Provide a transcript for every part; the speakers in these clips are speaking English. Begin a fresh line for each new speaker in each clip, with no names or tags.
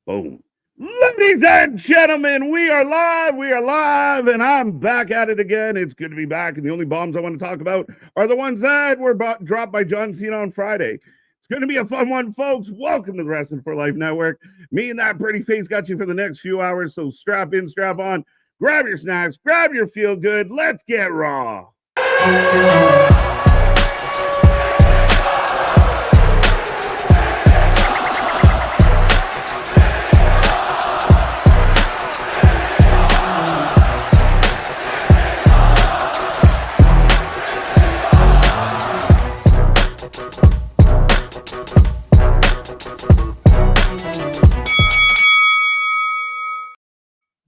Boom. Ladies and gentlemen, we are live, and I'm back at it again. It's good to be back, and the only bombs I want to talk about are the ones that were dropped by John Cena on Friday. It's going to be a fun one, folks. Welcome to the Wrestling for Life Network. Me and that pretty face got you for the next few hours, so strap in, strap on, grab your snacks, grab your feel good. Let's get raw.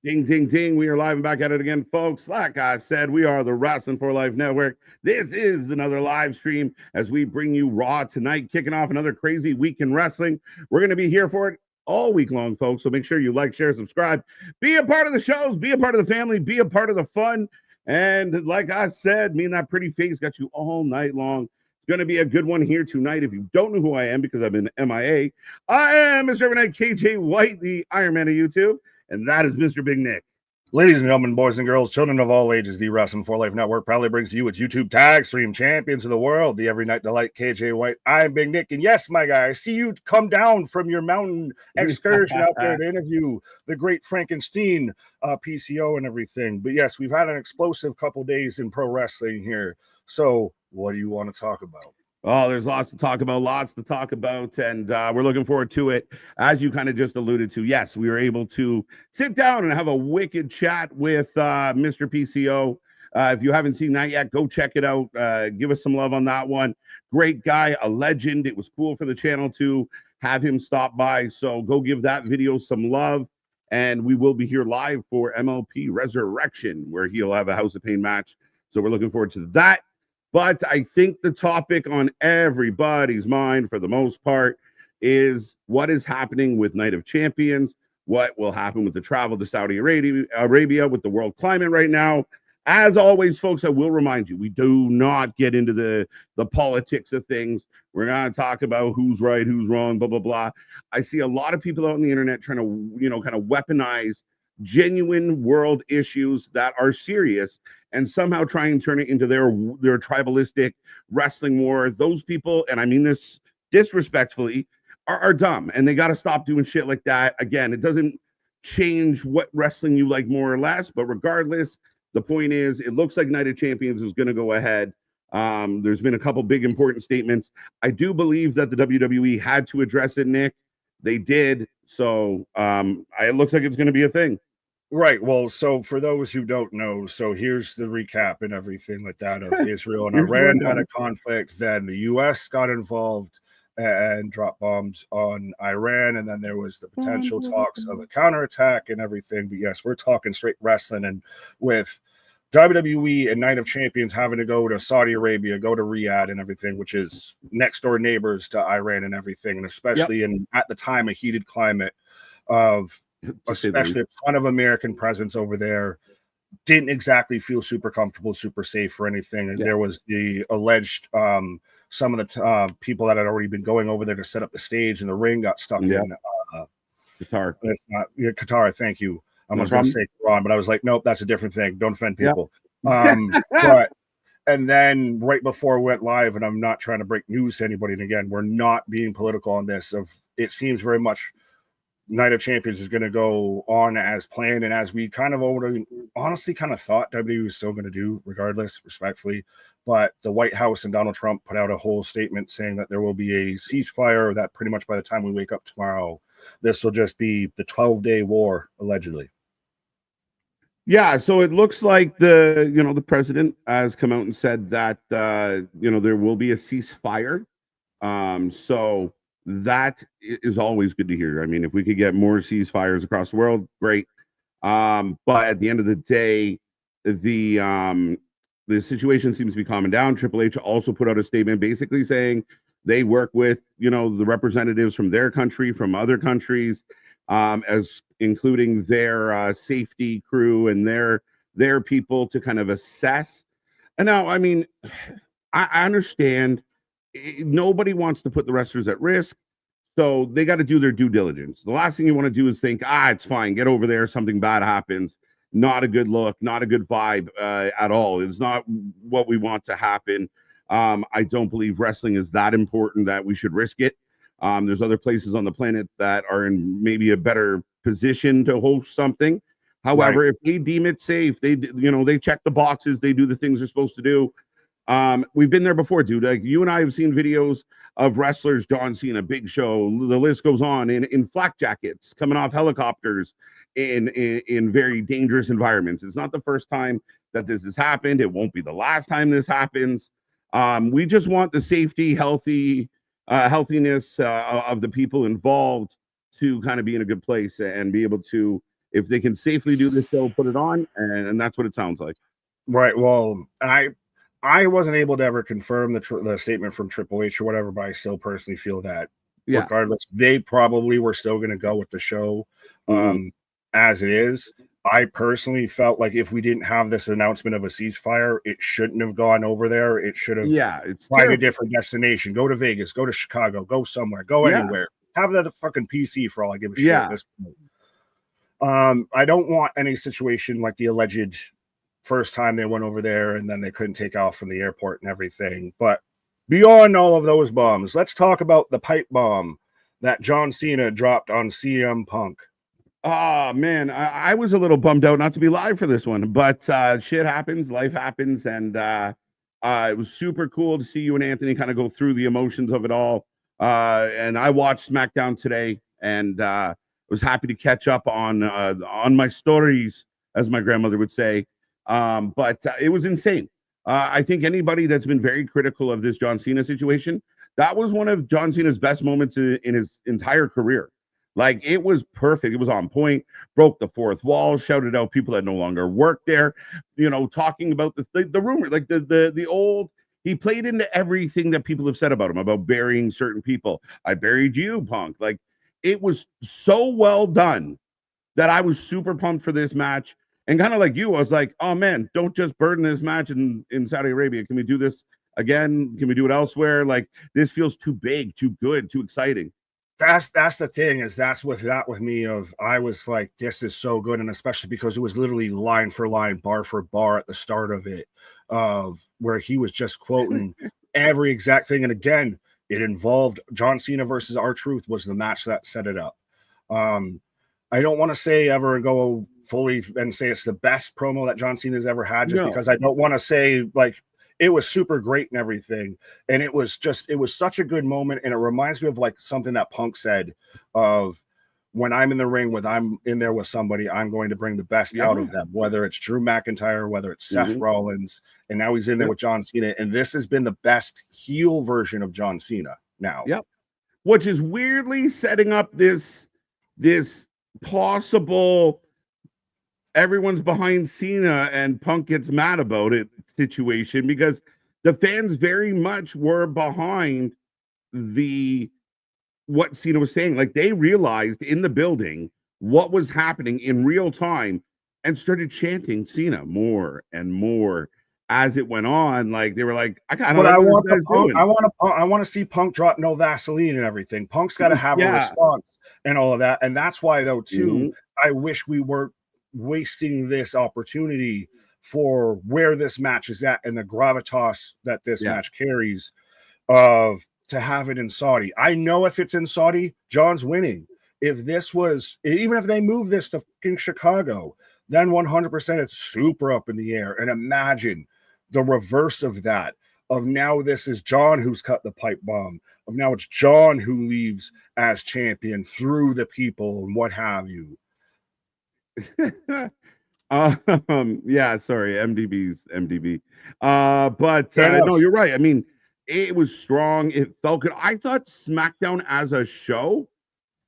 Ding, ding, ding. We are live and back at it again, folks. Like I said, we are the Wrestling for Life Network. This is another live stream as we bring you Raw tonight, kicking off another crazy week in wrestling. We're going to be here for it all week long, folks. So make sure you like, share, subscribe. Be a part of the shows. Be a part of the family. Be a part of the fun. And like I said, me and that pretty face got you all night long. It's going to be a good one here tonight. If you don't know who I am because I've been MIA, I am Mr. Evernight KJ White, the Iron Man of YouTube. And that is Mr. Big Nick.
Ladies and gentlemen, boys and girls, children of all ages, the Wrestling for Life Network proudly brings to you its YouTube tag stream champions of the world, the Every Night Delight, KJ White. I'm Big Nick. And yes, my guy, I see you come down from your mountain excursion out there to interview the great Frankenstein PCO and everything. But yes, we've had an explosive couple days in pro wrestling here. So what do you want to talk about?
Oh, there's lots to talk about, and we're looking forward to it. As you kind of just alluded to, yes, we were able to sit down and have a wicked chat with Mr. PCO. If you haven't seen that yet, go check it out. Give us some love on that one. Great guy, a legend. It was cool for the channel to have him stop by, so go give that video some love. And we will be here live for MLP Resurrection, where he'll have a House of Pain match. So we're looking forward to that. But I think the topic on everybody's mind, for the most part, is what is happening with Night of Champions, what will happen with the travel to Saudi Arabia with the world climate right now. As always, folks, I will remind you, we do not get into the politics of things. We're going to talk about who's right, who's wrong, blah, blah, blah. I see a lot of people out on the internet trying to, kind of weaponize genuine world issues that are serious and somehow try and turn it into their tribalistic wrestling war. Those people, and I mean this disrespectfully, are dumb, and they got to stop doing shit like that. Again, it doesn't change what wrestling you like more or less, but regardless, the point is, it looks like Night of Champions is going to go ahead. There's been a couple big important statements. I do believe that the WWE had to address it, Nick. They did. So it looks like it's going to be a thing.
Right. Well, so for those who don't know, so here's the recap and everything like that of Israel and Iran had a conflict. Then the U.S. got involved and dropped bombs on Iran. And then there was the potential talks of a counterattack and everything. But yes, we're talking straight wrestling. And with WWE and Night of Champions having to go to Saudi Arabia, go to Riyadh and everything, which is next door neighbors to Iran and everything. And especially in, at the time, a heated climate of especially a ton of American presence over there, didn't exactly feel super comfortable, super safe or anything. And there was the alleged some of the people that had already been going over there to set up the stage, and the ring got stuck in
Qatar.
It's not Qatar. Thank you. I was going to say Bron, but I was like, nope, that's a different thing. Don't offend people. But and then right before we went live, and I'm not trying to break news to anybody, and again, we're not being political on this. It seems very much Night of Champions is going to go on as planned, and as we kind of honestly kind of thought WWE was still going to do, regardless, respectfully. But the White House and Donald Trump put out a whole statement saying that there will be a ceasefire, that pretty much by the time we wake up tomorrow, this will just be the 12-day war, allegedly.
Yeah, so it looks like the president has come out and said that there will be a ceasefire. So that is always good to hear. I mean, if we could get more ceasefires across the world, great. But at the end of the day, the situation seems to be calming down. Triple H also put out a statement basically saying they work with the representatives from their country, from other countries, as including their safety crew and their people to kind of assess. And now, I mean, I understand nobody wants to put the wrestlers at risk. So they got to do their due diligence. The last thing you want to do is think, it's fine, get over there, something bad happens. Not a good look, not a good vibe at all. It's not what we want to happen. I don't believe wrestling is that important that we should risk it. There's other places on the planet that are in maybe a better position to host something. However, if they deem it safe, they check the boxes, they do the things they're supposed to do. We've been there before, dude. Like, you and I have seen videos of wrestlers, John Cena, Big Show, the list goes on, in flak jackets, coming off helicopters in very dangerous environments. It's not the first time that this has happened. It won't be the last time this happens. We just want the safety, healthiness of the people involved to kind of be in a good place and be able to, if they can safely do this show, put it on, and that's what it sounds like.
Right. Well, I wasn't able to ever confirm the statement from Triple H or whatever, but I still personally feel that regardless, they probably were still going to go with the show as it is. I personally felt like if we didn't have this announcement of a ceasefire, it shouldn't have gone over there. It should have find a different destination. Go to Vegas, go to Chicago, go somewhere, go anywhere. Have the fucking PC for all I give a shit at this point. I don't want any situation like the alleged first time they went over there and then they couldn't take off from the airport and everything. But beyond all of those bombs, let's talk about the pipe bomb that John Cena dropped on CM Punk.
Oh, man, I was a little bummed out not to be live for this one, but shit happens, life happens, and it was super cool to see you and Anthony kind of go through the emotions of it all. And I watched SmackDown today, and was happy to catch up on my stories, as my grandmother would say. But it was insane. I think anybody that's been very critical of this John Cena situation, that was one of John Cena's best moments in his entire career. Like, it was perfect. It was on point, broke the fourth wall, shouted out people that no longer work there, talking about the rumor, like the old, he played into everything that people have said about him, about burying certain people. I buried you, Punk. Like, it was so well done that I was super pumped for this match. And kind of like you, I was like, oh, man, don't just burden this match in Saudi Arabia. Can we do this again? Can we do it elsewhere? Like, this feels too big, too good, too exciting.
That's the thing, is that's with me of, I was like, this is so good. And especially because it was literally line for line, bar for bar at the start of it, of where he was just quoting every exact thing. And again, it involved John Cena versus R-Truth was the match that set it up. I don't want to say ever go fully and say it's the best promo that John Cena's ever had, just because I don't want to say like it was super great and everything. And it was such a good moment. And it reminds me of like something that Punk said of, when I'm in the ring I'm in there with somebody, I'm going to bring the best out of them, whether it's Drew McIntyre, whether it's Seth Rollins, and now he's in there with John Cena. And this has been the best heel version of John Cena now.
Which is weirdly setting up this possible everyone's behind Cena and Punk gets mad about it situation, because the fans very much were behind what Cena was saying. Like, they realized in the building what was happening in real time and started chanting Cena more and more as it went on. Like, they were like, I
want to see Punk drop no Vaseline and everything. Punk's got to have a response and all of that. And that's why, though, too, I wish we weren't wasting this opportunity for where this match is at and the gravitas that this match carries, of to have it in Saudi. I know if it's in Saudi, John's winning. If this was, even if they move this to fucking Chicago, then 100% it's super up in the air. And imagine the reverse of that, of now this is John who's cut the pipe bomb, of now it's John who leaves as champion through the people and what have you.
Sorry, MDB. But no, you're right. I mean, it was strong. It felt good. I thought SmackDown as a show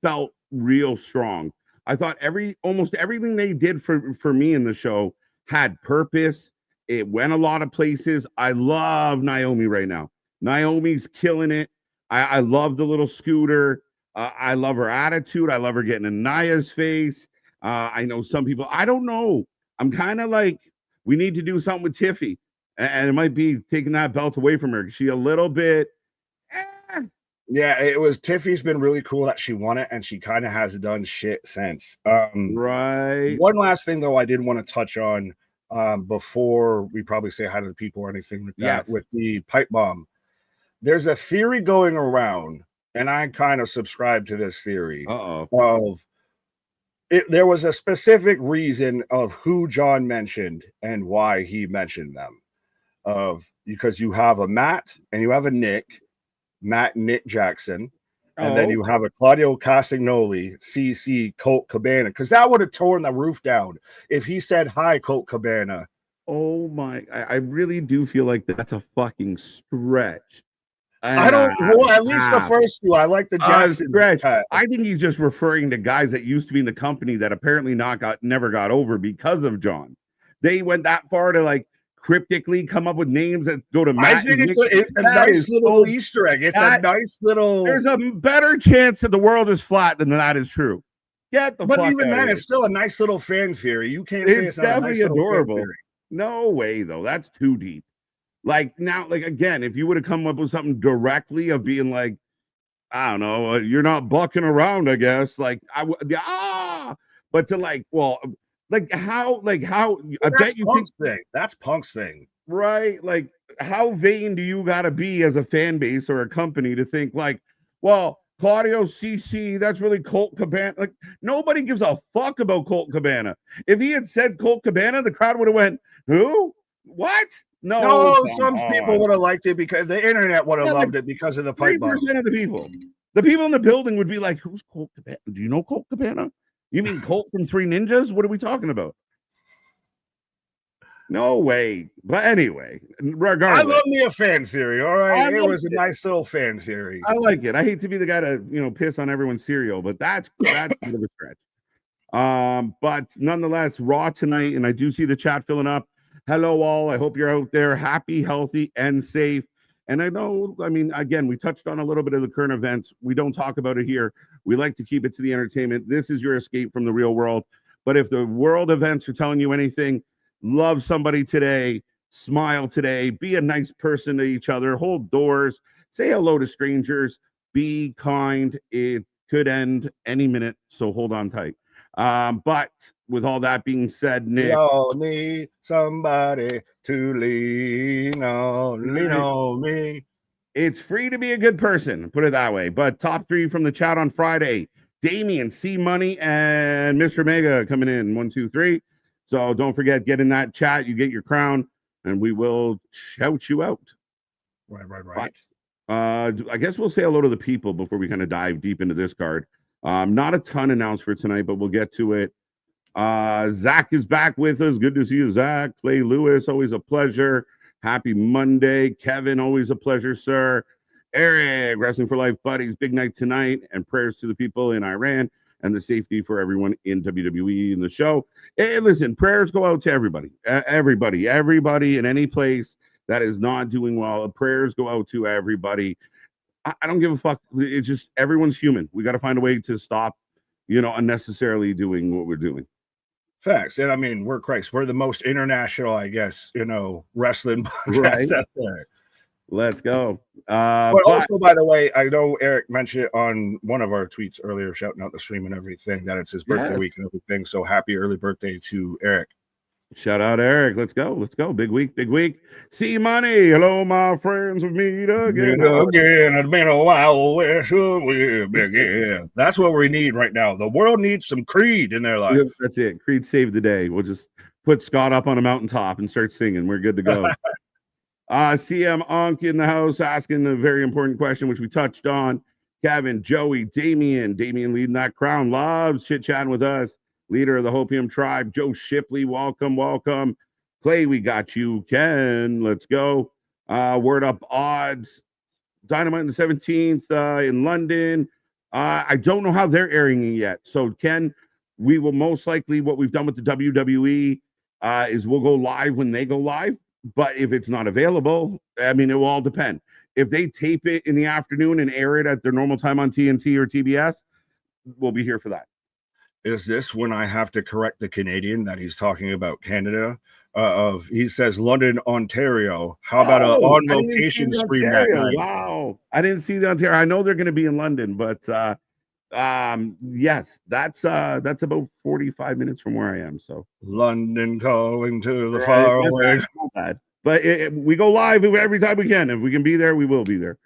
felt real strong. I thought almost everything they did for me in the show had purpose. It went a lot of places. I love Naomi right now. Naomi's killing it. I love the little scooter. I love her attitude. I love her getting in Naya's face. I know some people, I don't know. I'm kind of like, we need to do something with Tiffy. And it might be taking that belt away from her. She a little bit,
Yeah, it was. Tiffy's been really cool that she won it, and she kind of has done shit since.
Right.
One last thing though, I did want to touch on before we probably say hi to the people or anything like that.
Yes.
With the pipe bomb, there's a theory going around, and I kind of subscribe to this theory of there was a specific reason of who John mentioned and why he mentioned them. Because you have a Matt and you have a Nick Jackson, and then you have a Claudio Castagnoli, CC, Colt Cabana, because that would have torn the roof down if he said hi, Colt Cabana.
Oh my! I really do feel like that's a fucking stretch.
I don't. Well, at least the first two. I like the Jackson
stretch. I think he's just referring to guys that used to be in the company that apparently never got over because of John. They went that far to like cryptically come up with names that go to Matt.
I think it's a nice little Easter egg. It's a nice little.
There's a better chance that the world is flat than that is true. Get the fuck out of here. But even then,
it's still a nice little fan theory. You can't say it's not definitely a nice adorable.
No way, though. That's too deep. Like now, like again, if you would have come up with something directly of being like, I don't know, you're not bucking around, I guess. Like but to like, well. Like how I bet you think
that's Punk's thing,
right? Like how vain do you gotta be as a fan base or a company to think like, well, Claudio CC, that's really Colt Cabana. Like nobody gives a fuck about Colt Cabana. If he had said Colt Cabana, the crowd would have went, who? What?
No, some people would have liked it because the internet would have loved it because of the pipe bomb.
3% of the people in the building would be like, who's Colt Cabana? Do you know Colt Cabana? You mean Colt from Three Ninjas? What are we talking about? No way. But anyway, regardless.
I love me a fan theory, all right? It was a nice little fan theory.
I like it. I hate to be the guy to, piss on everyone's cereal, but that's a bit of a stretch. But nonetheless, Raw tonight, and I do see the chat filling up. Hello, all. I hope you're out there happy, healthy, and safe. And I know, again, we touched on a little bit of the current events. We don't talk about it here. We like to keep it to the entertainment. This is your escape from the real world. But if the world events are telling you anything, love somebody today, smile today, be a nice person to each other, hold doors, say hello to strangers, be kind. It could end any minute, so hold on tight. But with all that being said, Nick,
we all need somebody to lean on me.
It's free to be a good person, put it that way. But top 3 from the chat on Friday: Damien, C Money, and Mr. Mega coming in 1, 2, 3. So don't forget, get in that chat. You get your crown, and we will shout you out.
Right.
But, I guess we'll say hello to the people before we kind of dive deep into this card. Not a ton announced for tonight, but we'll get to it. Zach is back with us. Good to see you, Zach. Clay Lewis, always a pleasure. Happy Monday. Kevin, always a pleasure, sir. Eric, Wrestling for Life buddies. Big night tonight, and prayers to the people in Iran and the safety for everyone in WWE in the show. Hey, listen, prayers go out to everybody. Everybody in any place that is not doing well. Prayers go out to everybody. I don't give a fuck. It's just everyone's human. We got to find a way to stop, unnecessarily doing what we're doing.
Facts. And we're the most international, I guess, wrestling podcast out there.
Let's go.
But also, by the way, I know Eric mentioned it on one of our tweets earlier, shouting out the stream and everything, that it's his birthday week and everything. So happy early birthday to Eric.
Shout out Eric. Let's go. Big week. See Money. Hello, my friends. We meet again.
It's been a while. Where should we begin? That's what we need right now. The world needs some Creed in their life.
Yep, that's it. Creed saved the day. We'll just put Scott up on a mountaintop and start singing. We're good to go. CM Unk in the house asking a very important question, which we touched on. Kevin, Joey, Damien leading that crown. Loves chit-chatting with us. Leader of the Hopium tribe, Joe Shipley, welcome. Clay, we got you. Ken, let's go. Word Up Odds, Dynamite on the 17th in London. I don't know how they're airing it yet. So, Ken, we will most likely, what we've done with the WWE is we'll go live when they go live. But if it's not available, it will all depend. If they tape it in the afternoon and air it at their normal time on TNT or TBS, we'll be here for that.
is this when I have to correct the Canadian that he's talking about Canada? He says London, Ontario. How about a on location stream that night?
Wow, I didn't see the Ontario. I know they're going to be in London, but yes, that's about 45 minutes from where I am. So
London calling to the far away.
But we go live every time we can. If we can be there, we will be there.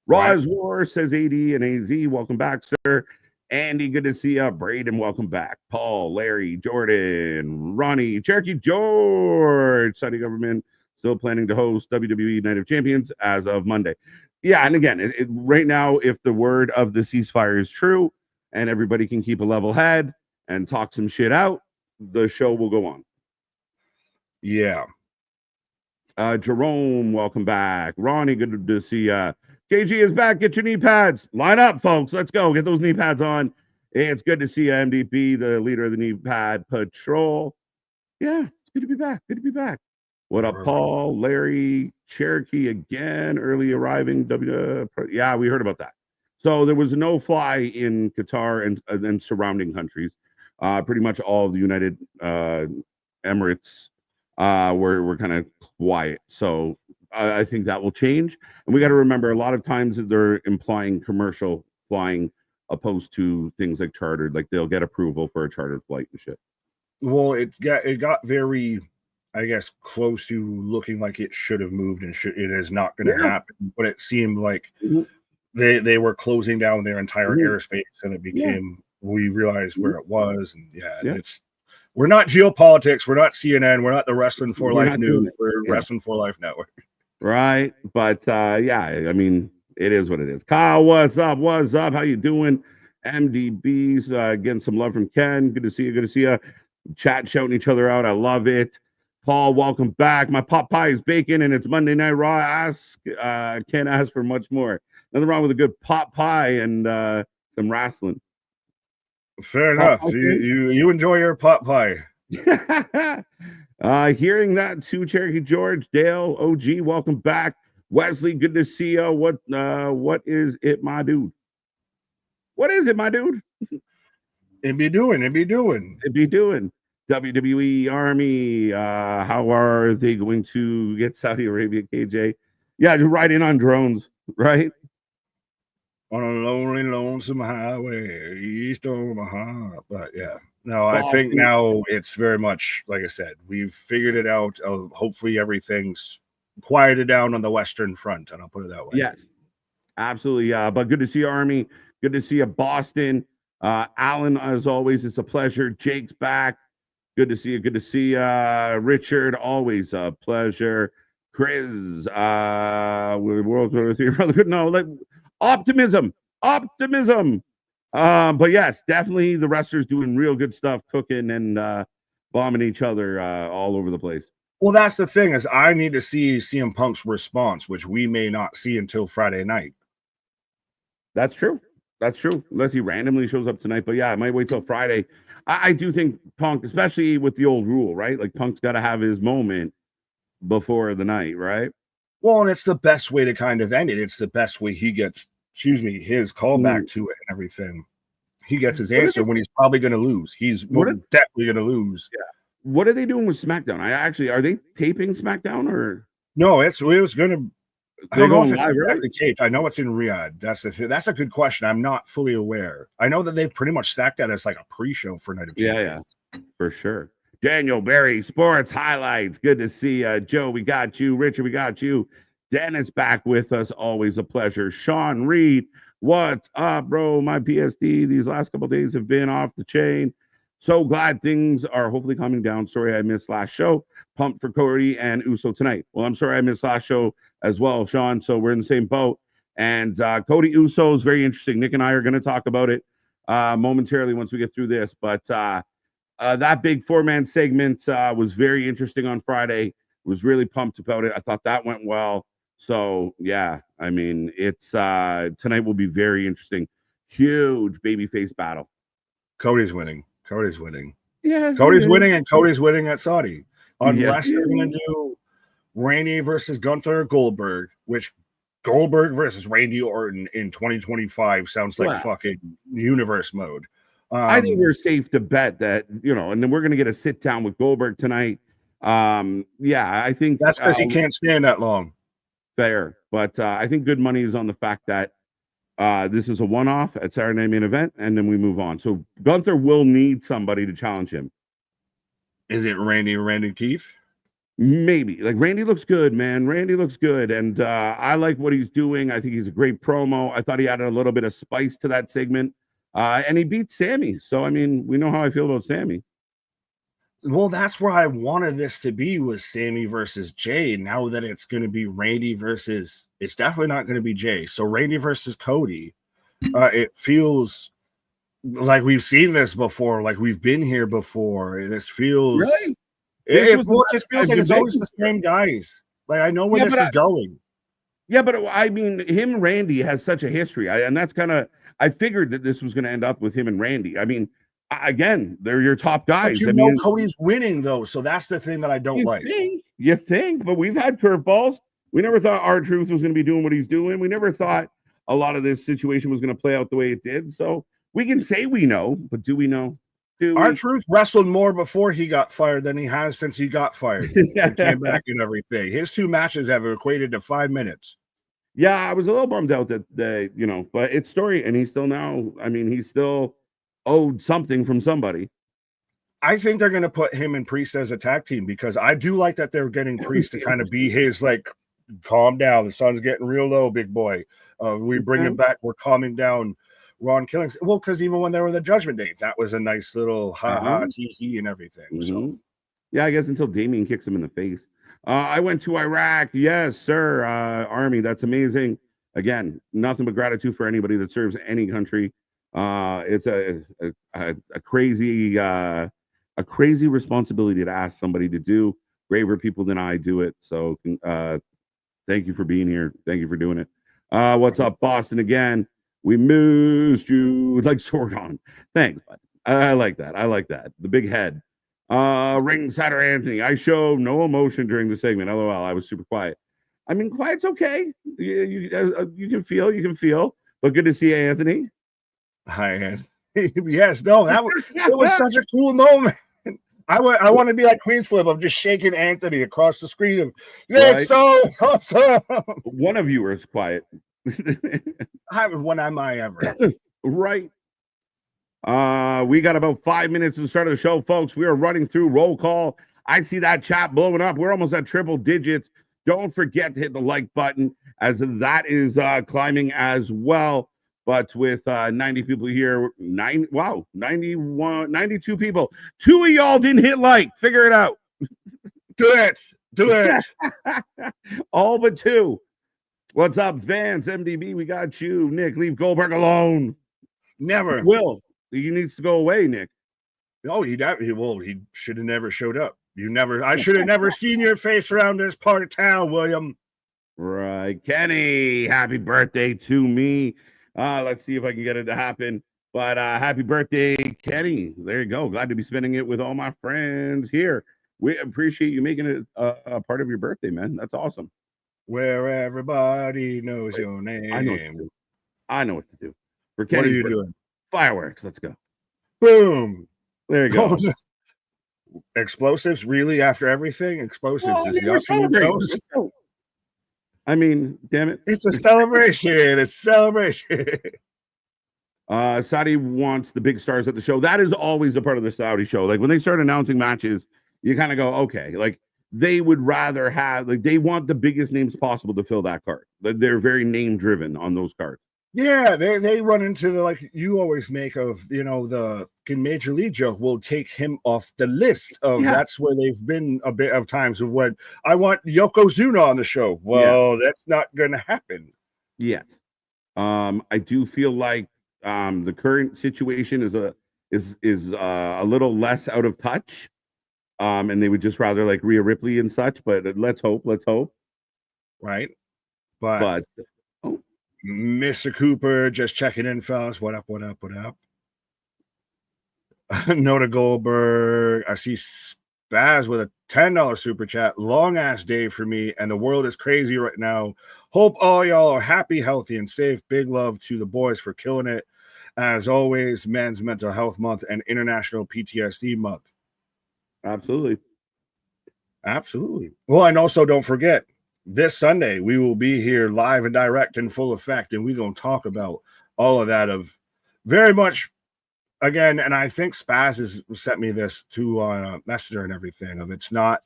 Raw is War, says AD and AZ. Welcome back, sir. Andy, good to see you. Braden, welcome back. Paul, Larry, Jordan, Ronnie, Cherokee George, Saudi government still planning to host WWE Night of Champions as of Monday. Yeah, and again, right now, if the word of the ceasefire is true and everybody can keep a level head and talk some shit out, the show will go on.
Yeah.
Jerome, welcome back. Ronnie, good to see you. KG is back. Get your knee pads. Line up, folks. Let's go. Get those knee pads on. It's good to see you, MDP, the leader of the knee pad patrol. Yeah, it's good to be back. Good to be back. What up, Paul, Larry, Cherokee again, early arriving. Yeah, we heard about that. So there was a no-fly in Qatar and surrounding countries. Pretty much all of the United Emirates were kind of quiet. So I think that will change. And we got to remember, a lot of times they're implying commercial flying opposed to things like chartered. Like they'll get approval for a chartered flight and shit.
Well, it got very, I guess, close to looking like it should have moved, and it is not going to happen. But it seemed like they were closing down their entire airspace, and it became we realized where it was, and it's. We're not geopolitics. We're not CNN. We're not the Wrestling for Life News. We're Wrestling for Life Network.
Right. But yeah, I mean, it is what it is. Kyle, what's up? What's up? How you doing? MDBs, getting some love from Ken. Good to see you. Good to see you. Chat shouting each other out. I love it. Paul, welcome back. My pot pie is bacon and it's Monday Night Raw. Can't ask for much more. Nothing wrong with a good pot pie and some wrestling.
Fair enough. You enjoy your pot pie.
Hearing that too, Cherokee George, Dale, OG, welcome back. Wesley, good to see you. What is it, my dude? What is it, my dude?
It be doing.
WWE Army. How are they going to get Saudi Arabia, KJ? Yeah, to ride in on drones, right?
On a lonely, lonesome highway, east Omaha. But yeah, no, I think now it's very much, like I said, we've figured it out. Hopefully everything's quieted down on the Western Front, and I'll put it that way.
Yes, absolutely. But good to see you, Army. Good to see you, Boston. Alan, as always, it's a pleasure. Jake's back. Good to see you. Good to see Richard. Always a pleasure. Chris, World War III. No, optimism. But yes, definitely the wrestlers doing real good stuff, cooking and bombing each other all over the place.
Well, that's the thing, is I need to see CM Punk's response, which we may not see until Friday night.
That's true. Unless he randomly shows up tonight. But yeah, I might wait till Friday. I do think Punk, especially with the old rule, right? Like Punk's got to have his moment before the night, right?
Well, and it's the best way to kind of end it. It's the best way he gets, his callback to it and everything. He gets his answer when he's probably going to lose. He's definitely going to lose.
Yeah. What are they doing with SmackDown? Are they taping SmackDown or?
No, it was going to. I don't know if it's exactly taped. I know it's in Riyadh. That's a good question. I'm not fully aware. I know that they've pretty much stacked that as like a pre-show for Night of Champions.
Yeah, for sure. Daniel Berry, Sports Highlights. Good to see Joe. We got you. Richard, we got you. Dennis back with us. Always a pleasure. Sean Reed, what's up, bro? My PSD these last couple of days have been off the chain. So glad things are hopefully coming down. Sorry I missed last show. Pumped for Cody and Uso tonight. Well, I'm sorry I missed last show as well, Sean. So we're in the same boat. And Cody Uso is very interesting. Nick and I are going to talk about it momentarily once we get through this. But that big 4-man segment was very interesting on Friday. Was really pumped about it. I thought that went well. So yeah, I mean, it's tonight will be very interesting. Huge babyface battle.
Cody's winning.
Yeah,
Cody's winning, and Cody's winning at Saudi. Unless they're going to do Randy versus Gunther or Goldberg, which Goldberg versus Randy Orton in 2025 sounds like fucking universe mode.
I think we're safe to bet that, and then we're going to get a sit down with Goldberg tonight. Yeah, I think
that's because he can't stand that long.
Fair, but I think good money is on the fact that this is a one-off at Saturday Night Main Event, and then we move on. So Gunther will need somebody to challenge him.
Is it Randy Keith?
Maybe. Like, Randy looks good, man. Randy looks good, and I like what he's doing. I think he's a great promo. I thought he added a little bit of spice to that segment, and he beat Sammy. So, I mean, we know how I feel about Sammy.
Well, that's where I wanted this to be, was Sammy versus Jay. Now that it's going to be Randy versus, it's definitely not going to be Jay. So Randy versus Cody, it feels like we've seen this before, like we've been here before. This feels,
right.
It just feels like it's always the same guys. Like, I know where this is going.
Yeah, but I mean, him and Randy has such a history, and that's kind of, I figured that this was going to end up with him and Randy. I mean, again, they're your top guys.
But know Cody's winning, though, so that's the thing that I don't like.
You think, but we've had curveballs. We never thought R-Truth was going to be doing what he's doing. We never thought a lot of this situation was going to play out the way it did. So we can say we know, but do we know?
R-Truth wrestled more before he got fired than he has since he got fired. And came back and everything. His 2 matches have equated to 5 minutes.
Yeah, I was a little bummed out that but it's story, and he's still now. I mean, he's still owed something from somebody.
I think they're going to put him and Priest as a tag team, because I do like that they're getting Priest to kind of be his, like, calm down. The sun's getting real low, big boy. We bring him back. We're calming down Ron Killings. Well, because even when they were the Judgment Day, that was a nice little ha-ha, tee-hee and everything. So,
yeah, I guess until Damien kicks him in the face. I went to Iraq. Yes, sir. Army, that's amazing. Again, nothing but gratitude for anybody that serves any country. It's a crazy responsibility to ask somebody to do. Braver people than I do it. So thank you for being here. Thank you for doing it. What's up, Boston? Again, we missed you. Like Sordon. Thanks, bud. I like that. I like that. The big head. Ringsider Anthony. I show no emotion during the segment. LOL. I was super quiet. I mean, quiet's okay. You can feel. But good to see you, Anthony.
Hi, Anthony. Yes, no, it was such a cool moment. I want to be like Queen's Flip of just shaking Anthony across the screen of, it's so awesome.
One of you is quiet.
When am I ever?
Right. We got about 5 minutes to the start of the show, folks. We are running through roll call. I see that chat blowing up. We're almost at triple digits. Don't forget to hit the like button, as that is climbing as well. But with 90 people here, 92 people. 2 of y'all didn't hit like. Figure it out.
Do it.
All but 2. What's up, Vance, MDB? We got you. Nick, leave Goldberg alone.
Never.
Will. He needs to go away, Nick.
Oh, he should have never showed up. I should have never seen your face around this part of town, William.
Right. Kenny, happy birthday to me. Let's see if I can get it to happen. But happy birthday, Kenny. There you go. Glad to be spending it with all my friends here. We appreciate you making it a part of your birthday, man. That's awesome.
Where everybody knows your name.
I know what to do. For Kenny,
what are you doing?
Fireworks. Let's go.
Boom.
There you go.
Explosives, really? After everything? Explosives is the option you chose?
I mean, damn it.
It's a celebration. It's a celebration.
Saudi wants the big stars at the show. That is always a part of the Saudi show. Like, when they start announcing matches, you kind of go, okay. Like, they would rather have, like, they want the biggest names possible to fill that card. They're very name driven on those cards.
Yeah, they run into the, like you always make of, the Major League joke. We'll take him off the list of that's where they've been a bit of times of when I want Yokozuna on the show. Well, that's not going to happen.
Yes. I do feel like the current situation is a little less out of touch. And they would just rather like Ria Ripley and such, but let's hope.
Right. But Mr. Cooper just checking in, fellas. What up? Nota Goldberg. I see Spaz with a $10 super chat. Long ass day for me, and the world is crazy right now. Hope all y'all are happy, healthy, and safe. Big love to the boys for killing it as always, Men's Mental Health Month and International PTSD Month.
Absolutely.
Absolutely. Well, and also don't forget, this Sunday we will be here live and direct in full effect, and we're going to talk about all of that of very much again. And I think Spaz has sent me this to on Messenger and everything of it's not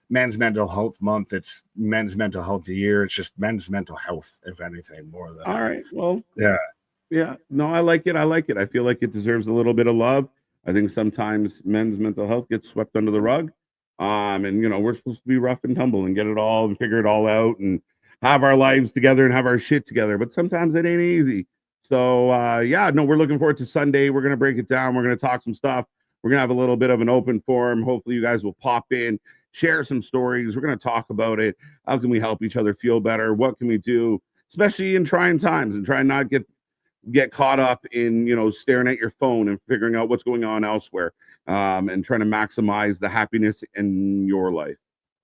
Men's Mental Health Month, it's Men's Mental Health Year. It's just men's mental health, if anything, more than
all right. Well,
yeah.
No, I like it. I feel like it deserves a little bit of love. I think sometimes men's mental health gets swept under the rug. And we're supposed to be rough and tumble and get it all and figure it all out and have our lives together and have our shit together. But sometimes it ain't easy. So we're looking forward to Sunday. We're gonna break it down. We're gonna talk some stuff. We're gonna have a little bit of an open forum. Hopefully, you guys will pop in, share some stories. We're gonna talk about it. How can we help each other feel better? What can we do, especially in trying times, and try not get caught up in staring at your phone and figuring out what's going on elsewhere, and trying to maximize the happiness in your life.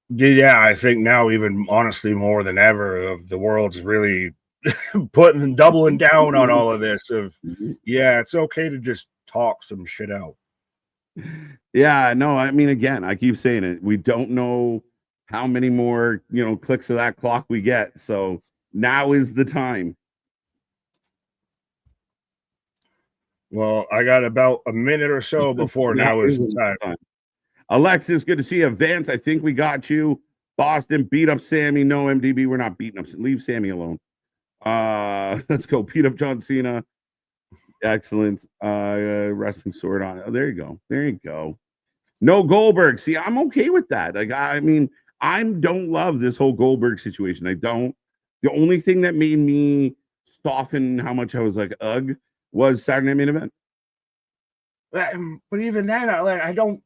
Yeah, I think now even honestly more than ever of the world's really doubling down on all of this of it's okay to just talk some shit out.
Yeah, no, I mean, again, I keep saying it, we don't know how many more clicks of that clock we get, so now is the time.
Well, I got about a minute or so before now is the time.
Alexis, good to see you. Vance, I think we got you. Boston, beat up Sammy. No, MDB, we're not beating up. Leave Sammy alone. Let's go. Beat up John Cena. Excellent. Wrestling sword on it. Oh, there you go. There you go. No Goldberg. See, I'm okay with that. Like, I mean, I don't love this whole Goldberg situation. I don't. The only thing that made me soften how much I was like, ugh, was Saturday Night Main Event.
But even then, I don't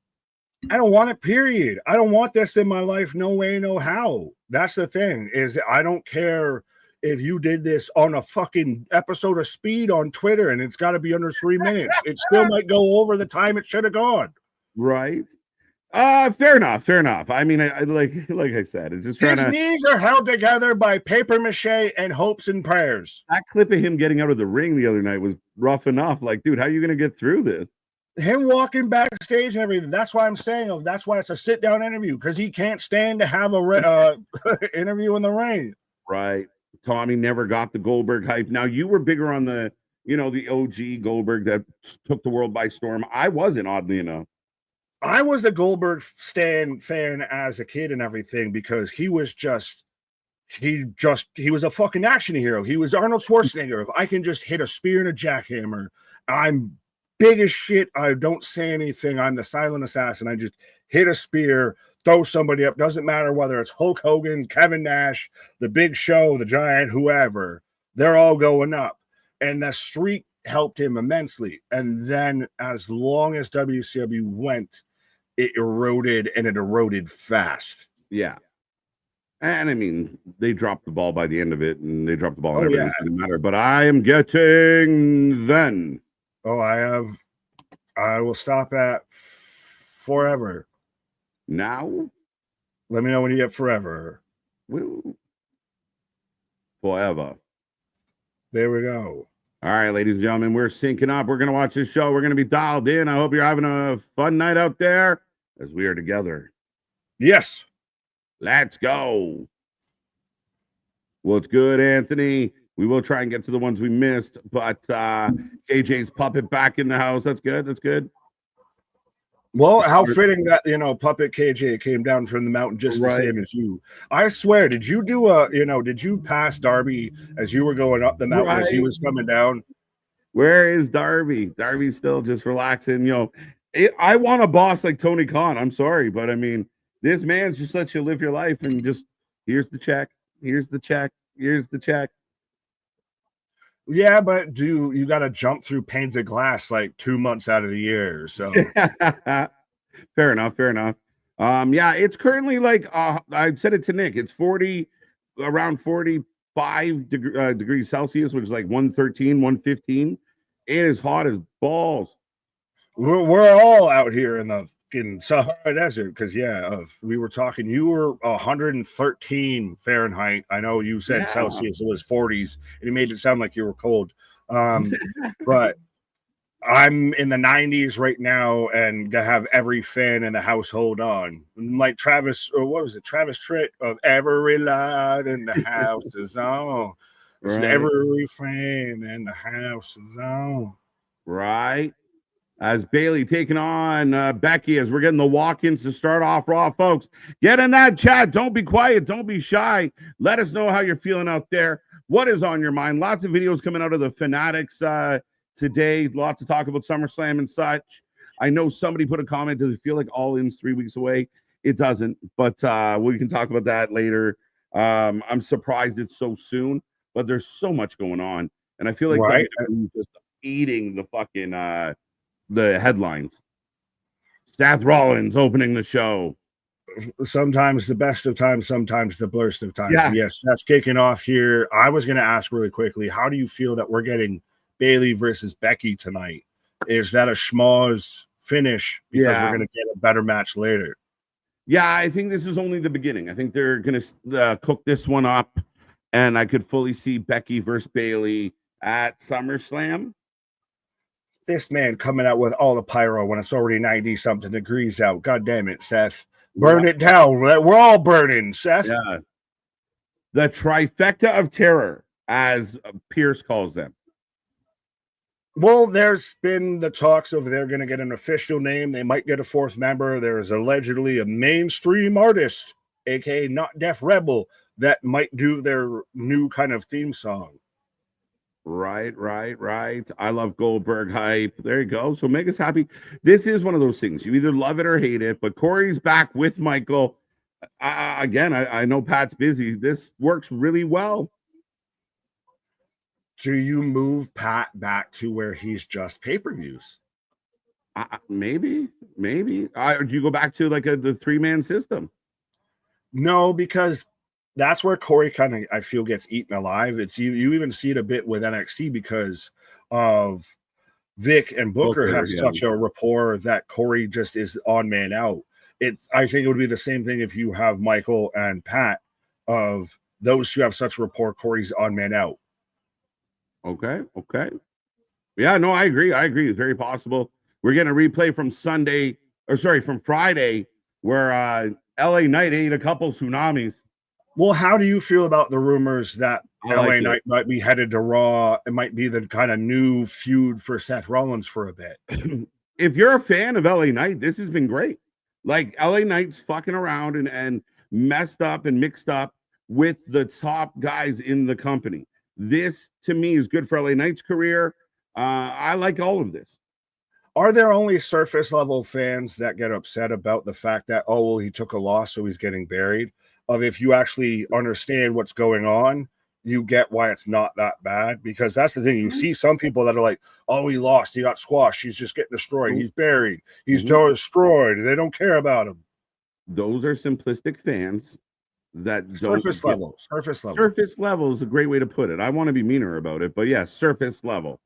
want it, period. I don't want this in my life. No way, no how. That's the thing is I don't care if you did this on a fucking episode of Speed on Twitter and it's got to be under 3 minutes. It still might go over the time it should have gone.
Right. Fair enough. I mean, I like I said, it's just
his knees are held together by paper mache and hopes and prayers.
That clip of him getting out of the ring the other night was rough enough. Like, dude, how are you going to get through this?
Him walking backstage and everything. That's why I'm saying that's why it's a sit-down interview, because he can't stand to have a interview in the ring.
Right. Tommy never got the Goldberg hype. Now, you were bigger on the OG Goldberg that took the world by storm. I wasn't, oddly enough.
I was a Goldberg fan as a kid and everything because he was he was a fucking action hero. He was Arnold Schwarzenegger. If I can just hit a spear and a jackhammer, I'm big as shit. I don't say anything. I'm the silent assassin. I just hit a spear, throw somebody up. Doesn't matter whether it's Hulk Hogan, Kevin Nash, the Big Show, the Giant, whoever. They're all going up. And the streak helped him immensely. And then as long as WCW went, it eroded, and it eroded fast.
Yeah. And I mean, they dropped the ball by the end of it, and they dropped the ball. And everything didn't matter. But I am getting then.
Oh, I will stop at forever.
Now?
Let me know when you get forever.
Woo. Forever.
There we go.
All right, ladies and gentlemen, we're syncing up. We're going to watch this show. We're going to be dialed in. I hope you're having a fun night out there as we are together.
Yes.
Let's go. What's good, Anthony? We will try and get to the ones we missed, but KJ's puppet back in the house. That's good. That's good.
Well, how fitting that, Puppet KJ came down from the mountain just the same as you. I swear, did you do did you pass Darby as you were going up the mountain as he was coming down?
Where is Darby? Darby's still just relaxing. I want a boss like Tony Khan. I'm sorry, but I mean, this man's just lets you live your life and just, here's the check. Here's the check. Here's the check.
Yeah, but you got to jump through panes of glass like 2 months out of the year. So
fair enough. Yeah, it's currently like I said it to Nick. It's around 45 degrees Celsius, which is like 113, 115. It is hot as balls.
We're all out here in the Sahara Desert because we were talking. You were 113 Fahrenheit. I know you said Celsius. It was 40s, and it made it sound like you were cold. But I'm in the 90s right now and gonna have every fan in the household on. Like Travis, or what was it? Travis Tritt of every light in the house is on.
Right.
Every fan in the house is on.
Right. As Bailey taking on Becky, as we're getting the walk-ins to start off Raw, folks. Get in that chat. Don't be quiet. Don't be shy. Let us know how you're feeling out there. What is on your mind? Lots of videos coming out of the Fanatics today. Lots to talk about SummerSlam and such. I know somebody put a comment. Does it feel like All In's 3 weeks away? It doesn't, but we can talk about that later. I'm surprised it's so soon, but there's so much going on, and I feel like WWE is just eating the fucking the headlines. Seth Rollins opening the show.
Sometimes the best of times, sometimes the worst of times.
Yeah.
Yes, that's kicking off here. I was going to ask really quickly, how do you feel that we're getting Bailey versus Becky tonight? Is that a schmoz finish because we're going to get a better match later?
Yeah, I think this is only the beginning. I think they're going to cook this one up, and I could fully see Becky versus Bailey at SummerSlam.
This man coming out with all the pyro when it's already 90-something degrees out. God damn it, Seth. Burn it down. We're all burning, Seth.
Yeah. The trifecta of terror, as Pierce calls them.
Well, there's been the talks of they're going to get an official name. They might get a fourth member. There's allegedly a mainstream artist, a.k.a. Not Deaf Rebel, that might do their new kind of theme song.
Right. I love Goldberg hype. There you go. So make us happy. This is one of those things. You either love it or hate it, but Corey's back with Michael. Again, I know Pat's busy. This works really well.
Do you move Pat back to where he's just pay-per-views?
Maybe. Do you go back to like the 3-man system?
No, because that's where Corey kind of, I feel, gets eaten alive. It's you even see it a bit with NXT because of Vic and Booker have such a rapport that Corey just is on man out. I think it would be the same thing if you have Michael and Pat, of those two have such rapport. Corey's on man out.
Okay. Yeah, no, I agree. It's very possible. We're getting a replay from from Friday, where LA Knight ate a couple tsunamis.
Well, how do you feel about the rumors that LA Knight might be headed to Raw? It might be the kind of new feud for Seth Rollins for a bit.
If you're a fan of LA Knight, this has been great. Like, LA Knight's fucking around and messed up and mixed up with the top guys in the company. This, to me, is good for LA Knight's career. I like all of this.
Are there only surface level fans that get upset about the fact that, oh, well, he took a loss, so he's getting buried? Of if you actually understand what's going on, you get why it's not that bad. Because that's the thing. You see some people that are like, oh, he lost. He got squashed. He's just getting destroyed. He's buried. He's destroyed. They don't care about him.
Those are simplistic fans that
surface level.
Surface level is a great way to put it. I want to be meaner about it, but yeah, surface level.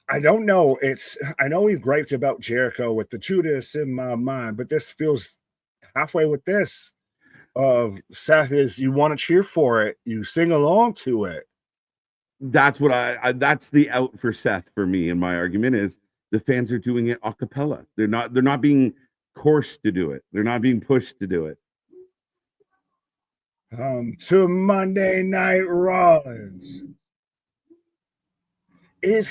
I don't know. I know we've griped about Jericho with the Judas in my mind, but this feels halfway with this. Of Seth is, you want to cheer for it, you sing along to it.
That's what that's the out for Seth for me. And my argument is the fans are doing it a cappella. They're not being coerced to do it. They're not being pushed to do it.
To Monday Night Rollins. Has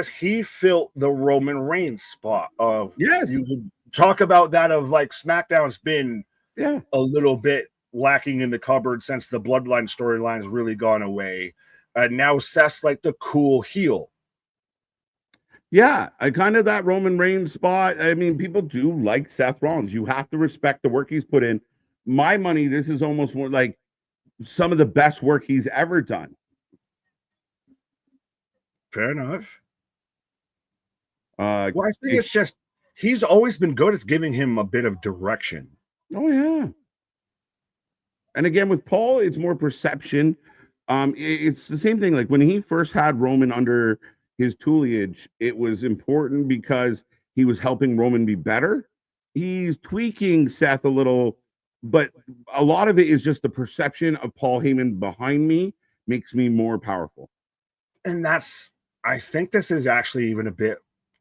he filled the Roman Reigns spot of?
Yes.
You could talk about that of like SmackDown's been
a
little bit lacking in the cupboard since the Bloodline storyline's really gone away. And now Seth's like the cool heel.
Yeah, I kind of that Roman Reigns spot. I mean, people do like Seth Rollins. You have to respect the work he's put in. My money, this is almost more like some of the best work he's ever done.
Fair enough. Well, I think it's just he's always been good at giving him a bit of direction.
Oh yeah. And again, with Paul, it's more perception. It's the same thing. Like when he first had Roman under his tutelage, it was important because he was helping Roman be better. He's tweaking Seth a little, but a lot of it is just the perception of Paul Heyman behind me makes me more powerful.
And I think this is actually even a bit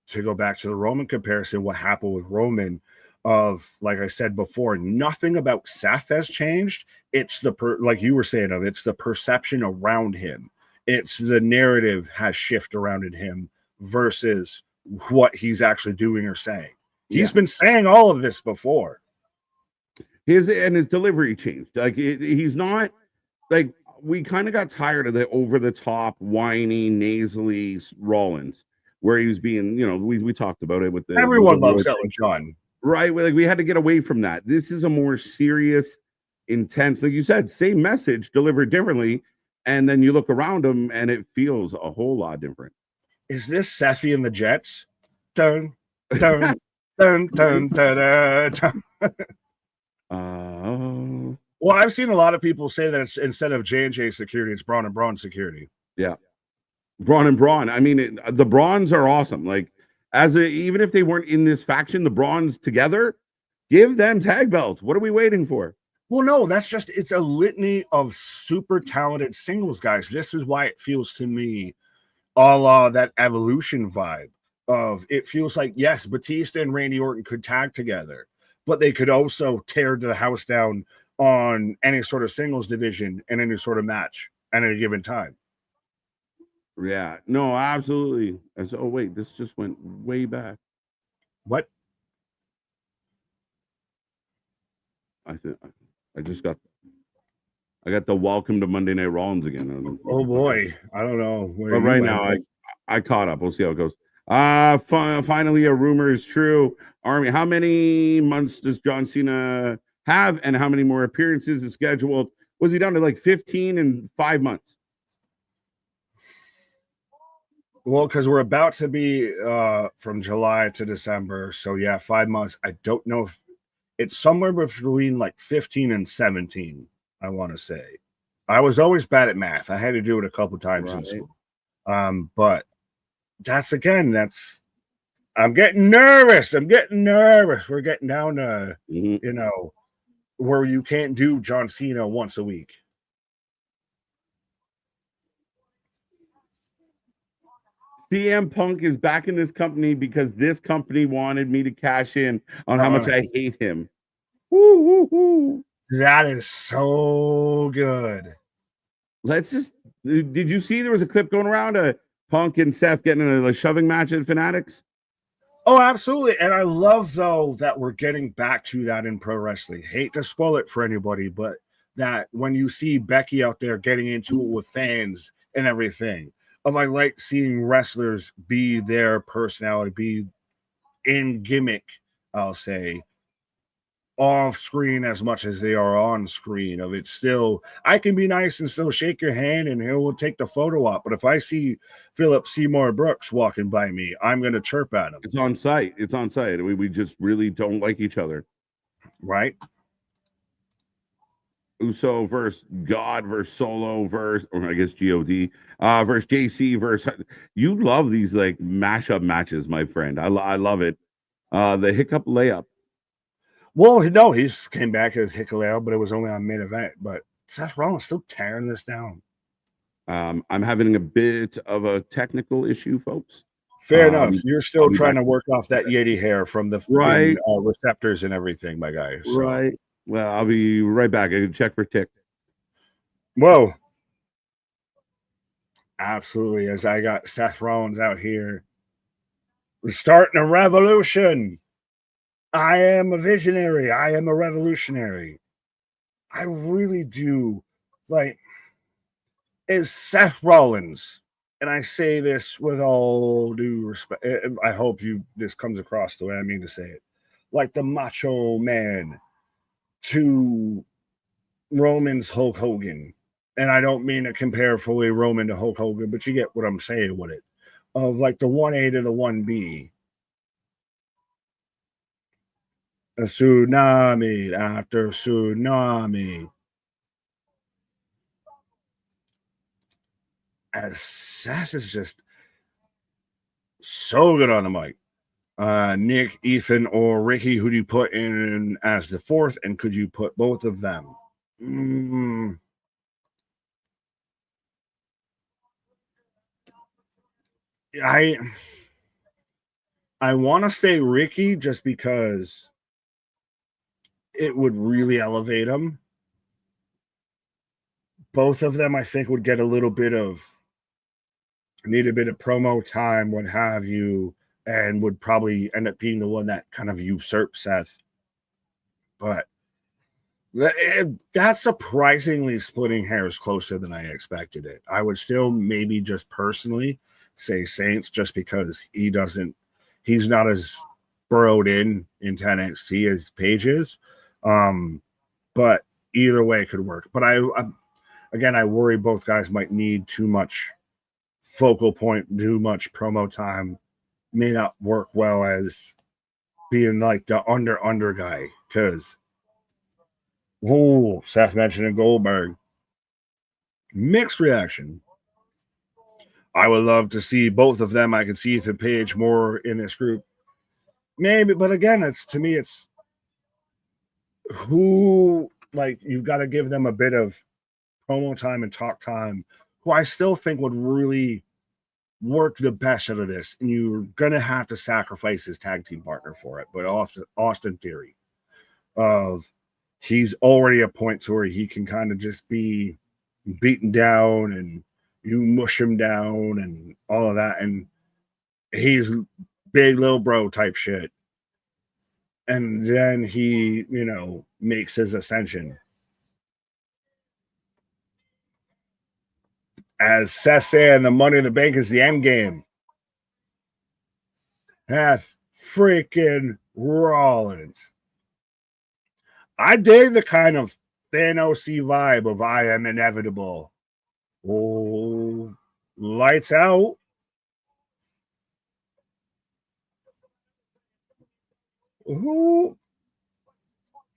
to go back to the Roman comparison, what happened with Roman of, like I said before, nothing about Seth has changed. It's like you were saying it's the perception around him. It's the narrative has shifted around in him versus what he's actually doing or saying. He's been saying all of this before.
His delivery changed. Like he's not like, we kind of got tired of the over the top, whiny, nasally Rollins, where he was being, we talked about it with
everyone loves Elton John,
right? Like we had to get away from that. This is a more serious, intense, like you said, same message delivered differently, and then you look around him and it feels a whole lot different.
Is this Seffi and the Jets? Dun dun dun dun dun dun. Well, I've seen a lot of people say that it's, instead of J&J security, it's Bron and Bron security.
Yeah. Bron and Bron. I mean, the Brons are awesome. Like, even if they weren't in this faction, the Brons together, give them tag belts. What are we waiting for?
Well, no, it's a litany of super talented singles guys. This is why it feels to me a la that Evolution vibe of, it feels like, yes, Batista and Randy Orton could tag together, but they could also tear the house down on any sort of singles division in any sort of match at any given time.
Yeah, no, absolutely. Oh wait, this just went way back.
What?
I got the welcome to Monday Night Rollins again.
Oh boy, I don't know.
But right now, I caught up. We'll see how it goes. Finally, a rumor is true. Army, how many months does John Cena have, and how many more appearances is scheduled? Was he down to like 15 in 5 months?
Well, because we're about to be from July to December, so yeah, 5 months. I don't know if it's somewhere between like 15 and 17. I want to say. I was always bad at math. I had to do it a couple times in school. But I'm getting nervous. We're getting down to where you can't do John Cena once a week.
CM Punk is back in this company because this company wanted me to cash in on how much I hate him. Woo, woo, woo.
That is so good.
Did you see there was a clip going around of Punk and Seth getting in a shoving match at Fanatics?
Oh, absolutely. And I love, though, that we're getting back to that in pro wrestling. Hate to spoil it for anybody, but that when you see Becky out there getting into it with fans and everything, I like seeing wrestlers be their personality, be in gimmick, I'll say, off screen as much as they are on screen. Of it still, I can be nice and still shake your hand and he'll take the photo op. But if I see Philip Seymour Brooks walking by me, I'm going to chirp at him.
It's on site. We just really don't like each other.
Right?
Uso versus God versus Solo versus, or I guess God versus JC versus. You love these like mashup matches, my friend. I love it. The hiccup layup.
Well, no, he came back as Hickaleo, but it was only on main event. But Seth Rollins still tearing this down.
I'm having a bit of a technical issue, folks.
Fair enough. You're still trying to work off that Yeti hair from the receptors and everything, my guy. So.
Right. Well, I'll be right back. I can check for tick.
Whoa. Absolutely. As I got Seth Rollins out here. We're starting a revolution. I am a visionary. I am a revolutionary. I really do is Seth Rollins, and I say this with all due respect. I hope this comes across the way I mean to say it. Like the Macho Man to Roman's Hulk Hogan. And I don't mean to compare fully Roman to Hulk Hogan, but you get what I'm saying with it. Of like the 1A to the 1B. A tsunami after tsunami. As Seth is just so good on the mic. Nick, Ethan, or Ricky, who do you put in as the fourth? And could you put both of them? I want to say Ricky just because it would really elevate him. Both of them, I think, would get need a bit of promo time, what have you, and would probably end up being the one that kind of usurps Seth. But that's surprisingly splitting hairs closer than I expected it. I would still maybe just personally say Saints just because he's not as burrowed into NXT as Paige is. But either way could work. But I worry both guys might need too much focal point, too much promo time, may not work well as being like the under guy. Because Seth mentioned Goldberg. Mixed reaction. I would love to see both of them. I could see Ethan Page more in this group. Maybe, but again, it's who, like, you've got to give them a bit of promo time and talk time, who I still think would really work the best out of this. And you're going to have to sacrifice his tag team partner for it. But Austin Theory, he's already a point to where he can kind of just be beaten down and you mush him down and all of that. And he's big little bro type shit. And then he, makes his ascension. As Seth said, the Money in the Bank is the end game. Seth freaking Rollins. I dig the kind of Thanos-y vibe of I am inevitable. Oh, lights out. Ooh.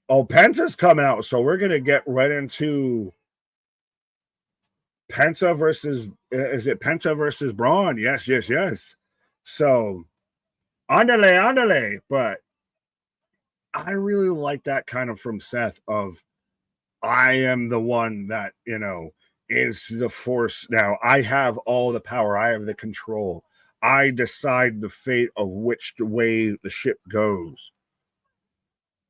Oh, Penta's coming out, so we're going to get right into Penta versus, is it Penta versus Bron? Yes. So, andale. But I really like that kind of from Seth of, I am the one that, is the force now. I have all the power. I have the control. I decide the fate of which way the ship goes.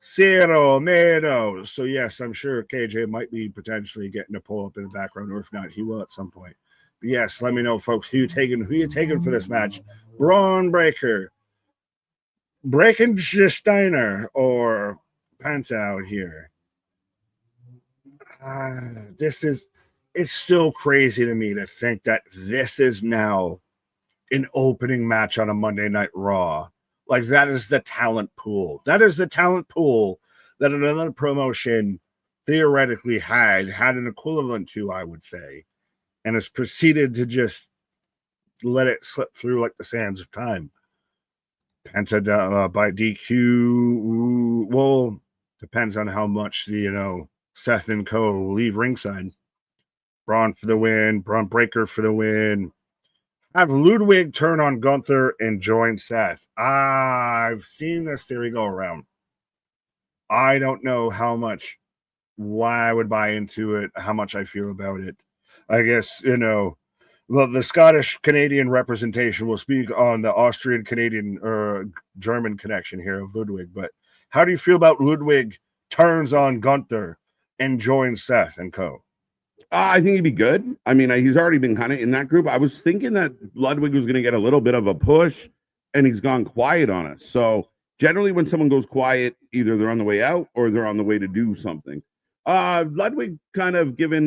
Cero Mero. So yes, I'm sure KJ might be potentially getting a pull up in the background, or if not, he will at some point. But yes, let me know, folks, who you taking for this match? Braun Breaker, Breaking Steiner, or Penta out here? It's still crazy to me to think that this is now an opening match on a Monday Night Raw. Like, that is the talent pool. That is the talent pool that another promotion theoretically had an equivalent to, I would say, and has proceeded to just let it slip through like the sands of time. Penta by DQ. Ooh, well, depends on how much Seth and Co. leave ringside. Braun for the win. Braun Breaker for the win. Have Ludwig turn on Gunther and join Seth. I've seen this theory go around. I don't know why I would buy into it, how much I feel about it. I guess, the Scottish-Canadian representation will speak on the Austrian-Canadian or German connection here of Ludwig. But how do you feel about Ludwig turns on Gunther and joins Seth and Co.?
I think he'd be good. I mean, he's already been kind of in that group. I was thinking that Ludwig was going to get a little bit of a push, and he's gone quiet on us. So generally, when someone goes quiet, either they're on the way out or they're on the way to do something. Ludwig kind of given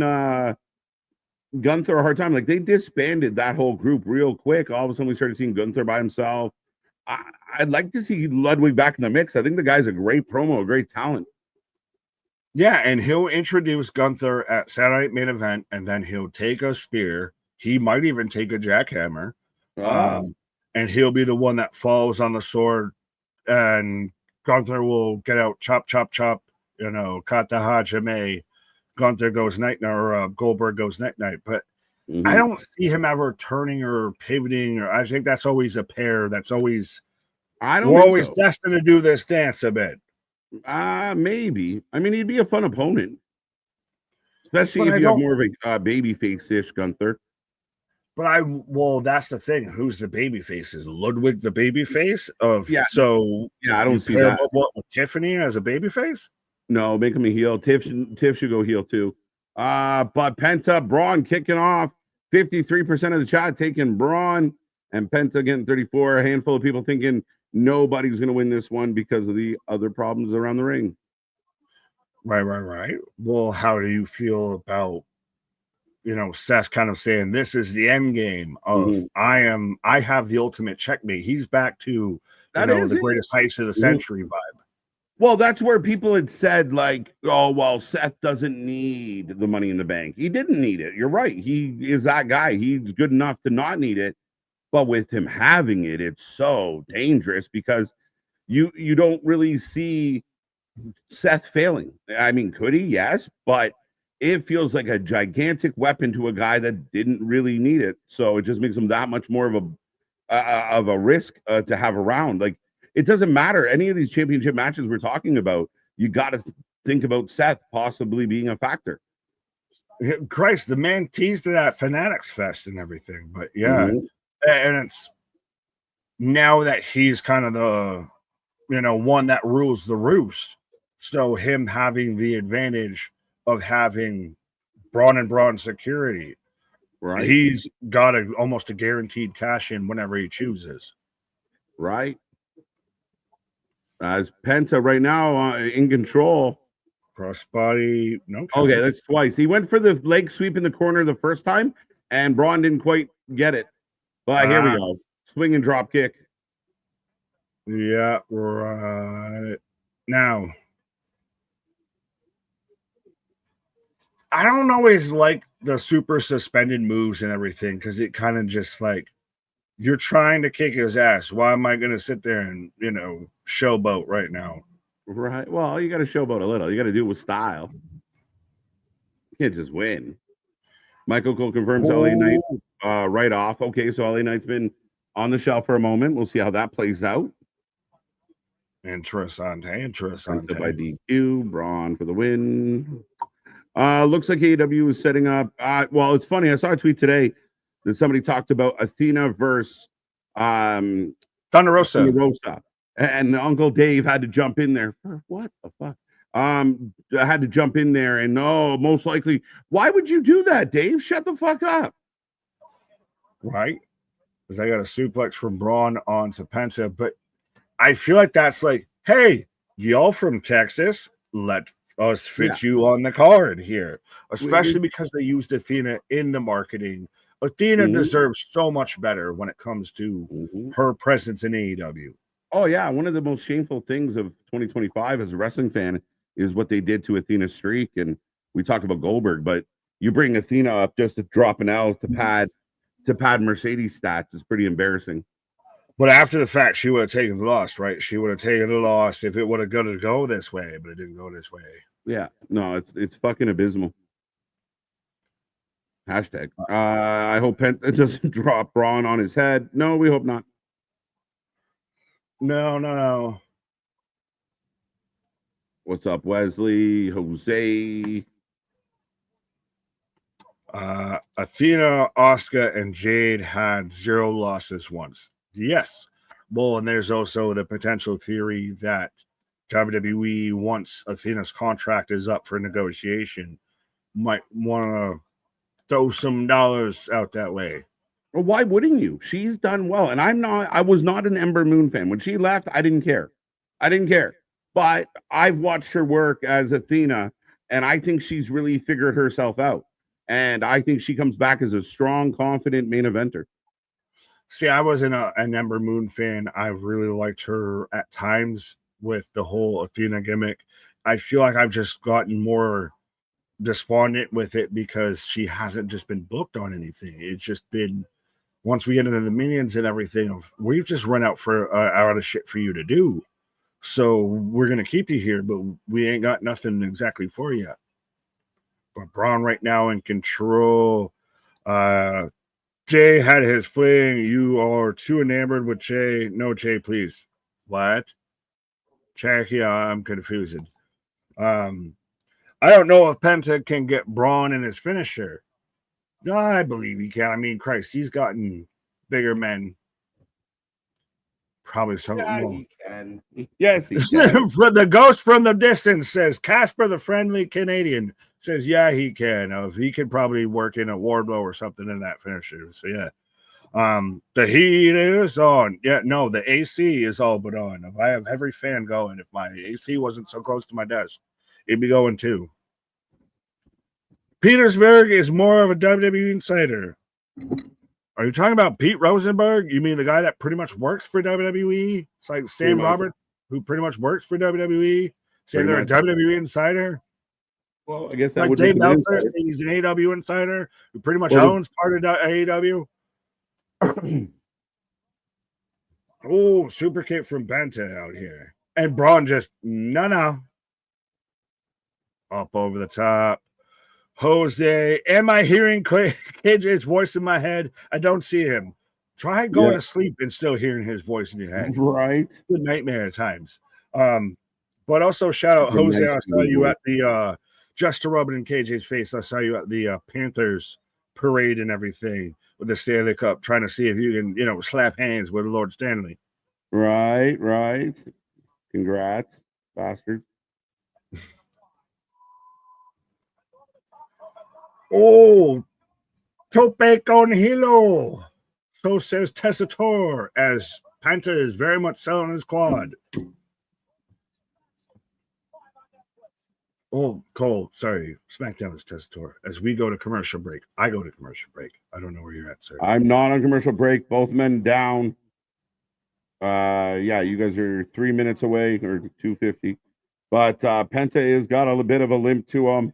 Gunther a hard time. Like, they disbanded that whole group real quick. All of a sudden, we started seeing Gunther by himself. I'd like to see Ludwig back in the mix. I think the guy's a great promo, a great talent.
Yeah, and he'll introduce Gunther at Saturday Night Main Event, and then he'll take a spear. He might even take a jackhammer. And he'll be the one that falls on the sword, and Gunther will get out, chop, kata hajime. Gunther goes night-night, or Goldberg goes night-night. But I don't see him ever turning or pivoting. Or I think that's always a pair. That's always we're always destined to do this dance a bit.
Maybe. I mean, he'd be a fun opponent, especially if you have more of a baby face-ish Gunther.
But that's the thing. Who's the baby face? Is Ludwig the baby face of
Yeah.
so
Yeah, I don't see
pair
that.
what with Tiffany as a baby face?
No, make him a heel. Tiff should go heel too. But Penta, Braun kicking off. 53% of the chat taking Braun, and Penta getting 34. A handful of people thinking nobody's going to win this one because of the other problems around the ring.
Right. Well, how do you feel about Seth kind of saying this is the end game of I have the ultimate checkmate. He's back to the greatest heights of the century vibe.
Well, that's where people had said, like, oh, well, Seth doesn't need the money in the bank. He didn't need it. You're right. He is that guy. He's good enough to not need it. But with him having it, it's so dangerous because you don't really see Seth failing. I mean, could he? Yes, but it feels like a gigantic weapon to a guy that didn't really need it. So it just makes him that much more of a risk to have around. Like, it doesn't matter. Any of these championship matches we're talking about, you got to think about Seth possibly being a factor.
Christ, the man teased it at Fanatics Fest and everything. But yeah, and it's now that he's kind of the one that rules the roost. So him having the advantage of having Braun and Braun security,
right?
He's got almost a guaranteed cash in whenever he chooses.
Right. As Penta right now in control.
Crossbody. No.
Okay, that's twice. He went for the leg sweep in the corner the first time, and Braun didn't quite get it. But here we go. Swing and drop kick.
Yeah, right. Now, I don't always like the super suspended moves and everything because it kind of just like you're trying to kick his ass. Why am I going to sit there and, showboat right now?
Right. Well, you got to showboat a little. You got to do it with style. You can't just win. Michael Cole confirms LA Knight right off. Okay, so LA Knight's been on the shelf for a moment. We'll see how that plays out.
Interesting.
By DQ, Braun for the win. Looks like AEW is setting up. Well, it's funny. I saw a tweet today that somebody talked about Athena versus
Thunder Rosa.
And Uncle Dave had to jump in there. What the fuck? I had to jump in there, and most likely. Why would you do that, Dave? Shut the fuck up.
Right? Because I got a suplex from Braun onto Penta, but I feel like that's like, hey, y'all from Texas, let us fit you on the card here, especially because they used Athena in the marketing. Athena deserves so much better when it comes to her presence in AEW.
Oh, yeah. One of the most shameful things of 2025 as a wrestling fan is what they did to Athena's streak. And we talk about Goldberg, but you bring Athena up just to drop an L to pad Mercedes stats is pretty embarrassing.
But after the fact, she would have taken the loss, right? She would have taken the loss if it would have got to go this way, but it didn't go this way.
Yeah, no, it's fucking abysmal. Hashtag. I hope Penta doesn't drop Braun on his head. No, we hope not.
No.
What's up, Wesley? Jose?
Athena, Asuka, and Jade had 0 losses once. Yes. Well, and there's also the potential theory that WWE, once Athena's contract is up for negotiation, might want to throw some dollars out that way.
Well, why wouldn't you? She's done well. And I was not an Ember Moon fan. When she left, I didn't care. But I've watched her work as Athena, and I think she's really figured herself out. And I think she comes back as a strong, confident main eventer.
See, I wasn't an Ember Moon fan. I really liked her at times with the whole Athena gimmick. I feel like I've just gotten more despondent with it because she hasn't just been booked on anything. It's just been, once we get into the minions and everything, we've just run out of shit for you to do. So we're going to keep you here, but we ain't got nothing exactly for you. But Braun right now in control. Jay had his fling. You are too enamored with Jay. No, Jay, please. What? Jackie, I'm confused. I don't know if Penta can get Braun in his finisher. I believe he can. I mean, Christ, he's gotten bigger men. Probably something more.
He can. Yes, he can.
The ghost from the distance says, Casper the friendly Canadian says, yeah, he can. He could probably work in a Wardlow or something in that finisher. So yeah. The heat is on. Yeah, no, the AC is all but on. If I have every fan going, if my AC wasn't so close to my desk, it'd be going too. Petersburg is more of a WWE insider. Are you talking about Pete Rosenberg? You mean the guy that pretty much works for WWE? It's like Sam Roberts, who pretty much works for WWE, saying they're a WWE insider.
Well, I guess that
like
would
Dave Meltzer, he's an AEW insider who pretty much owns part of AEW. Oh, super kick from Penta out here. And Bron just, no. Up over the top. Jose, am I hearing KJ's voice in my head? I don't see him. Try going to sleep and still hearing his voice in your head.
Right.
It's a nightmare at times. But also shout out Jose. I saw you at the just to rub it in KJ's face. I saw you at the Panthers parade and everything with the Stanley Cup, trying to see if you can, slap hands with Lord Stanley.
Right. Congrats, bastard.
Oh, Tope con Hilo. So says Tessator, as Penta is very much selling his quad. Oh, Cole, sorry. SmackDown is Tessator. As we go to commercial break, I go to commercial break. I don't know where you're at, sir.
I'm not on commercial break. Both men down. Yeah, you guys are 3 minutes away, or 2:50. But Penta has got a little bit of a limp to him.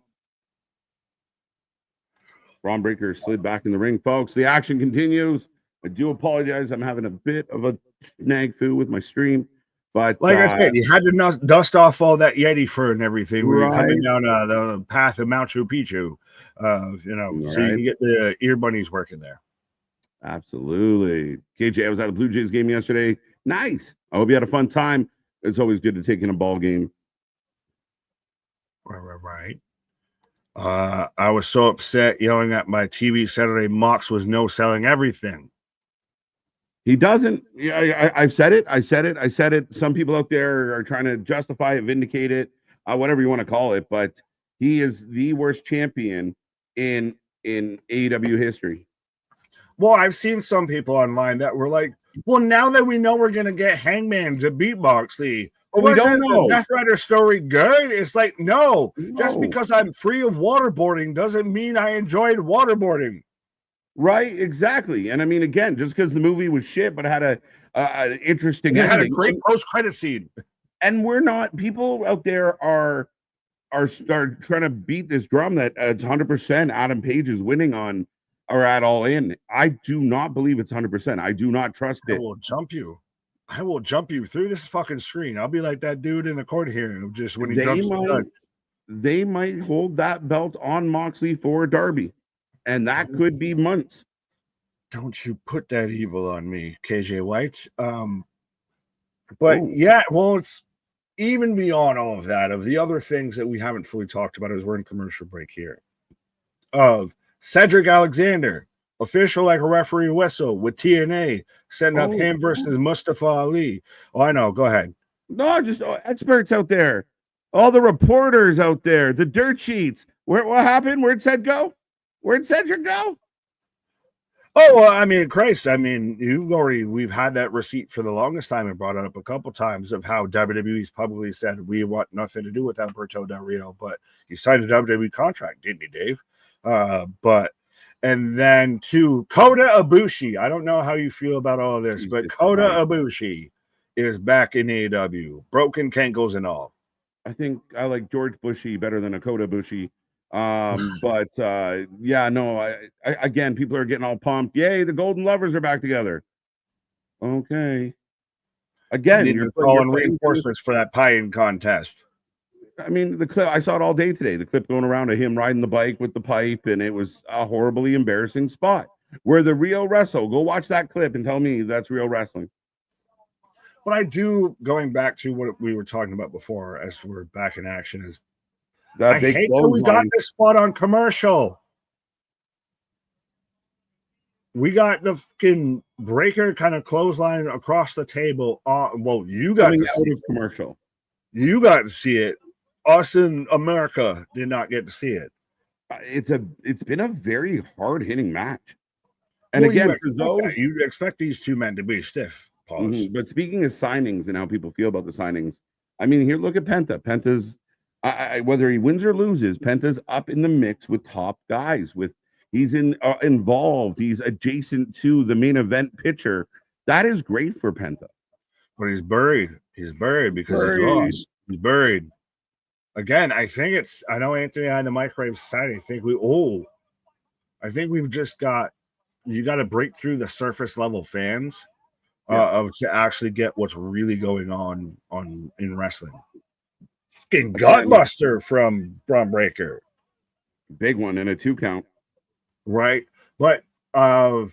Bron Breakker slid back in the ring, folks. The action continues. I do apologize. I'm having a bit of a snafu with my stream. But
like I said, you had to dust off all that Yeti fur and everything where you're coming down the path of Machu Picchu, so you can get the ear bunnies working there.
Absolutely. KJ, I was at the Blue Jays game yesterday. Nice. I hope you had a fun time. It's always good to take in a ball game.
Right. I was so upset yelling at my TV Saturday. Mox was no selling everything.
He doesn't. Yeah, I've said it. I said it. Some people out there are trying to justify it, vindicate it, whatever you want to call it. But he is the worst champion in AEW history.
Well, I've seen some people online that were like, well, now that we know we're going to get Hangman to beat Moxley,
we don't know.
The Death Rider story good? It's like, no. Just because I'm free of waterboarding doesn't mean I enjoyed waterboarding.
Right, exactly. And I mean, again, just because the movie was shit, but had an interesting
ending. It had a great post-credit scene.
And we're not, people out there are trying to beat this drum that it's 100% Adam Page is winning on or at All In. I do not believe it's 100%. I do not trust it.
I will jump you through this fucking screen. I'll be like that dude in the court hearing, just when he jumps the judge.
They might hold that belt on Moxley for Darby, and that could be months.
Don't you put that evil on me, KJ White. Yeah, well, it's even beyond all of that, of the other things that we haven't fully talked about as we're in commercial break here. Of Cedric Alexander, official like a referee whistle with TNA, setting up him versus Mustafa Ali. Oh, I know. Go ahead.
No, just experts out there. All the reporters out there, the dirt sheets. What happened? Where'd Ced go? Where'd Cedric go?
Oh, well, I mean, Christ. I mean, we've had that receipt for the longest time and brought it up a couple times of how WWE's publicly said we want nothing to do with Alberto Del Rio, but he signed a WWE contract, didn't he, Dave? And then to Kota Ibushi. I don't know how you feel about all of this, but Kota Ibushi is back in AEW, broken cankles and all.
I think I like George Bushy better than a Kota Ibushi. Yeah, no, I again, people are getting all pumped. Yay, the Golden Lovers are back together. Okay. Again,
you're calling reinforcements for that pie-in contest.
I mean, the clip, I saw it all day today. The clip going around of him riding the bike with the pipe, and it was a horribly embarrassing spot. Where the real wrestle, go watch that clip and tell me that's real wrestling.
But I do, going back to what we were talking about before, as we're back in action, is I hate that we got this spot on commercial. We got the fucking breaker kind of clothesline across the table. Well, you got
Coming
to
out
see
of
it.
commercial.
You got to see it. Us in America did not get to see it.
It's been a very hard hitting match. And
Well,
again, for those
you expect these two men to be stiff. Pause.
But speaking of signings and how people feel about the signings, I mean, here, look at Penta. Penta's whether he wins or loses, Penta's up in the mix with top guys. He's involved. He's adjacent to the main event picture. That is great for Penta.
But he's buried. He's buried because he lost. He's buried. Again, I know Anthony on the microwave side. I think we've just got, you got to break through the surface level fans to actually get what's really going on in wrestling. Fucking gutbuster from Bron Breakker.
Big one and a 2 count.
Right. But going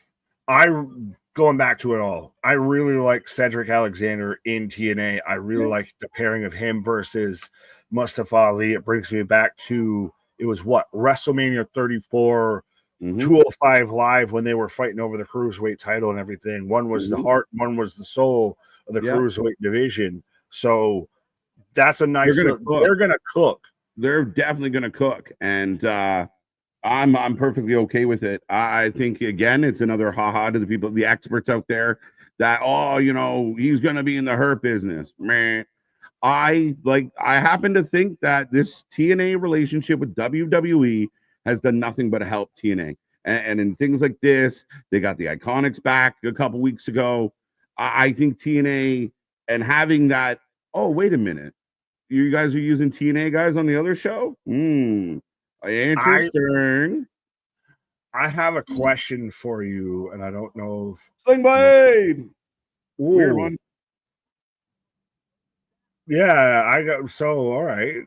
back to it all, I really like Cedric Alexander in TNA. I really like the pairing of him versus Mustafa Ali. It brings me back to, it was WrestleMania 34, 205 Live, when they were fighting over the cruiserweight title and everything. One was the heart, one was the soul of the cruiserweight division. So that's a nice. They're gonna cook.
They're definitely gonna cook, and I'm perfectly okay with it. I think again, it's another haha to the people, the experts out there that he's gonna be in the hurt business. Man, I happen to think that this TNA relationship with WWE has done nothing but help TNA. And in things like this, they got the Iconics back a couple weeks ago. I think TNA and having that, oh, wait a minute. You guys are using TNA guys on the other show? Interesting.
I have a question for you, and I don't know if
Sling Blade. Weird one.
Yeah, all right.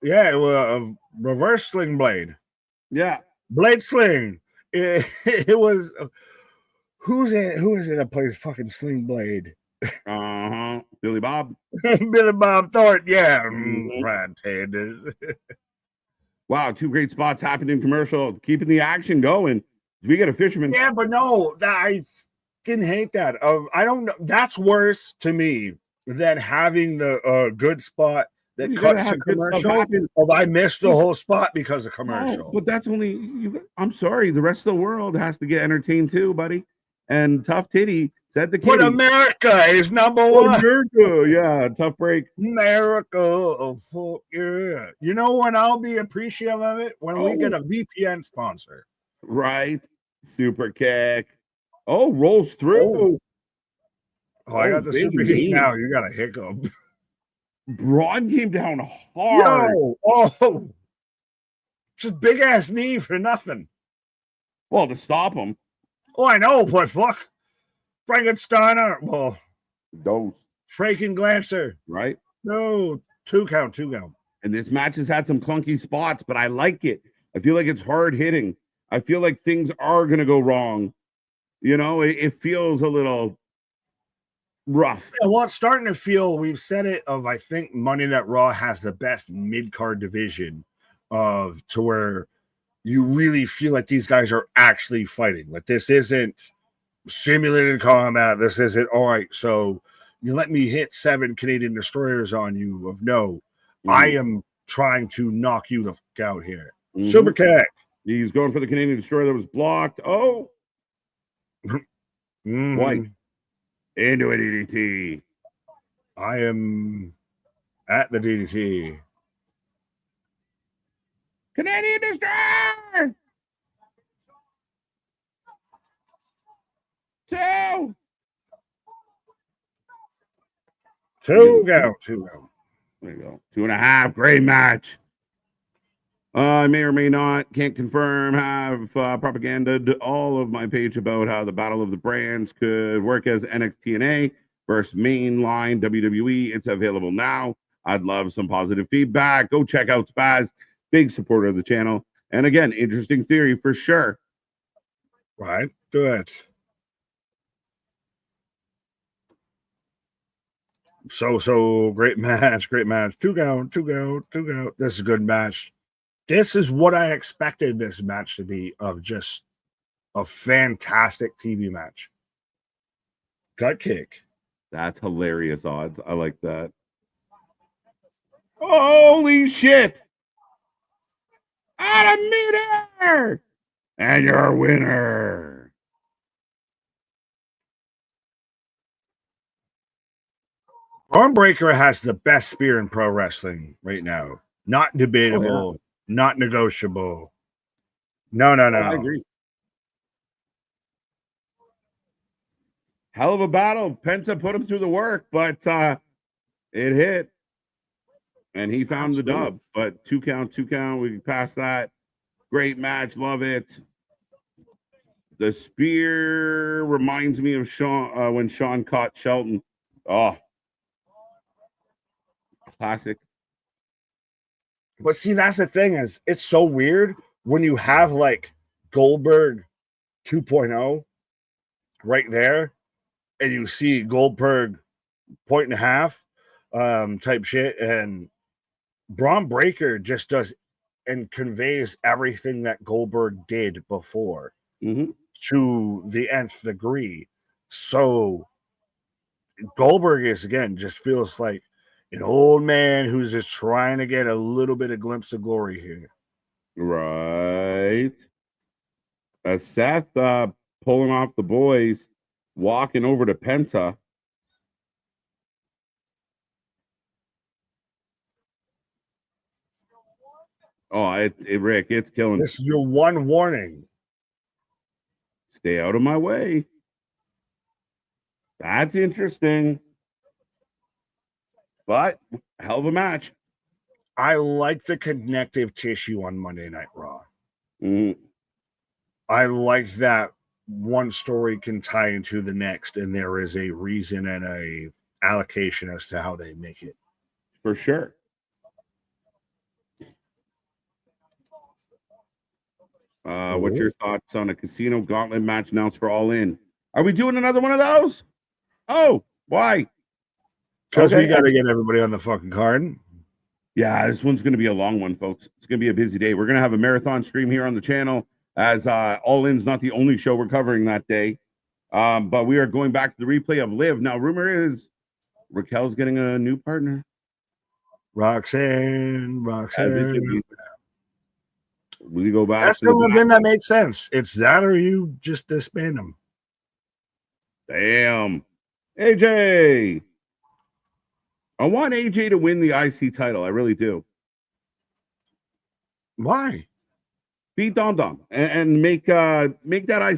Yeah, well, reverse Sling Blade.
Yeah.
Blade Sling. It was who is it that plays fucking Sling Blade?
Billy Bob.
Billy Bob Thornton, yeah. Right-handed.
Wow, 2 great spots happening in commercial, keeping the action going. We get a fisherman.
Yeah, but no, I didn't hate that. I don't know. That's worse to me than having the good spot that cuts to commercial. I missed the whole spot because of commercial.
But that's only I'm sorry. The rest of the world has to get entertained too, buddy. And Tough Titty said the kid.
But America is number one.
America, yeah. Tough break.
America, fuck yeah. You know when I'll be appreciative of it? When we get a VPN sponsor.
Right. Super kick. Oh, rolls through.
I got the super kick now. You got a hiccup.
Braun came down hard.
Just big ass knee for nothing.
Well, to stop him.
Oh, I know, but fuck. Frankensteiner. Well,
those.
Franken Glancer.
Right?
No, 2 count.
And this match has had some clunky spots, but I like it. I feel like it's hard hitting. I feel like things are going to go wrong. It feels a little rough.
Yeah, well, it's starting to feel, we've said it, I think Monday Night Raw has the best mid-card division to where you really feel like these guys are actually fighting. Like, this isn't simulated combat. This isn't, all right, so you let me hit 7 Canadian destroyers on you I am trying to knock you the fuck out here. Super kick.
He's going for the Canadian destroyer that was blocked. Oh. White. Into a DDT.
I am at the DDT.
Canadian destroyer. 2.
2 count.
There you go. 2.5. Great match. I may or may not, can't confirm, have propagandized all of my page about how the Battle of the Brands could work as NXT versus mainline WWE. It's available now. I'd love some positive feedback. Go check out Spaz, big supporter of the channel. And again, interesting theory for sure.
Right, good. So great match. 2 count. This is a good match. This is what I expected this match to be, of just A fantastic TV match. Gut kick.
That's hilarious odds. I like that. Holy shit! Out of midair! And you're a winner.
Bron Breakker has the best spear in pro wrestling right now. Not debatable, not negotiable. No.
I agree. Hell of a battle. Penta put him through the work, but it hit. And he found the dub. But 2 count. We passed that. Great match. Love it. The spear reminds me of Sean when Sean caught Shelton. Oh, classic.
But see, that's the thing is, it's so weird when you have like Goldberg 2.0 right there, and you see Goldberg 1.5 type shit, and Bron Breakker just does and conveys everything that Goldberg did before to the nth degree. So Goldberg is, again, just feels like an old man who's just trying to get a little bit of glimpse of glory here.
Right. Seth pulling off the boys, walking over to Penta. Oh, Rick, it's killing.
This is your one warning.
Stay out of my way. That's interesting. But hell of a match.
I like the connective tissue on Monday Night Raw.
Mm.
I like that one story can tie into the next, and there is a reason and a allocation as to how they make it.
For sure. What's your thoughts on a casino gauntlet match announced for All In? Are we doing another one of those? Oh, why?
Because we got to get everybody on the fucking card.
Yeah, this one's going to be a long one, folks. It's going to be a busy day. We're going to have a marathon stream here on the channel, as All In's not the only show we're covering that day. But we are going back to the replay of Liv. Now, rumor is Raquel's getting a new partner.
Roxanne.
We go back.
That's the only thing that makes sense. It's that, or you just disband them.
Damn. AJ. I want AJ to win the IC title. I really do.
Why?
Beat Dom and make that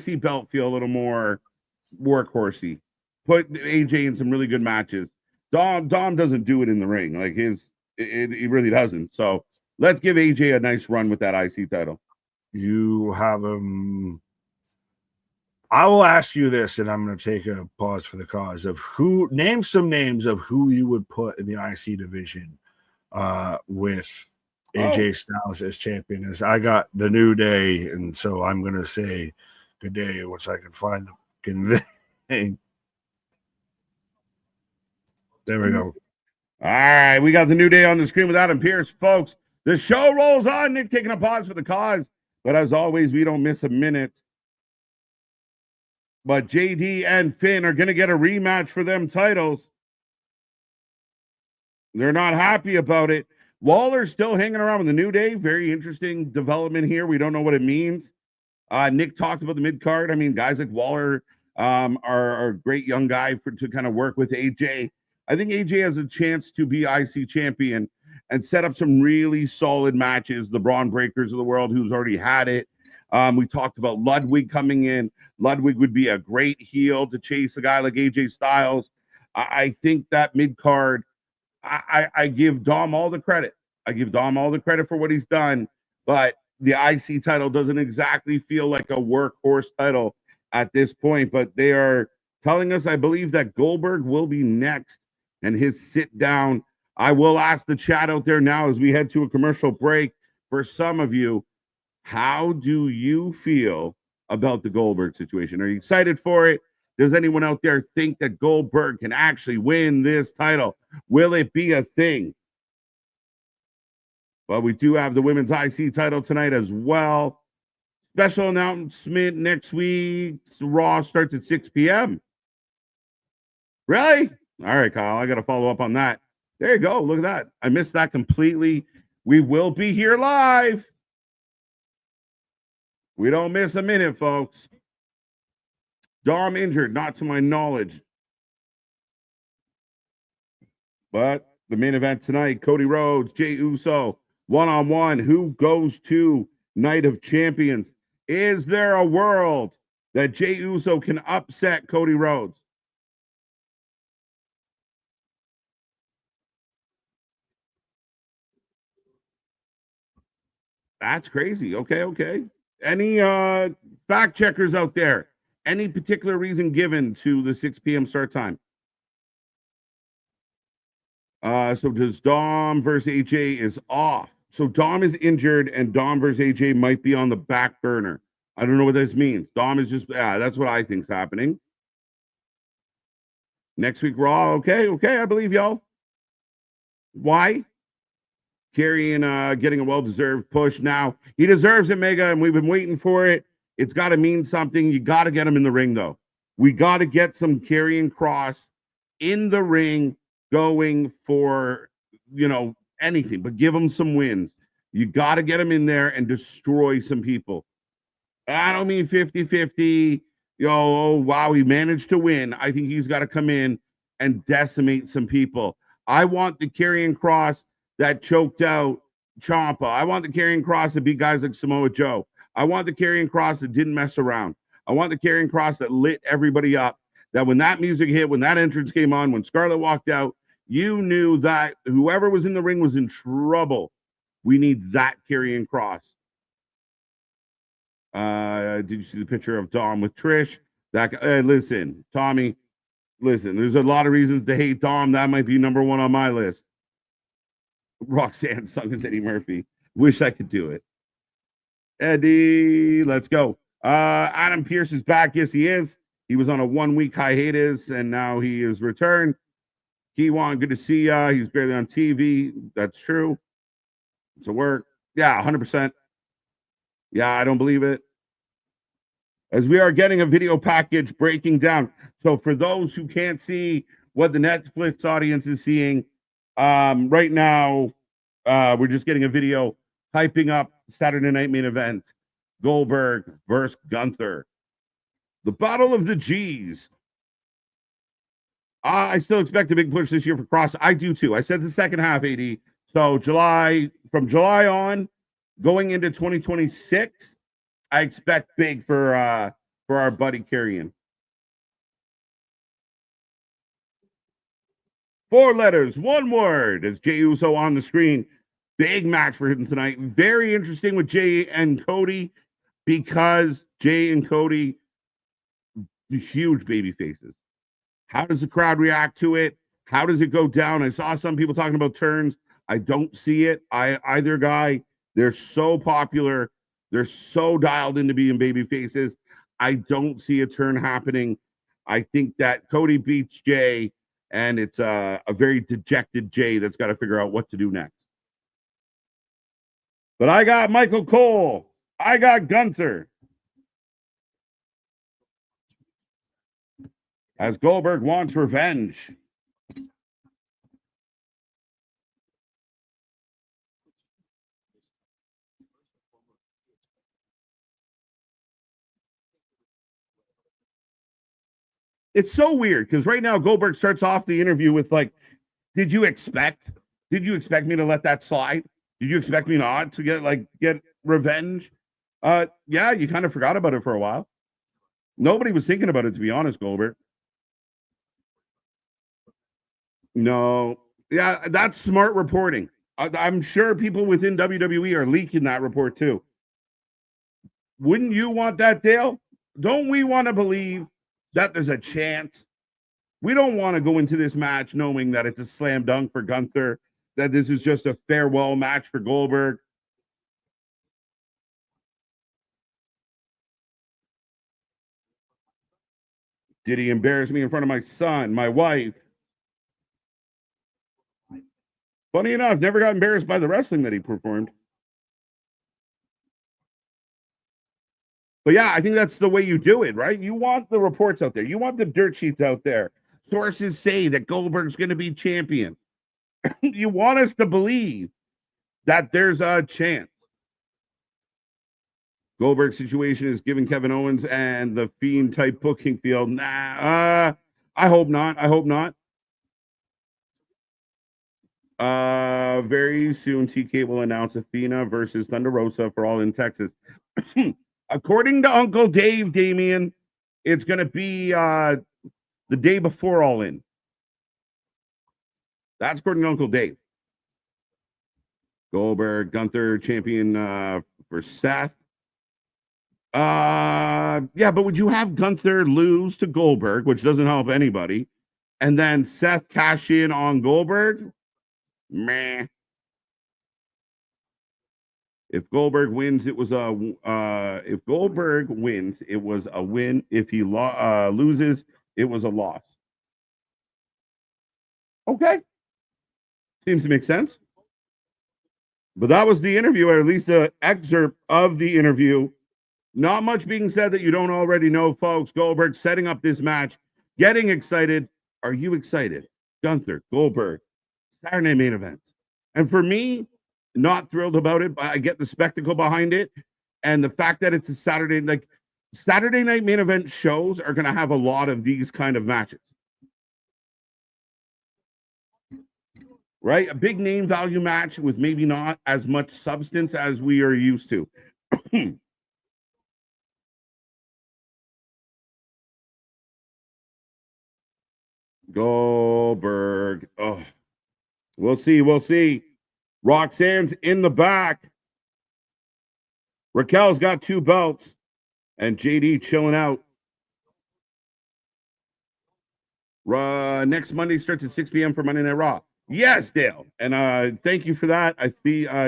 IC belt feel a little more workhorsey. Put AJ in some really good matches. Dom doesn't do it in the ring. Like he really doesn't. So let's give AJ a nice run with that IC title.
You have him. I will ask you this, and I'm going to take a pause for the cause of name some names of who you would put in the IC division with AJ Styles as champion. As I got the New Day, and so I'm going to say good day once I can find the thing. There we go.
All right, we got the New Day on the screen with Adam Pearce, folks. The show rolls on. Nick taking a pause for the cause, but as always, we don't miss a minute. But JD and Finn are going to get a rematch for them titles. They're not happy about it. Waller's still hanging around with the New Day. Very interesting development here. We don't know what it means. Nick talked about the mid-card. I mean, guys like Waller are a great young guy to kind of work with AJ. I think AJ has a chance to be IC champion and set up some really solid matches. The Bron Breakers of the world, who's already had it. We talked about Ludwig coming in. Ludwig would be a great heel to chase a guy like AJ Styles. I think that mid-card, I give Dom all the credit. I give Dom all the credit for what he's done, but the IC title doesn't exactly feel like a workhorse title at this point, but they are telling us, I believe, that Goldberg will be next and his sit down. I will ask the chat out there now as we head to a commercial break. For some of you, how do you feel about the Goldberg situation? Are you excited for it? Does anyone out there think that Goldberg can actually win this title? Will it be a thing? Well, we do have the women's IC title tonight as well. Special announcement next week. Raw starts at 6 p.m. Really? All right, Kyle. I got to follow up on that. There you go. Look at that. I missed that completely. We will be here live. We don't miss a minute, folks. Dom injured, not to my knowledge. But the main event tonight, Cody Rhodes, Jay Uso, one-on-one. Who goes to Night of Champions? Is there a world that Jay Uso can upset Cody Rhodes? That's crazy. Okay. Any fact checkers out there? Any particular reason given to the 6 p.m. start time? So does Dom versus AJ is off. So Dom is injured and Dom versus AJ might be on the back burner. I don't know what this means. Dom is just, that's what I think's happening. Next week, Raw. Okay, I believe y'all. Why? Carrying, getting a well-deserved push now. He deserves it, Mega, and we've been waiting for it. It's got to mean something. You got to get him in the ring, though. We got to get some Karrion Kross in the ring going for, anything, but give him some wins. You got to get him in there and destroy some people. I don't mean 50-50. Oh, wow, he managed to win. I think he's got to come in and decimate some people. I want the Karrion Kross that choked out Ciampa. I want the Karrion Kross that beat guys like Samoa Joe. I want the Karrion Kross that didn't mess around. I want the Karrion Kross that lit everybody up. That when that music hit, when that entrance came on, when Scarlett walked out, you knew that whoever was in the ring was in trouble. We need that Karrion Kross. Did you see the picture of Dom with Trish? Listen, Tommy, listen, there's a lot of reasons to hate Dom. That might be number one on my list. Roxanne sung as Eddie Murphy. Wish I could do it. Eddie, let's go. Adam Pearce is back. Yes, he is. He was on a 1-week hiatus, and now he is returned. Keywan, good to see ya. He's barely on TV. That's true. It's a work. Yeah, 100%. Yeah, I don't believe it. As we are getting a video package breaking down. So for those who can't see what the Netflix audience is seeing, right now, we're just getting a video hyping up Saturday night main event. Goldberg versus Gunther. The Battle of the G's. I still expect a big push this year for Cross. I do too. I said the second half, AD. So from July on, going into 2026, I expect big for our buddy Karrion. 4 letters, 1 word. As Jay Uso on the screen. Big match for him tonight. Very interesting with Jay and Cody because Jay and Cody, huge baby faces. How does the crowd react to it? How does it go down? I saw some people talking about turns. I don't see it. Either guy, they're so popular. They're so dialed into being baby faces. I don't see a turn happening. I think that Cody beats Jay, and it's a very dejected Jay that's got to figure out what to do next. But I got Michael Cole. I got Gunther. As Goldberg wants revenge. It's so weird because right now Goldberg starts off the interview with like, did you expect me to let that slide? Did you expect me not to get revenge? Yeah, you kind of forgot about it for a while. Nobody was thinking about it, to be honest, Goldberg. No. Yeah, that's smart reporting. I'm sure people within WWE are leaking that report too. Wouldn't you want that, Dale? Don't we want to believe that there's a chance? We don't want to go into this match knowing that it's a slam dunk for Gunther, that this is just a farewell match for Goldberg. Did he embarrass me in front of my son, my wife? Funny enough, never got embarrassed by the wrestling that he performed. But yeah, I think that's the way you do it, right? You want the reports out there. You want the dirt sheets out there. Sources say that Goldberg's going to be champion. You want us to believe that there's a chance. Goldberg's situation is giving Kevin Owens and the Fiend type booking field. Nah, I hope not. I hope not. Very soon, TK will announce Athena versus Thunder Rosa for All in Texas. According to Uncle Dave, Damien, it's going to be the day before All In. That's according to Uncle Dave. Goldberg, Gunther, champion for Seth. Yeah, but would you have Gunther lose to Goldberg, which doesn't help anybody, and then Seth cash in on Goldberg? Meh. If Goldberg wins, it was a if Goldberg wins, it was a win. If he loses, it was a loss. Okay. Seems to make sense. But that was the interview, or at least an excerpt of the interview. Not much being said that you don't already know, folks. Goldberg setting up this match, getting excited. Are you excited? Gunther, Goldberg, Saturday main event. And for me, not thrilled about it, but I get the spectacle behind it. And the fact that it's a Saturday, like Saturday night main event shows are going to have a lot of these kind of matches. Right? A big name value match with maybe not as much substance as we are used to. Goldberg. Oh, we'll see. We'll see. Roxanne's in the back. Raquel's got 2 belts. And JD chilling out. Next Monday starts at 6 p.m. for Monday Night Raw. Yes, Dale. And thank you for that. I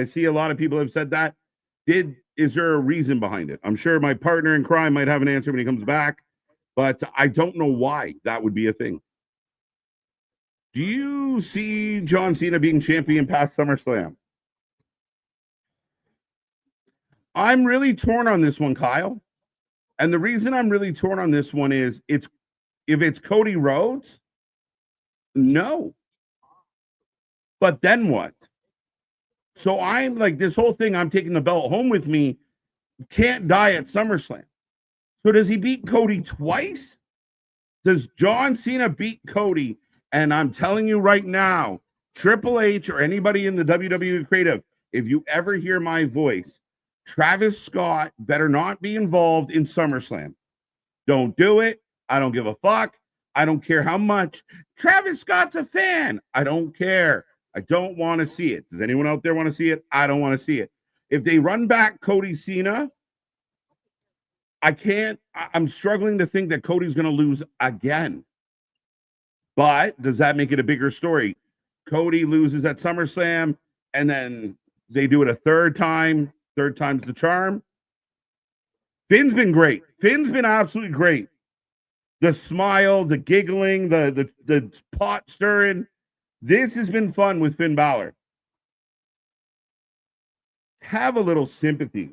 see a lot of people have said that. Is there a reason behind it? I'm sure my partner in crime might have an answer when he comes back, but I don't know why that would be a thing. Do you see John Cena being champion past SummerSlam? I'm really torn on this one, Kyle. And the reason I'm really torn on this one is if it's Cody Rhodes, no. But then what? So I'm like, this whole thing, I'm taking the belt home with me, can't die at SummerSlam. So does he beat Cody twice? Does John Cena beat Cody? And I'm telling you right now, Triple H or anybody in the WWE creative, if you ever hear my voice, Travis Scott better not be involved in SummerSlam. Don't do it. I don't give a fuck. I don't care how much. Travis Scott's a fan. I don't care. I don't want to see it. Does anyone out there want to see it? I don't want to see it. If they run back Cody Cena, I'm struggling to think that Cody's going to lose again. But does that make it a bigger story? Cody loses at SummerSlam, and then they do it a third time. Third time's the charm. Finn's been great. Finn's been absolutely great. The smile, the giggling, the pot stirring. This has been fun with Finn Balor. Have a little sympathy.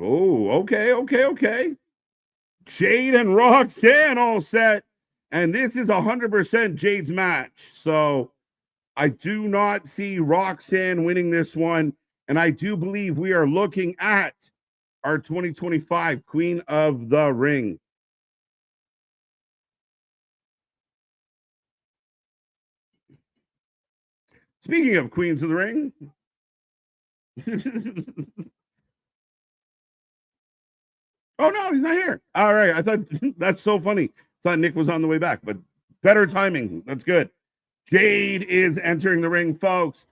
Oh, okay. Jade and Roxanne all set. And this is 100% Jade's match. So I do not see Roxanne winning this one. And I do believe we are looking at our 2025 Queen of the Ring. Speaking of Queens of the Ring. Oh, no, he's not here. All right. I thought that's so funny. Thought Nick was on the way back, but better timing. That's good. Jade is entering the ring, folks.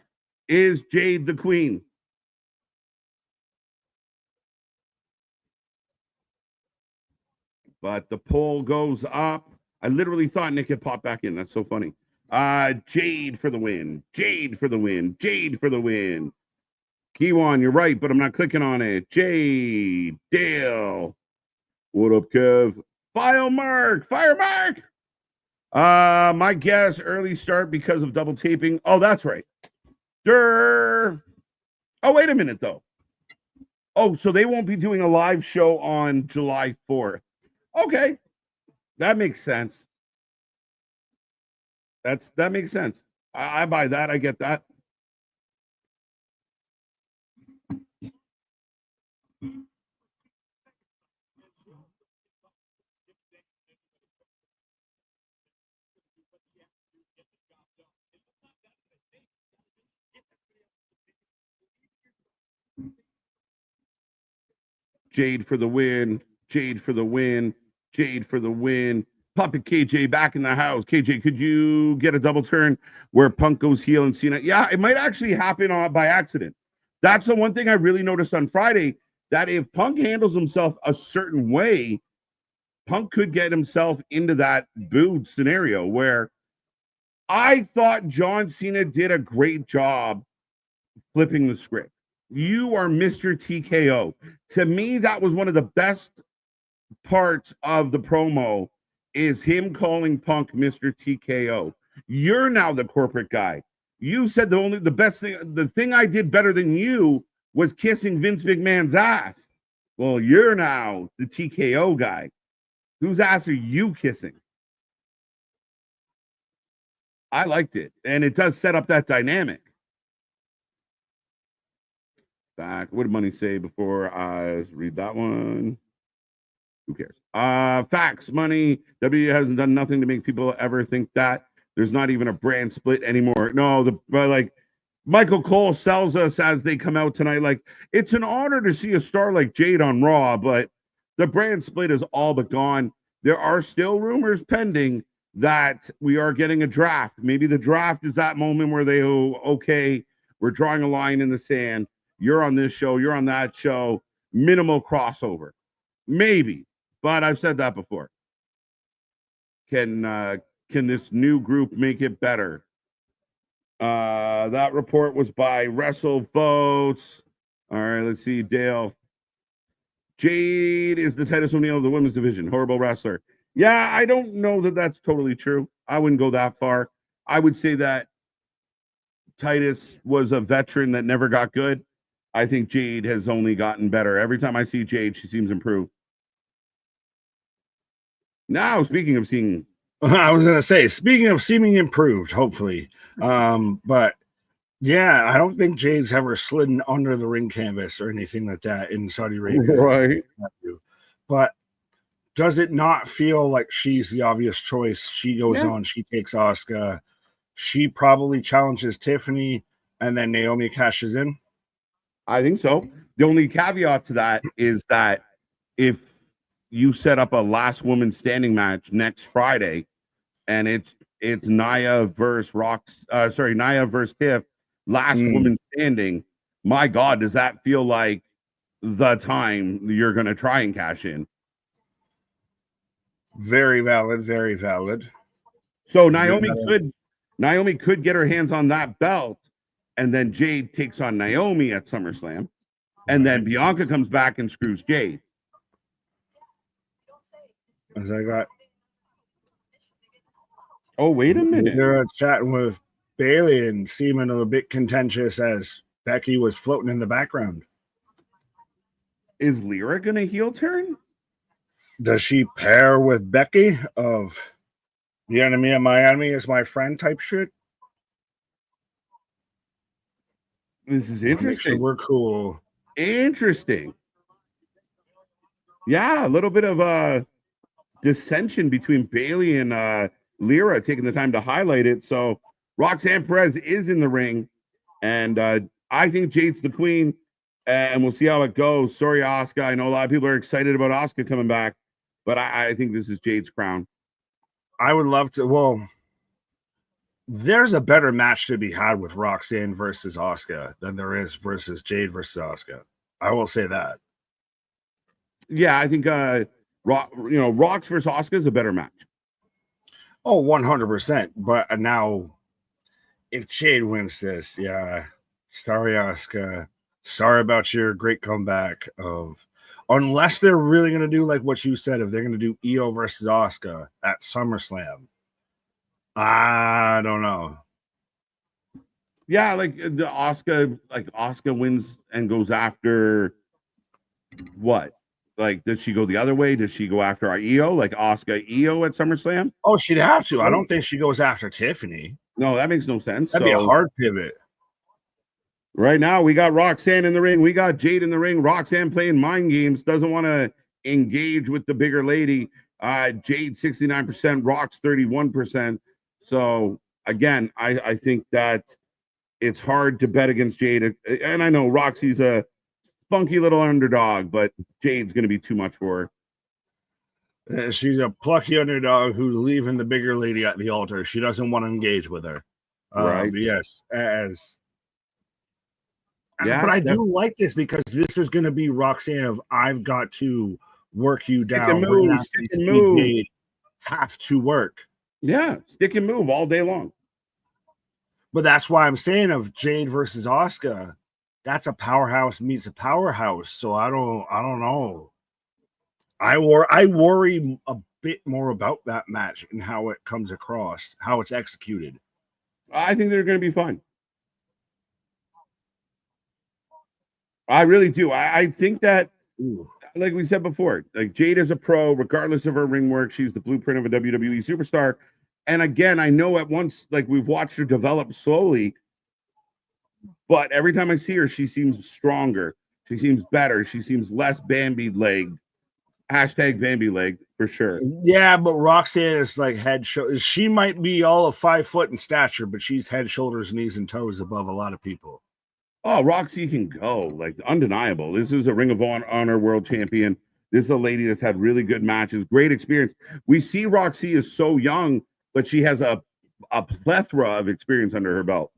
Is Jade the queen? But the poll goes up. I literally thought Nick had popped back in. That's so funny. Jade for the win. Jade for the win. Jade for the win. Kiwan, you're right, but I'm not clicking on it. Jade, Dale. What up, Kev? Fire Mark. My guess, early start because of double taping. Oh, that's right. Durr. Oh, wait a minute, though. Oh, so they won't be doing a live show on July 4th. Okay. That makes sense. That makes sense. I buy that. I get that. Jade for the win. Jade for the win. Jade for the win. Puppet KJ back in the house. KJ, could you get a double turn where Punk goes heel and Cena? Yeah, it might actually happen by accident. That's the one thing I really noticed on Friday, that if Punk handles himself a certain way, Punk could get himself into that booed scenario where I thought John Cena did a great job flipping the script. You are Mr. TKO. To me, that was one of the best parts of the promo is him calling Punk Mr. TKO. You're now the corporate guy. You said the thing I did better than you was kissing Vince McMahon's ass. Well, you're now the TKO guy. Whose ass are you kissing? I liked it. And it does set up that dynamic. Back. What did Money say before I read that one? Who cares? Facts, Money. WWE hasn't done nothing to make people ever think that. There's not even a brand split anymore. No, like Michael Cole sells us as they come out tonight. Like, it's an honor to see a star like Jade on Raw, but the brand split is all but gone. There are still rumors pending that we are getting a draft. Maybe the draft is that moment where they go, okay, we're drawing a line in the sand. You're on this show, you're on that show, minimal crossover. Maybe, but I've said that before. Can this new group make it better? That report was by Wrestle Votes. All right, let's see, Dale. Jade is the Titus O'Neil of the women's division. Horrible wrestler. Yeah, I don't know that that's totally true. I wouldn't go that far. I would say that Titus was a veteran that never got good. I think Jade has only gotten better. Every time I see Jade, she seems improved. Now, speaking of seeing...
I was going to say, speaking of seeming improved, hopefully. But yeah, I don't think Jade's ever slidden under the ring canvas or anything like that in Saudi Arabia.
Right.
But does it not feel like she's the obvious choice? She goes on, she takes Asuka. She probably challenges Tiffany, and then Naomi cashes in.
I think so. The only caveat to that is that if you set up a last woman standing match next Friday, and it's Nia versus Nia versus Tiff, last woman standing. My God, does that feel like the time you're going to try and cash in?
Very valid, very valid.
So Naomi could get her hands on that belt, and then Jade takes on Naomi at SummerSlam, and then Bianca comes back and screws Jade.
As I got.
Oh, wait a minute.
They're chatting with Bailey and seeming a bit contentious as Becky was floating in the background.
Is Lyra going to heel turn?
Does she pair with Becky of the enemy of my enemy is my friend type shit?
This is interesting.
Make sure we're cool.
Interesting. Yeah, a little bit of dissension between Bailey and Lyra, taking the time to highlight it. So Roxanne Perez is in the ring, and I think Jade's the queen, and we'll see how it goes. Sorry, Asuka. I know a lot of people are excited about Asuka coming back, but I think this is Jade's crown.
I would love to. Well, there's a better match to be had with Roxanne versus Asuka than there is versus Jade versus Asuka. I will say that.
Yeah, I think Rox versus Asuka is a better match.
Oh, 100%. But now, if Jade wins this, yeah, sorry, Asuka. Sorry about your great comeback. Unless they're really going to do like what you said, if they're going to do Io versus Asuka at SummerSlam, I don't know.
Yeah, like the Oscar wins and goes after what? Like, does she go the other way? Does she go after Io, like Oscar Io at SummerSlam?
Oh, she'd have to. I don't think she goes after Tiffany.
No, that makes no sense.
That'd be a hard pivot.
Right now, we got Roxanne in the ring. We got Jade in the ring. Roxanne playing mind games, doesn't want to engage with the bigger lady. Jade 69%, Rox 31%. So again, I think that it's hard to bet against Jade. And I know Roxy's a spunky little underdog, but Jade's going to be too much for her.
She's a plucky underdog who's leaving the bigger lady at the altar. She doesn't want to engage with her.
Right.
Yes.
Yeah,
but I do like this because this is going to be Roxanne of I've got to work you down.
Stick and move.
Have to work.
Yeah, stick and move all day long.
But that's why I'm saying of Jade versus Asuka, that's a powerhouse meets a powerhouse. So I don't know. I worry a bit more about that match and how it comes across, how it's executed.
I think they're going to be fine. I really do. I think that, like we said before, like Jade is a pro, regardless of her ring work. She's the blueprint of a WWE superstar. And again, I know at once, like we've watched her develop slowly, but every time I see her, she seems stronger. She seems better. She seems less Bambi leg. Hashtag Bambi leg for sure.
Yeah, but Roxanne is like head, shoulders. She might be all of 5 foot in stature, but she's head, shoulders, knees, and toes above a lot of people.
Oh, Roxy can go, like undeniable. This is a Ring of Honor world champion. This is a lady that's had really good matches, great experience. We see Roxy is so young, but she has a plethora of experience under her belt.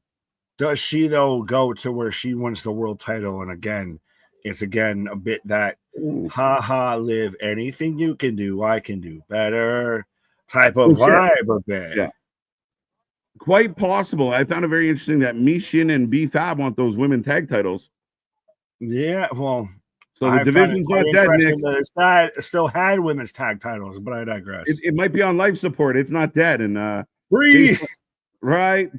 Does she, though, go to where she wins the world title? And again, it's again a bit that live, anything you can do, I can do better type of vibe a bit.
Yeah. Quite possible. I found it very interesting that Mishin and B-Fab want those women tag titles.
Yeah, well,
so the division's not dead, Nick.
It still had women's tag titles, but I digress.
It might be on life support. It's not dead. And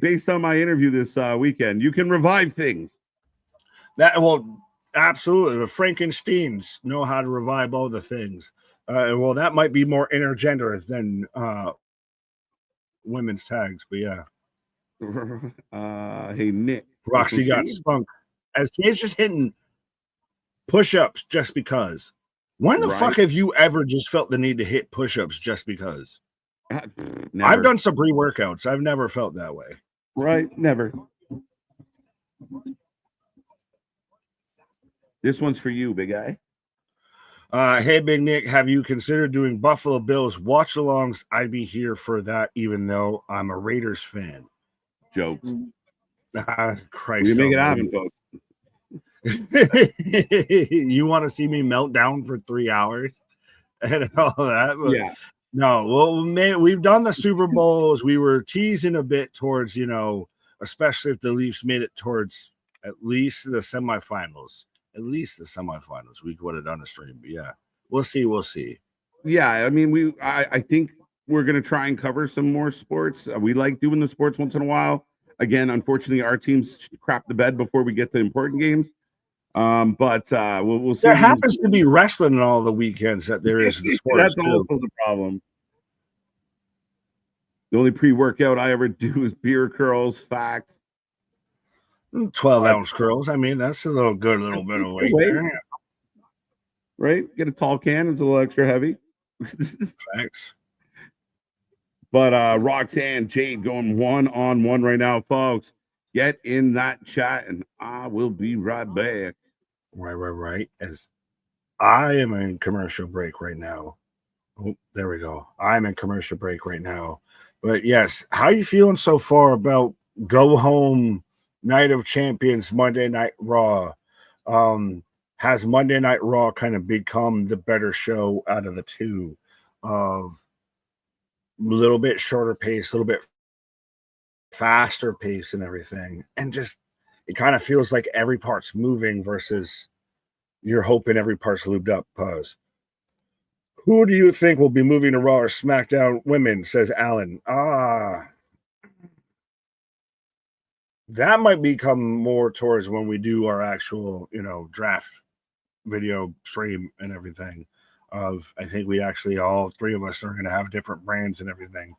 based on my interview this weekend, you can revive things.
Absolutely. The Frankensteins know how to revive all the things. That might be more intergender than women's tags, but yeah.
Hey Nick,
Roxy got spunk as Jay's just hitting push-ups just because. When the fuck have you ever just felt the need to hit push-ups just because? I've done some pre-workouts. I've never felt that way.
Right, never. This one's for you, big guy.
Hey, Big Nick, have you considered doing Buffalo Bills watch-alongs? I'd be here for that, even though I'm a Raiders fan.
Jokes.
Christ.
You make it happen, folks.
You want to see me melt down for 3 hours and all that? But
yeah.
No, well, we've done the Super Bowls. We were teasing a bit towards, especially if the Leafs made it towards at least the semifinals. At least the semifinals, we would have done a stream. But yeah, we'll see.
Yeah, I mean, I think we're gonna try and cover some more sports. We like doing the sports once in a while. Again, unfortunately, our teams crap the bed before we get to important games. But we'll see.
There happens to be wrestling on all the weekends that there is the sports.
That's also the problem. The only pre-workout I ever do is beer curls, facts.
12-ounce curls. I mean, that's a little bit of weight there.
Right? Get a tall can. It's a little extra heavy.
Thanks.
But Roxanne, Jade going one-on-one right now, folks. Get in that chat, and I will be right back.
Right. As I am in commercial break right now. Oh, there we go. I'm in commercial break right now. But yes, how are you feeling so far about go home Night of Champions Monday Night Raw? Has Monday Night Raw kind of become the better show out of the two? Of a little bit shorter pace, a little bit faster pace and everything. And just it kind of feels like every part's moving versus you're hoping every part's lubed up. Pause. Who do you think will be moving to Raw or SmackDown women, says Alan. that might become more towards when we do our actual, draft video stream and everything. I think we actually, all three of us are going to have different brands and everything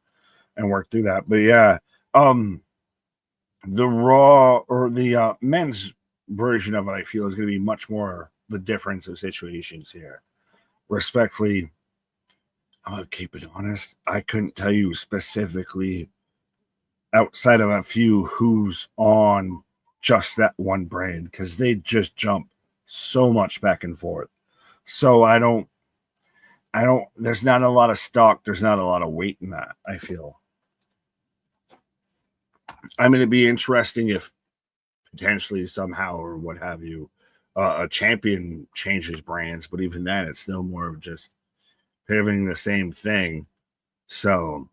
and work through that. But yeah, the Raw or the men's version of it, I feel, is going to be much more the difference of situations here. Respectfully, I'll keep it honest. I couldn't tell you specifically outside of a few who's on just that one brand because they just jump so much back and forth. So I don't, there's not a lot of stock. There's not a lot of weight in that, I feel. I mean, it'd be interesting if potentially somehow or what have you, a champion changes brands, but even then, it's still more of just pivoting the same thing. So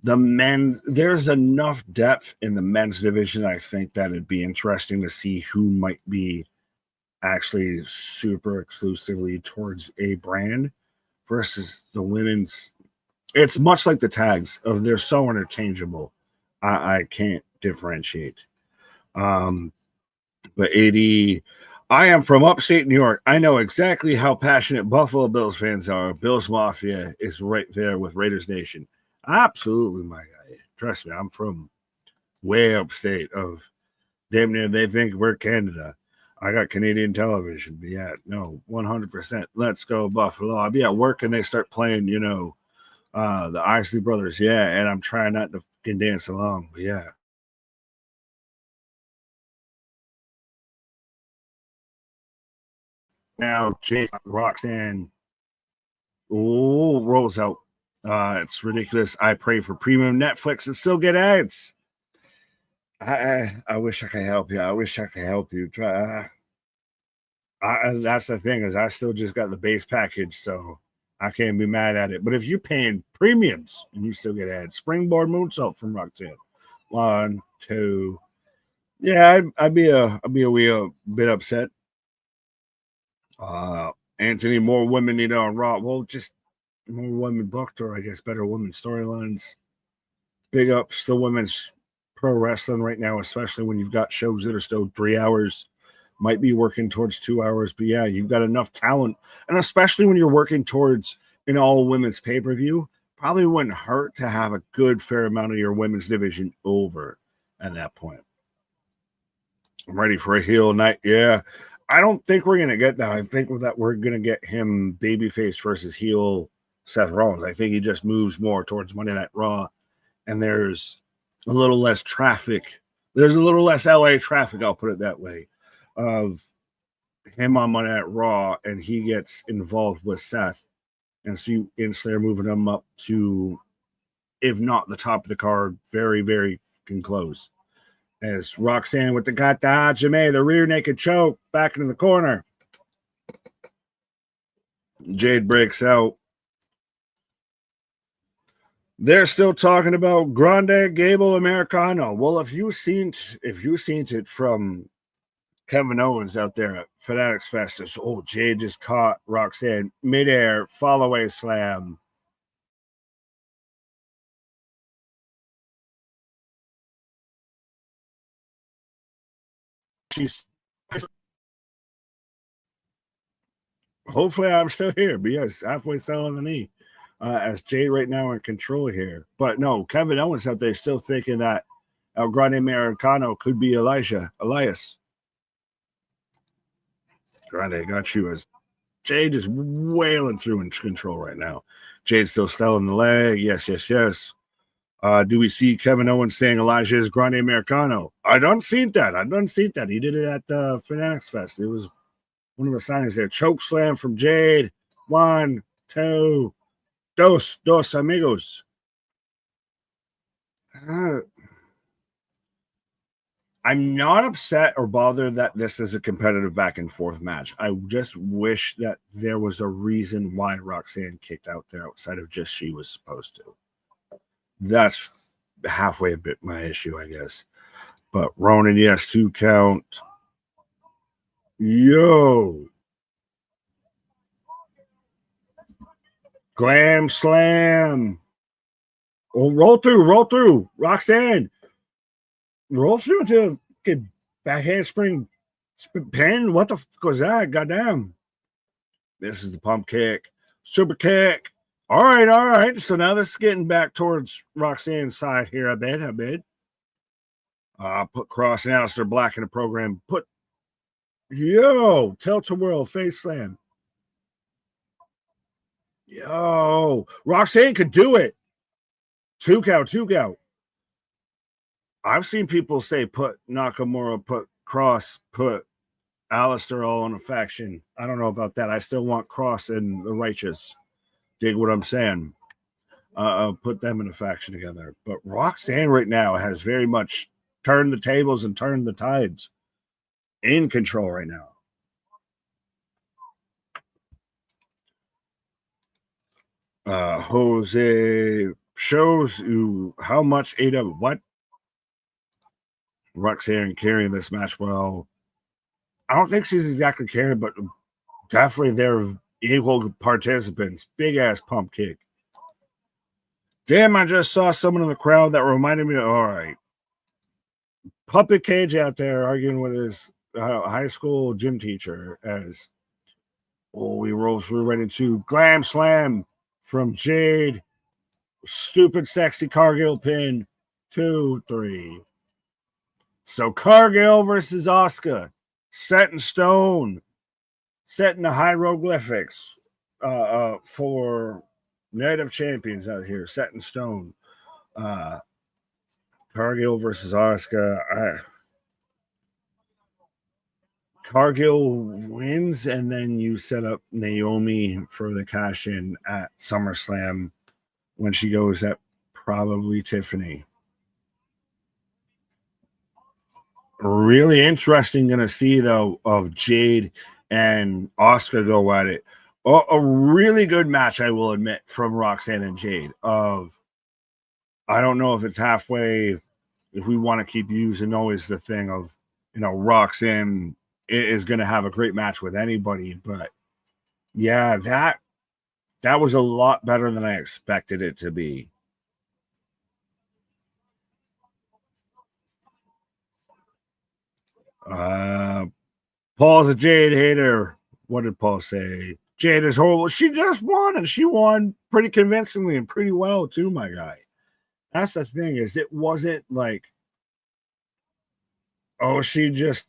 the men, there's enough depth in the men's division. I think that it'd be interesting to see who might be actually super exclusively towards a brand versus the women's. It's much like the tags of they're so interchangeable. I can't differentiate. But AD, I am from upstate New York. I know exactly how passionate Buffalo Bills fans are. Bills Mafia is right there with Raiders Nation. Absolutely, my guy. Trust me, I'm from way upstate of damn near they think we're Canada. I got Canadian television. But yeah, no, 100%. Let's go Buffalo. I'll be at work and they start playing, the Isley Brothers. Yeah, and I'm trying not to fucking dance along. But yeah. Now, Jade, Roxanne, rolls out. It's ridiculous. I pray for premium Netflix and still get ads. I wish I could help you. I wish I could help you. That's the thing is I still just got the base package, so I can't be mad at it. But if you're paying premiums and you still get ads, Springboard Moonsault from Roxanne. 1, 2. Yeah, I'd be a wee bit upset. Anthony, more women need on Raw. Well, just more women booked, or I guess better women storylines. Big ups to women's pro wrestling right now, especially when you've got shows that are still 3 hours, might be working towards 2 hours. But yeah, you've got enough talent, and especially when you're working towards an all women's pay per view, probably wouldn't hurt to have a good fair amount of your women's division over at that point. I'm ready for a heel night. Yeah. I don't think we're going to get that. I think that we're going to get him babyface versus heel Seth Rollins. I think he just moves more towards Monday Night Raw, and there's a little less traffic. There's a little less LA traffic, I'll put it that way, of him on Monday Night Raw, and he gets involved with Seth. And so you instantly are moving him up to, if not the top of the card, very, very close. As Roxanne with the Gata Hajime, the rear naked choke, back into the corner. Jade breaks out. They're still talking about Grande Gable Americano. Well, if you've seen it from Kevin Owens out there at Fanatics Fest, Jade just caught Roxanne midair, fall away slam. Hopefully I'm still here, but yes, halfway still on the knee. As Jade right now in control here. But no, Kevin Owens out there still thinking that El Grande Americano could be Elias. Grande got you as Jade is wailing through in control right now. Jade still selling the leg. Yes. Do we see Kevin Owens saying Elijah is Grande Americano? I don't see that. He did it at the Fanatics Fest. It was one of the signings there. Choke slam from Jade. 1, 2, dos amigos. I'm not upset or bothered that this is a competitive back and forth match. I just wish that there was a reason why Roxanne kicked out there outside of just she was supposed to. That's halfway a bit my issue, I guess. But Ronan, yes, 2 count. Yo. Glam slam. Oh, roll through. Roxanne. roll through to get back handspring pin. What the fuck was that? Goddamn. This is the pump kick. Super kick. All right. So now this is getting back towards Roxanne's side here, I bet. Put Cross and Aleister Black in the program. Tilt-a-whirl face slam. Roxanne could do it. Two count. I've seen people say put Nakamura, put Cross, put Aleister all in a faction. I don't know about that. I still want Cross and the Righteous. Dig what I'm saying? Put them in a faction together. But Roxanne right now has very much turned the tables and turned the tides. In control right now. Jose shows you how much AEW. What? Roxanne carrying this match well. I don't think she's exactly carrying, but definitely they're equal participants. Big ass pump kick. Damn, I just saw someone in the crowd that reminded me of, all right. Puppet Cage out there arguing with his high school gym teacher as we roll through right into Glam Slam from Jade. Stupid sexy Cargill pin. 2, 3. So Cargill versus Asuka. Set in stone. Set in the hieroglyphics for Night of Champions out here. Set in stone. Cargill versus Asuka. Cargill wins, and then you set up Naomi for the cash in at SummerSlam when she goes at probably Tiffany. Really interesting going to see, though, of Jade and Asuka go at it. A really good match, I will admit, from Roxanne and Jade. I don't know if it's halfway, if we want to keep using always the thing of, Roxanne is going to have a great match with anybody. But, yeah, that was a lot better than I expected it to be. Paul's a Jade hater. What did Paul say? Jade is horrible. She just won, and she won pretty convincingly and pretty well, too, my guy. That's the thing, is it wasn't like, she just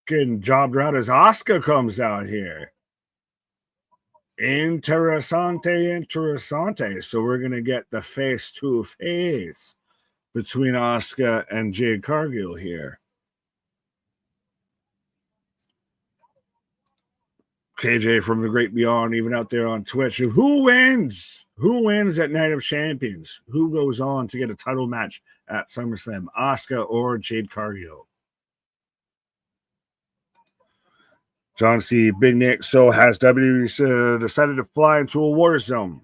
getting jobbed out as Asuka comes out here. Interessante. So we're going to get the face-to-face between Asuka and Jade Cargill here. KJ from the Great Beyond, even out there on Twitch. Who wins? Who wins at Night of Champions? Who goes on to get a title match at SummerSlam? Asuka or Jade Cargill? John C. Big Nick. So has WWE decided to fly into a war zone?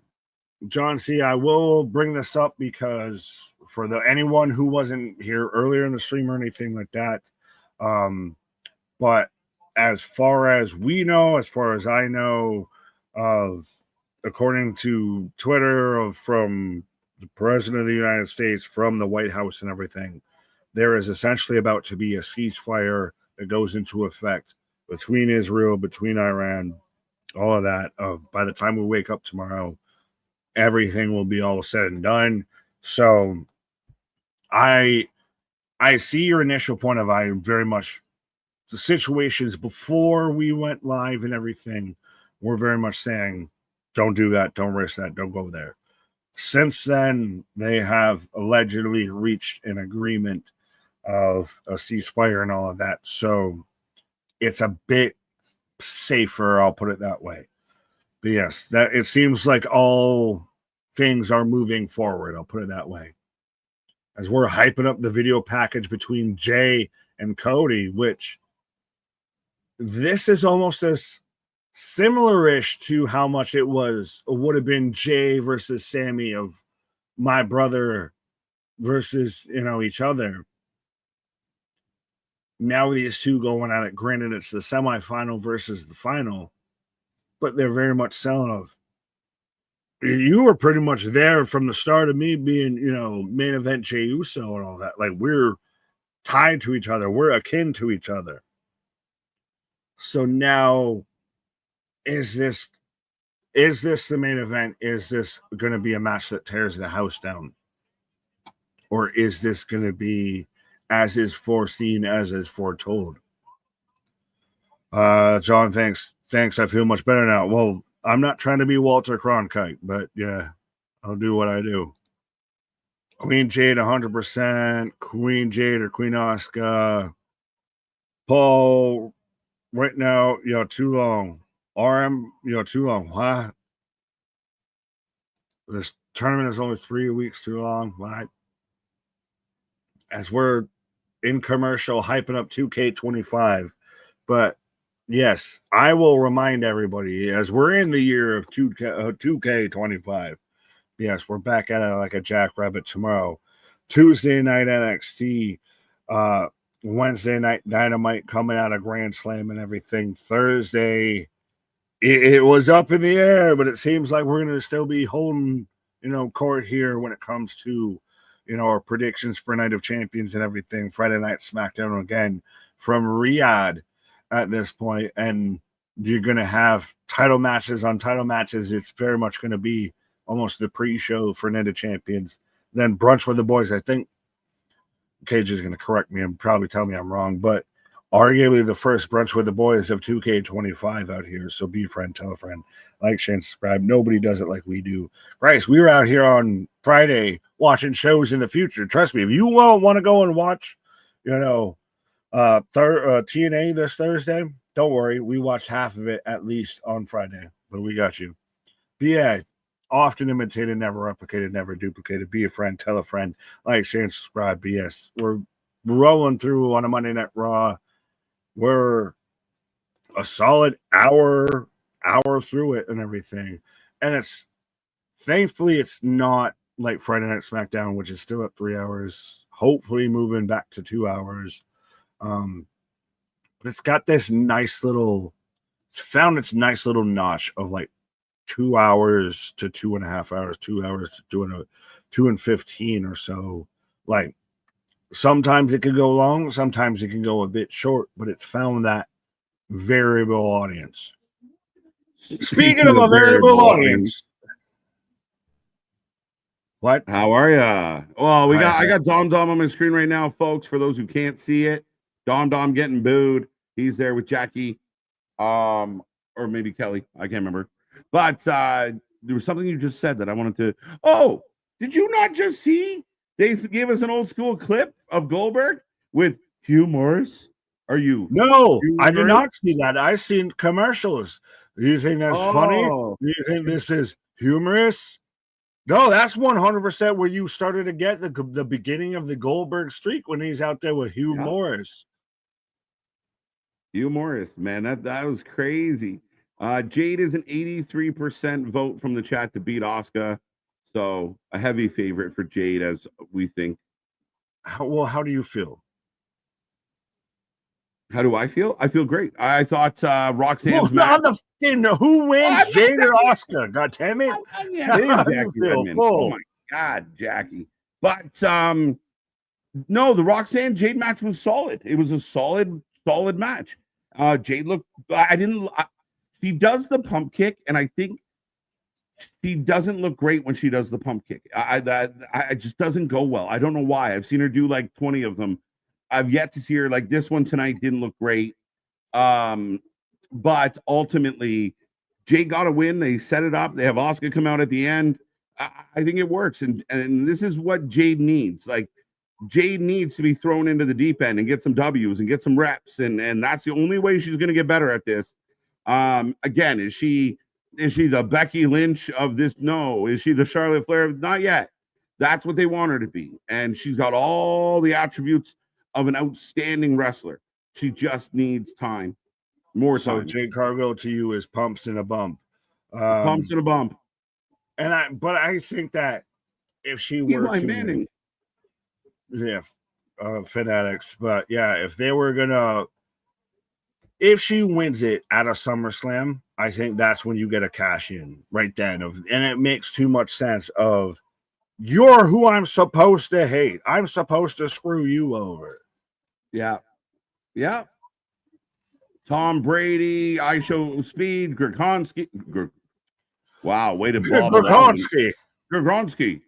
John C. I will bring this up because for anyone who wasn't here earlier in the stream or anything like that, but as far as we know, as far as I know, according to Twitter, from the President of the United States, from the White House and everything, there is essentially about to be a ceasefire that goes into effect between Israel, between Iran, all of that. By the time we wake up tomorrow, everything will be all said and done. So I see your initial point of view very much. The situations before we went live and everything, we're very much saying, don't do that, don't risk that, don't go there. Since then, they have allegedly reached an agreement of a ceasefire and all of that. So it's a bit safer, I'll put it that way. But yes, that it seems like all things are moving forward, I'll put it that way. As we're hyping up the video package between Jay and Cody, which this is almost as similar-ish to how much it would have been Jay versus Sammy of my brother versus, each other. Now these two going at it. Granted, it's the semifinal versus the final, but they're very much selling of, you were pretty much there from the start of me being, main event Jay Uso and all that. Like, we're tied to each other. We're akin to each other. So now, is this the main event? Is this going to be a match that tears the house down? Or is this going to be as is foreseen, as is foretold? John, thanks. I feel much better now. Well, I'm not trying to be Walter Cronkite, but yeah, I'll do what I do. Queen Jade, 100%. Queen Jade or Queen Asuka. Paul, right now, too long. RM, too long. What? This tournament is only 3 weeks too long. What? As we're in commercial hyping up 2K25. But yes, I will remind everybody, as we're in the year of 2K25. Yes, we're back at it like a jackrabbit tomorrow. Tuesday night NXT, Wednesday night Dynamite coming out of Grand Slam and everything. Thursday, it was up in the air, but it seems like we're going to still be holding, court here when it comes to, our predictions for Night of Champions and everything. Friday night SmackDown again from Riyadh at this point, and you're going to have title matches on title matches. It's very much going to be almost the pre-show for Night of Champions. Then brunch with the boys. I think Cage is going to correct me and probably tell me I'm wrong, but arguably the first brunch with the boys of 2K25 out here. So be a friend, tell a friend, like, share, and subscribe. Nobody does it like we do. Bryce, we were out here on Friday watching shows in the future. Trust me, if you want to go and watch, TNA this Thursday, don't worry. We watched half of it at least on Friday, but we got you. But yeah, often imitated, never replicated, never duplicated. Be a friend, tell a friend, like, share, and subscribe. But yes, we're rolling through on a Monday Night Raw. We're a solid hour through it and everything. And thankfully it's not like Friday Night SmackDown, which is still at 3 hours, hopefully moving back to 2 hours. But it's got this nice little notch of like 2 hours to 2.5 hours, 2 hours to doing a 2 and 15 or so. Like, sometimes it can go long, sometimes it can go a bit short, but it's found that variable audience. Speaking of a variable audience. What?
How are ya? Well, I got Dom on my screen right now, folks. For those who can't see it, Dom getting booed. He's there with Jackie, or maybe Kelly. I can't remember. But there was something you just said that I wanted to. Oh, did you not just see? They gave us an old school clip of Goldberg with Hugh Morris. Are you?
No, I did not see that. I've seen commercials. Do you think that's funny? Do you think this is humorous? No, that's 100% where you started to get the beginning of the Goldberg streak when he's out there with Hugh Morris.
Hugh Morris, man, that was crazy. Jade is an 83% vote from the chat to beat Asuka. So a heavy favorite for Jade, as we think.
How do you feel?
How do I feel? I feel great. I thought Roxanne's
match. Who wins, Jade or Asuka? God damn it!
Oh my God, Jackie. But no, the Roxanne Jade match was solid. It was a solid match. Jade looked. She does the pump kick, and I think she doesn't look great when she does the pump kick. I just doesn't go well. I don't know why. I've seen her do like 20 of them. I've yet to see her like this one tonight. Didn't look great. But ultimately, Jade got a win. They set it up. They have Asuka come out at the end. I think it works. And this is what Jade needs. Like, Jade needs to be thrown into the deep end and get some W's and get some reps. And that's the only way she's going to get better at this. Again, is she the Becky Lynch of this? No. Is she the Charlotte Flair? Not yet. That's what they want her to be. And she's got all the attributes of an outstanding wrestler. She just needs time. More time.
So Jade Cargill to you is pumps and a bump.
Pumps and a bump.
But I think that if she were to
Manning.
fanatics, but yeah, if she wins it at a SummerSlam, I think that's when you get a cash in right then. And it makes too much sense of, you're who I'm supposed to hate. I'm supposed to screw you over.
Yeah. Yeah. Tom Brady, I Show Speed, Gronkowski. Wow, way to bobble that one. Gronkowski.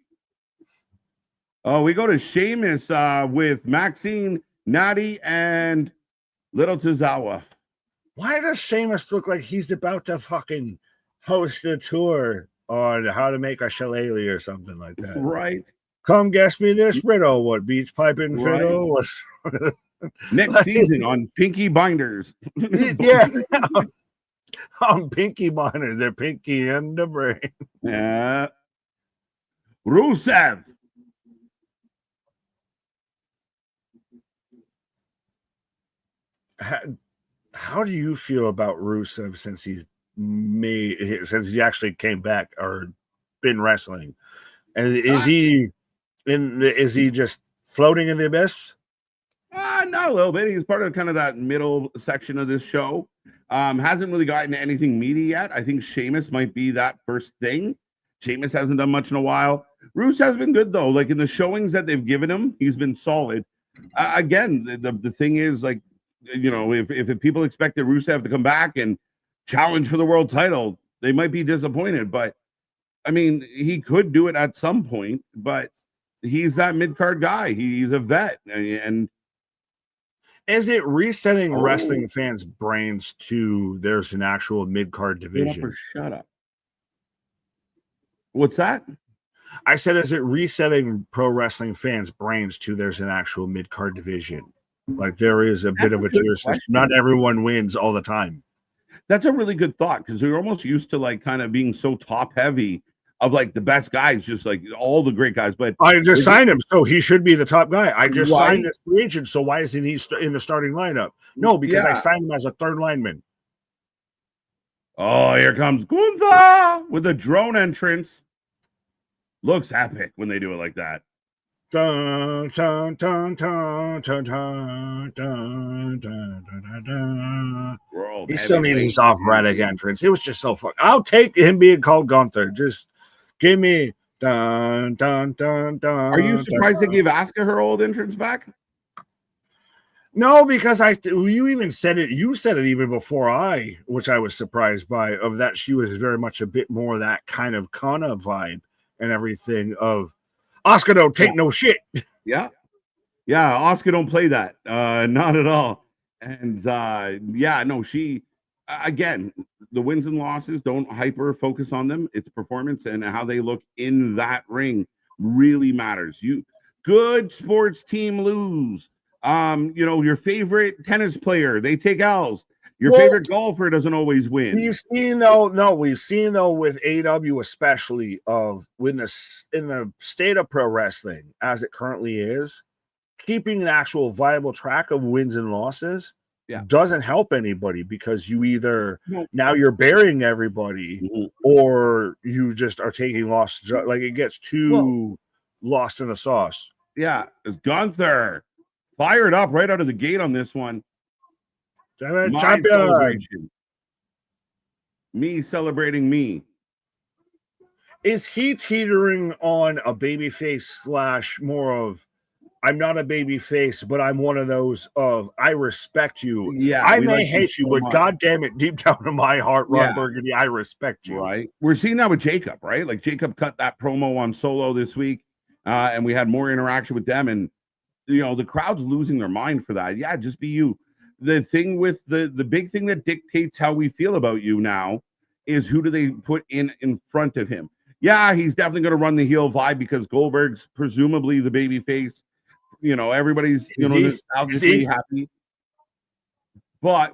Oh, we go to Sheamus with Maxine, Natty, and Little Tozawa.
Why does Sheamus look like he's about to fucking host a tour on how to make a shillelagh or something like that?
Right.
Come guess me this riddle. What beats piping fiddle? What's
next season on Pinky Binders?
Yeah. On Pinky Binders, the pinky and the brain.
Yeah. Rusev.
How do you feel about Rusev since he actually came back or been wrestling? And is he just floating in the abyss?
Not a little bit. He's part of kind of that middle section of this show. Hasn't really gotten anything meaty yet. I think Sheamus might be that first thing. Sheamus hasn't done much in a while. Rusev's been good though. Like in the showings that they've given him, he's been solid. Again, the thing is, like, you know, if people expected Rusev to come back and challenge for the world title, they might be disappointed. But I mean, he could do it at some point. But he's that mid-card guy. He's a vet, and
is it resetting wrestling fans' brains to there's an actual mid-card division?
Shut up. What's that?
I said, is it resetting pro wrestling fans' brains to there's an actual mid-card division? Like there is a bit of a tier system. Not everyone wins all the time.
That's a really good thought because we're almost used to like kind of being so top heavy of like the best guys, just like all the great guys. But
I just signed him, so he should be the top guy. I just signed this free agent, so why isn't he in the starting lineup? No, because I signed him as a third lineman.
Oh, here comes Gunther with a drone entrance. Looks epic when they do it like that.
Dun, dun, dun, dun, dun, dun, dun, dun, dun, dun. He still needs his operatic entrance. It was just so fun. I'll take him being called Gunther. Just give me dun dun dun dun.
Are you surprised they gave Asuka her old entrance back?
No, because you said it even before which I was surprised by, of that she was very much a bit more that kind of Kana vibe and everything of Asuka don't take no shit.
Yeah. Asuka don't play that. Not at all. And she again, the wins and losses, don't hyper focus on them. It's performance and how they look in that ring really matters. Good sports team lose. Your favorite tennis player, they take L's. Your favorite golfer doesn't always win.
We've seen though with AEW especially of in the state of pro wrestling as it currently is, keeping an actual viable track of wins and losses doesn't help anybody because you either now you're burying everybody or you just are taking losses. Like it gets too lost in the sauce.
Yeah, it's Gunther fired up right out of the gate on this one. My celebration. Me celebrating me.
Is he teetering on a babyface / more of I'm not a babyface, but I'm one of those of I respect you.
Yeah,
I may hate you, but God damn it, deep down in my heart, Ron Burgundy, I respect you.
Right. We're seeing that with Jacob, right? Like Jacob cut that promo on Solo this week, and we had more interaction with them, and the crowd's losing their mind for that. Yeah, just be you. The thing with the big thing that dictates how we feel about you now is who do they put in front of him. Yeah, he's definitely going to run the heel vibe because Goldberg's presumably the baby face. Everybody's nostalgically happy. But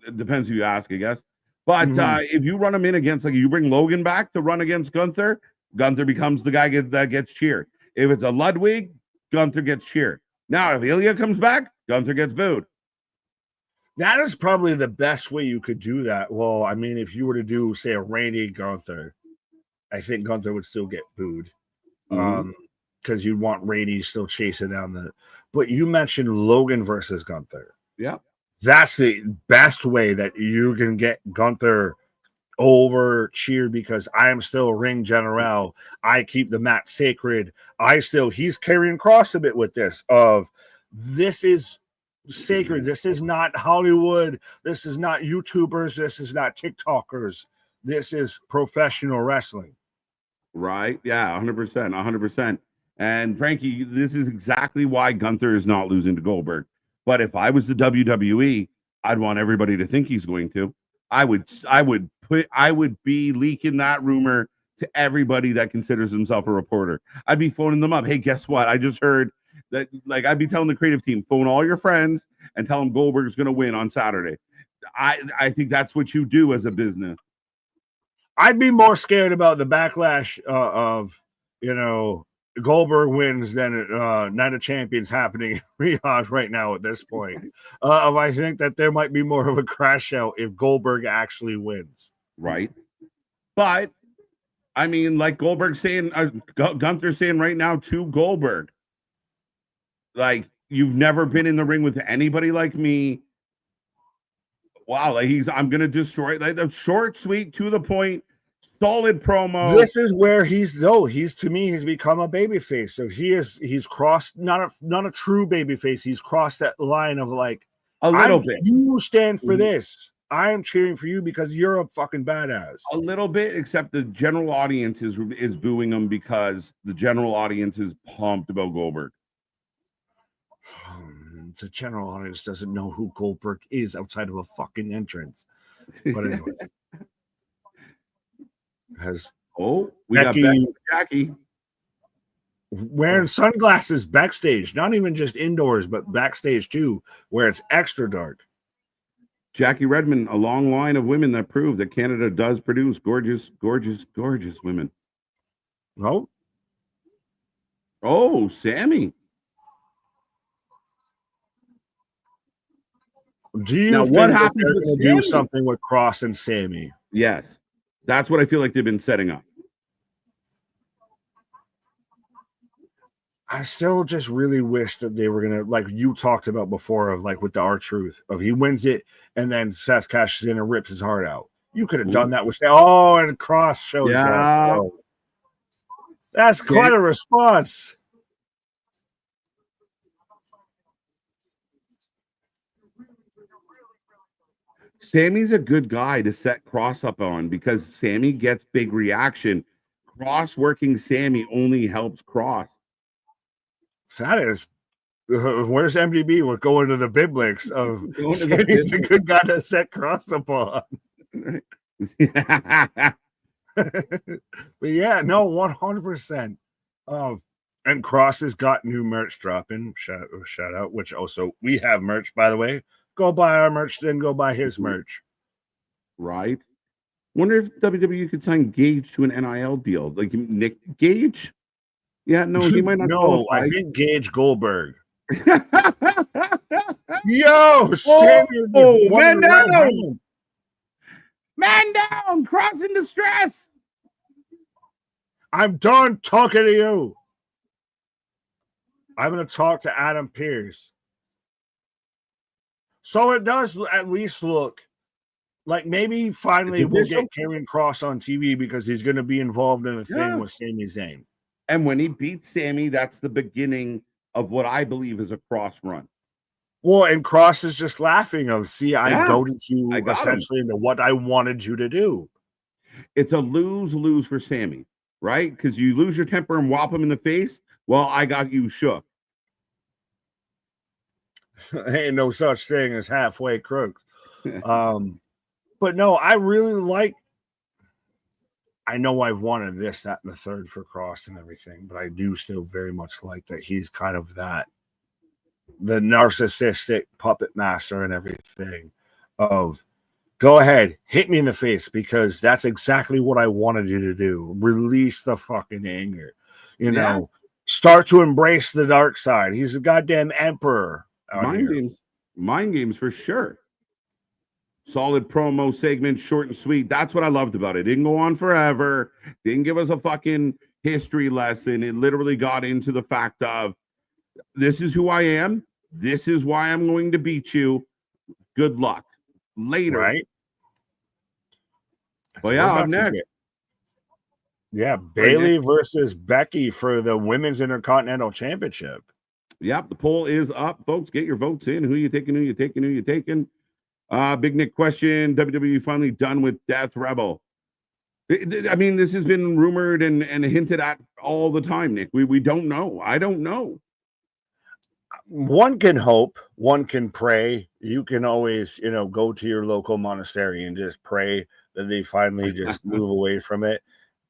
it depends who you ask, I guess. But if you run him in against, like you bring Logan back to run against Gunther becomes the guy that gets cheered. If it's a Ludwig, Gunther gets cheered. Now, if Ilya comes back, Gunther gets booed.
That is probably the best way you could do that. Well, I mean, if you were to do, say, a Randy Gunther, I think Gunther would still get booed. Because you'd want Randy still chasing down but you mentioned Logan versus Gunther.
Yeah.
That's the best way that you can get Gunther over cheered because I am still ring general. I keep the mat sacred. He's carrying cross a bit with this is sacred. This is not Hollywood. This is not YouTubers. This is not TikTokers. This is professional wrestling.
Right? Yeah, 100%. 100%. And Frankie, this is exactly why Gunther is not losing to Goldberg. But if I was the WWE, I'd want everybody to think he's going to. I would be leaking that rumor to everybody that considers himself a reporter. I'd be phoning them up. Hey, guess what? I just heard that. Like, I'd be telling the creative team, phone all your friends and tell them Goldberg's going to win on Saturday. I think that's what you do as a business.
I'd be more scared about the backlash of, Goldberg wins than Night of Champions happening in Riyadh right now at this point. I think that there might be more of a crash out if Goldberg actually wins.
Right. But, I mean, like Goldberg saying, Gunther saying right now to Goldberg, like, you've never been in the ring with anybody like me. Wow, like I'm going to destroy it. Like, the short, sweet, to the point, solid promo.
This is where he's to me, he's become a babyface. So he's crossed not a true babyface. He's crossed that line of like
a little bit.
You stand for this. I am cheering for you because you're a fucking badass.
A little bit, except the general audience is booing him because the general audience is pumped about Goldberg.
The general audience doesn't know who Goldberg is outside of a fucking entrance. But anyway.
We got Jackie
wearing sunglasses backstage, not even just indoors, but backstage too, where it's extra dark.
Jackie Redmond, a long line of women that prove that Canada does produce gorgeous, gorgeous, gorgeous women. Oh, Sammy.
Do you
now,
think
what happens
to do something with Cross and Sammy?
Yes. That's what I feel like they've been setting up.
I still just really wish that they were going to, like you talked about before, of like with the R-Truth, of he wins it and then Seth cashes in and rips his heart out. You could have done that with, and Cross shows up. So that's quite a response.
Sammy's a good guy to set Cross up on because Sammy gets big reaction. Cross working Sammy only helps Cross.
That is, where's MDB? We're going to the Biblics of Sammy's a good guy to set Cross up on. But yeah, no, 100%. And Cross has got new merch dropping. Shout out, which also we have merch, by the way. Go buy our merch, then go buy his merch.
Right. Wonder if WWE could sign Gage to an NIL deal. Like Nick Gage? Yeah, no, he might not.
No, I think Gage Goldberg. Yo, Sammy,
man down. Man down, Cross in distress.
I'm done talking to you. I'm going to talk to Adam Pearce. So it does at least look like maybe finally we'll get Karrion Kross on TV because he's going to be involved in a thing with Sami Zayn.
And when he beats Sammy, that's the beginning of what I believe is a Cross run.
Well, and Cross is just laughing of, see, I goaded you essentially into what I wanted you to do.
It's a lose-lose for Sammy, right? Because you lose your temper and whop him in the face. Well, I got you shook.
Ain't no such thing as halfway crooks. But no, I really like, I know I've wanted this, that, and the third for Cross and everything, but I do still very much like that he's kind of the narcissistic puppet master and everything of, go ahead, hit me in the face because that's exactly what I wanted you to do. Release the fucking anger. know, start to embrace the dark side. He's a goddamn emperor.
Mind games for sure. Solid promo segment, short and sweet. That's what I loved about it. Didn't go on forever. Didn't give us a fucking history lesson. It literally got into the fact of, this is who I am. This is why I'm going to beat you. Good luck. Later.
Right.
Well, yeah, up next.
Yeah, Bayley versus Becky for the Women's Intercontinental Championship.
Yep, the poll is up, folks. Get your votes in. Who you taking? Who you taking? Who you taking? Big Nick question: WWE finally done with Death Rebel? I mean, this has been rumored and hinted at all the time, Nick. We don't know. I don't know.
One can hope, one can pray. You can always, go to your local monastery and just pray that they finally just move away from it.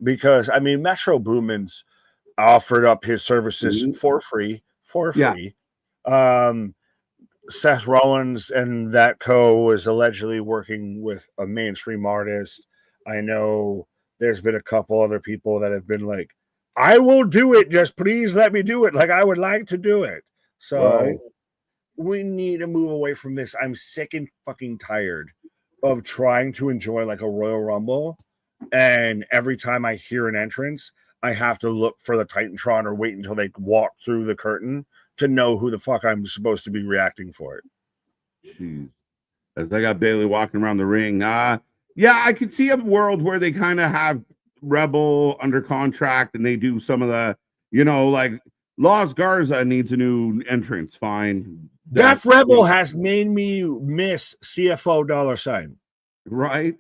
Because I mean, Metro Boomin's offered up his services for free. Seth Rollins and that co is allegedly working with a mainstream artist. I know there's been a couple other people that have been like, I will do it. Just please let me do it. Like, I would like to do it. So we need to move away from this. I'm sick and fucking tired of trying to enjoy like a Royal Rumble. And every time I hear an entrance, I have to look for the Titantron or wait until they walk through the curtain to know who the fuck I'm supposed to be reacting for it.
Jeez. As I got Bailey walking around the ring. Yeah, I could see a world where they kind of have Rebel under contract and they do some of the, like Los Garza needs a new entrance. Fine.
Death Rebel has made me miss CFO $.
Right.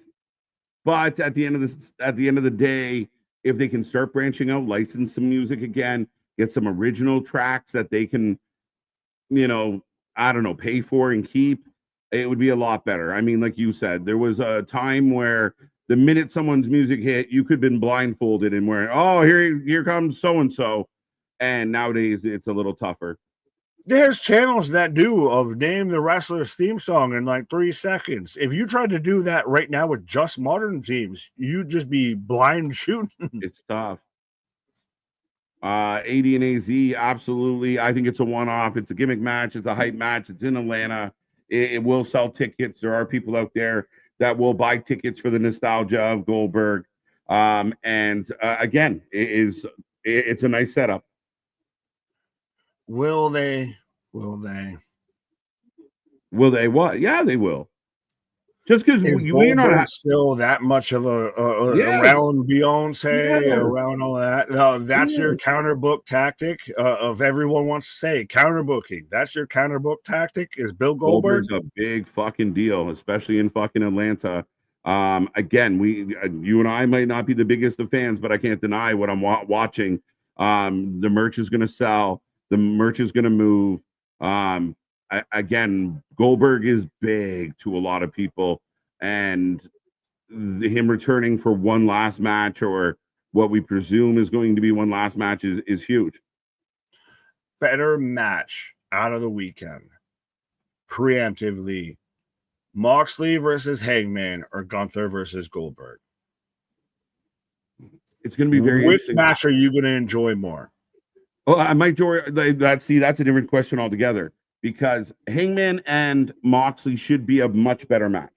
But at the end of the day, if they can start branching out, license some music again, get some original tracks that they can, I don't know, pay for and keep, it would be a lot better. I mean, like you said, there was a time where the minute someone's music hit, you could have been blindfolded and wearing, oh, here comes so-and-so. And nowadays it's a little tougher.
There's channels that do of name the wrestler's theme song in like 3 seconds. If you tried to do that right now with just modern teams, you'd just be blind shooting.
It's tough. AD and AZ, absolutely. I think it's a one-off. It's a gimmick match. It's a hype match. It's in Atlanta. It will sell tickets. There are people out there that will buy tickets for the nostalgia of Goldberg. Again, it's a nice setup.
Will they?
Will they what? Yeah, they will. Just because
we're not still that much of around Beyonce, around all that. No, that's your counterbook tactic. Of everyone wants to say counterbooking. That's your counterbook tactic. Is Bill Goldberg?
Goldberg's a big fucking deal, especially in fucking Atlanta. Again, you and I might not be the biggest of fans, but I can't deny what I'm watching. The merch is going to sell. The merch is going to move. Again, Goldberg is big to a lot of people, and him returning for one last match, or what we presume is going to be one last match, is huge.
Better match out of the weekend, preemptively, Moxley versus Hangman or Gunther versus Goldberg?
It's going to be very
interesting. Which match are you going to enjoy more?
Oh, I might enjoy that. See, that's a different question altogether, because Hangman and Moxley should be a much better match.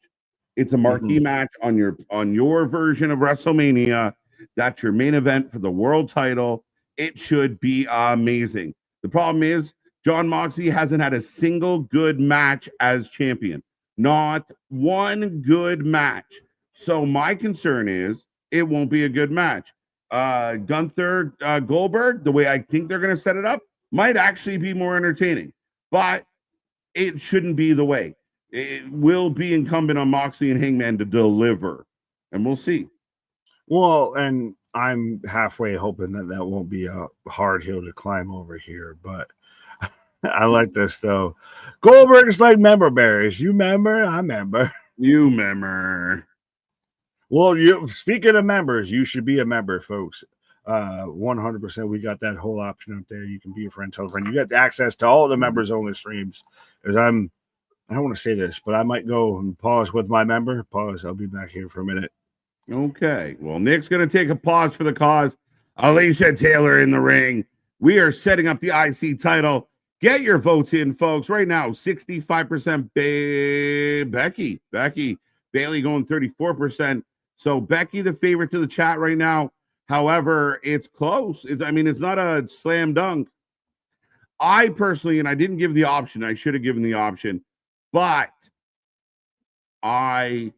It's a marquee match on your version of WrestleMania. That's your main event for the world title. It should be amazing. The problem is Jon Moxley hasn't had a single good match as champion. Not one good match. So my concern is it won't be a good match. Gunther Goldberg, the way I think they're going to set it up, might actually be more entertaining, but it shouldn't be the way. It will be incumbent on Moxley and Hangman to deliver, and we'll see.
Well, and I'm halfway hoping that won't be a hard hill to climb over here, but I like this though. Goldberg is like member berries. You member? I member.
You member.
Well, speaking of members, you should be a member, folks. 100%. We got that whole option up there. You can be a friend, tell a friend. You get access to all the members only streams. Because I don't want to say this, but I might go and pause with my member. Pause. I'll be back here for a minute.
Okay. Well, Nick's going to take a pause for the cause. Alicia Taylor in the ring. We are setting up the IC title. Get your votes in, folks. Right now, 65% Becky. Bailey going 34%. So Becky, the favorite to the chat right now. However, it's close. It's not a slam dunk. I personally, and I didn't give the option. I should have given the option. But I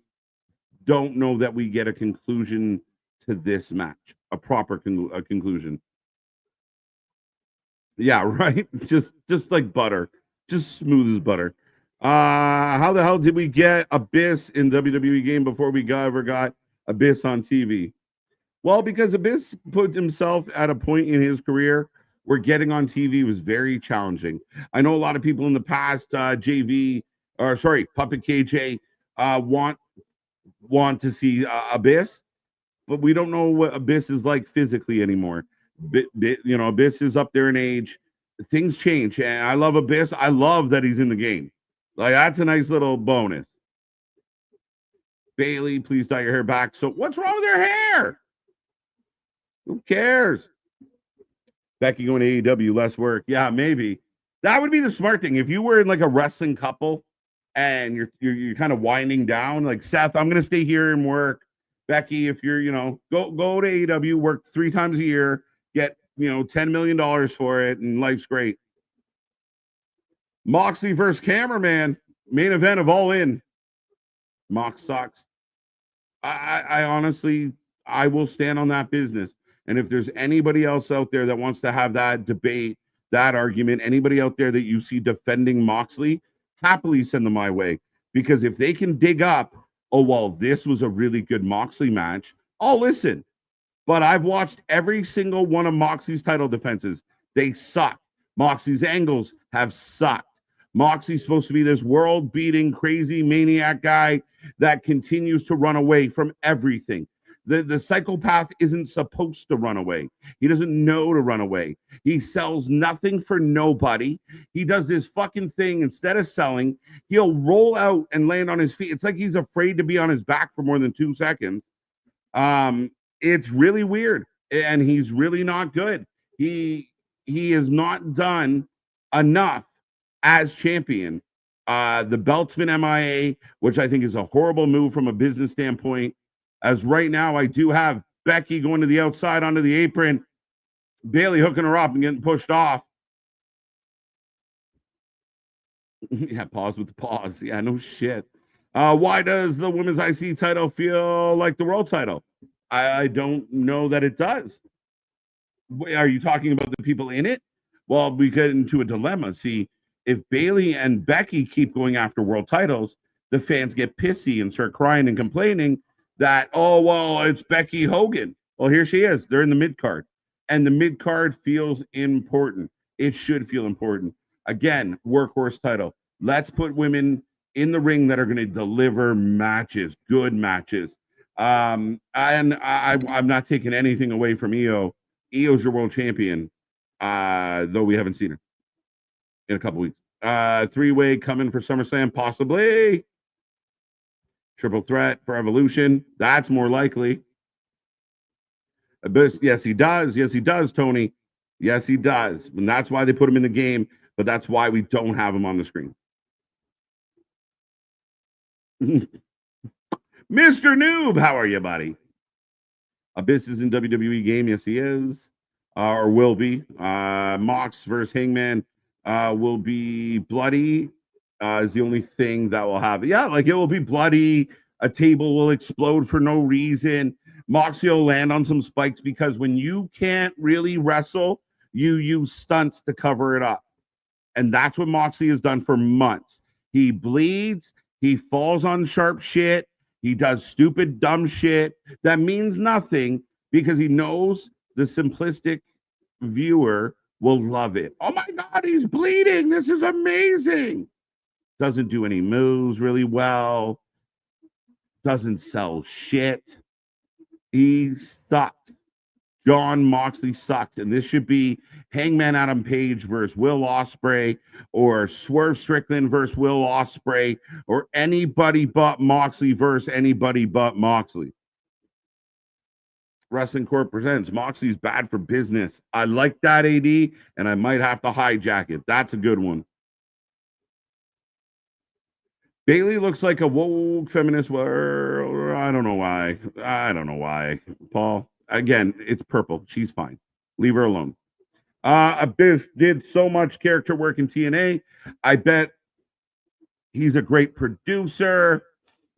don't know that we get a conclusion to this match. A proper conclusion. Yeah, right. Just like butter, just smooth as butter. How the hell did we get Abyss in WWE game before we ever got Abyss on TV? Well, because Abyss put himself at a point in his career where getting on TV was very challenging. I know a lot of people in the past, Puppet KJ, want to see Abyss, but we don't know what Abyss is like physically anymore. Abyss is up there in age. Things change, and I love Abyss. I love that he's in the game. Like that's a nice little bonus. Bailey, please dye your hair back. So what's wrong with their hair? Who cares? Becky going to AEW, less work. Yeah, maybe. That would be the smart thing. If you were in like a wrestling couple and you're kind of winding down, like Seth, I'm gonna stay here and work. Becky, if you're, go to AEW, work 3 times a year, get $10 million for it, and life's great. Moxley versus Cameraman, main event of All In. Mox sucks. I honestly, I will stand on that business. And if there's anybody else out there that wants to have that debate, that argument, anybody out there that you see defending Moxley, happily send them my way. Because if they can dig up, oh, well, this was a really good Moxley match, I'll listen. But I've watched every single one of Moxley's title defenses. They suck. Moxley's angles have sucked. Moxley's supposed to be this world-beating, crazy maniac guy that continues to run away from everything. The psychopath isn't supposed to run away. He doesn't know to run away. He sells nothing for nobody. He does this fucking thing. Instead of selling, he'll roll out and land on his feet. It's like he's afraid to be on his back for more than 2 seconds. It's really weird, and he's really not good. He has not done enough as champion. The belt's been MIA, which I think is a horrible move from a business standpoint. As right now, I do have Becky going to the outside onto the apron, Bailey hooking her up and getting pushed off. Yeah, pause with the pause. Yeah, no shit. Why does the women's IC title feel like the world title? I don't know that it does. Are you talking about the people in it? Well, we get into a dilemma. See, if Bailey and Becky keep going after world titles, the fans get pissy and start crying and complaining that, oh, well, it's Becky Hogan. Well, here she is. They're in the mid card. And the mid card feels important. It should feel important. Again, workhorse title. Let's put women in the ring that are going to deliver matches, good matches. I'm not taking anything away from Io. Io's your world champion, though we haven't seen her in a couple weeks. 3-way coming for SummerSlam, possibly. Triple threat for Evolution. That's more likely. But yes, he does. Yes, he does, Tony. Yes, he does. And that's why they put him in the game, but that's why we don't have him on the screen. Mr. Noob, how are you, buddy? Abyss is in WWE game. Yes, he is. Or will be. Mox versus Hangman will be bloody. Is the only thing that will have. Yeah, like it will be bloody. A table will explode for no reason. Moxie will land on some spikes because when you can't really wrestle, you use stunts to cover it up. And that's what Moxie has done for months. He bleeds. He falls on sharp shit. He does stupid, dumb shit that means nothing because he knows the simplistic viewer will love it. Oh my God, he's bleeding. This is amazing. Doesn't do any moves really well. Doesn't sell shit. He sucked. John Moxley sucked. And this should be Hangman Adam Page versus Will Ospreay, or Swerve Strickland versus Will Ospreay, or anybody but Moxley versus anybody but Moxley. Wrestling Corp presents Moxley's bad for business. I like that, AD, and I might have to hijack it. That's a good one. Bailey looks like a woke feminist. I don't know why. Paul. Again, it's purple. She's fine. Leave her alone. Abyss did so much character work in TNA. I bet he's a great producer,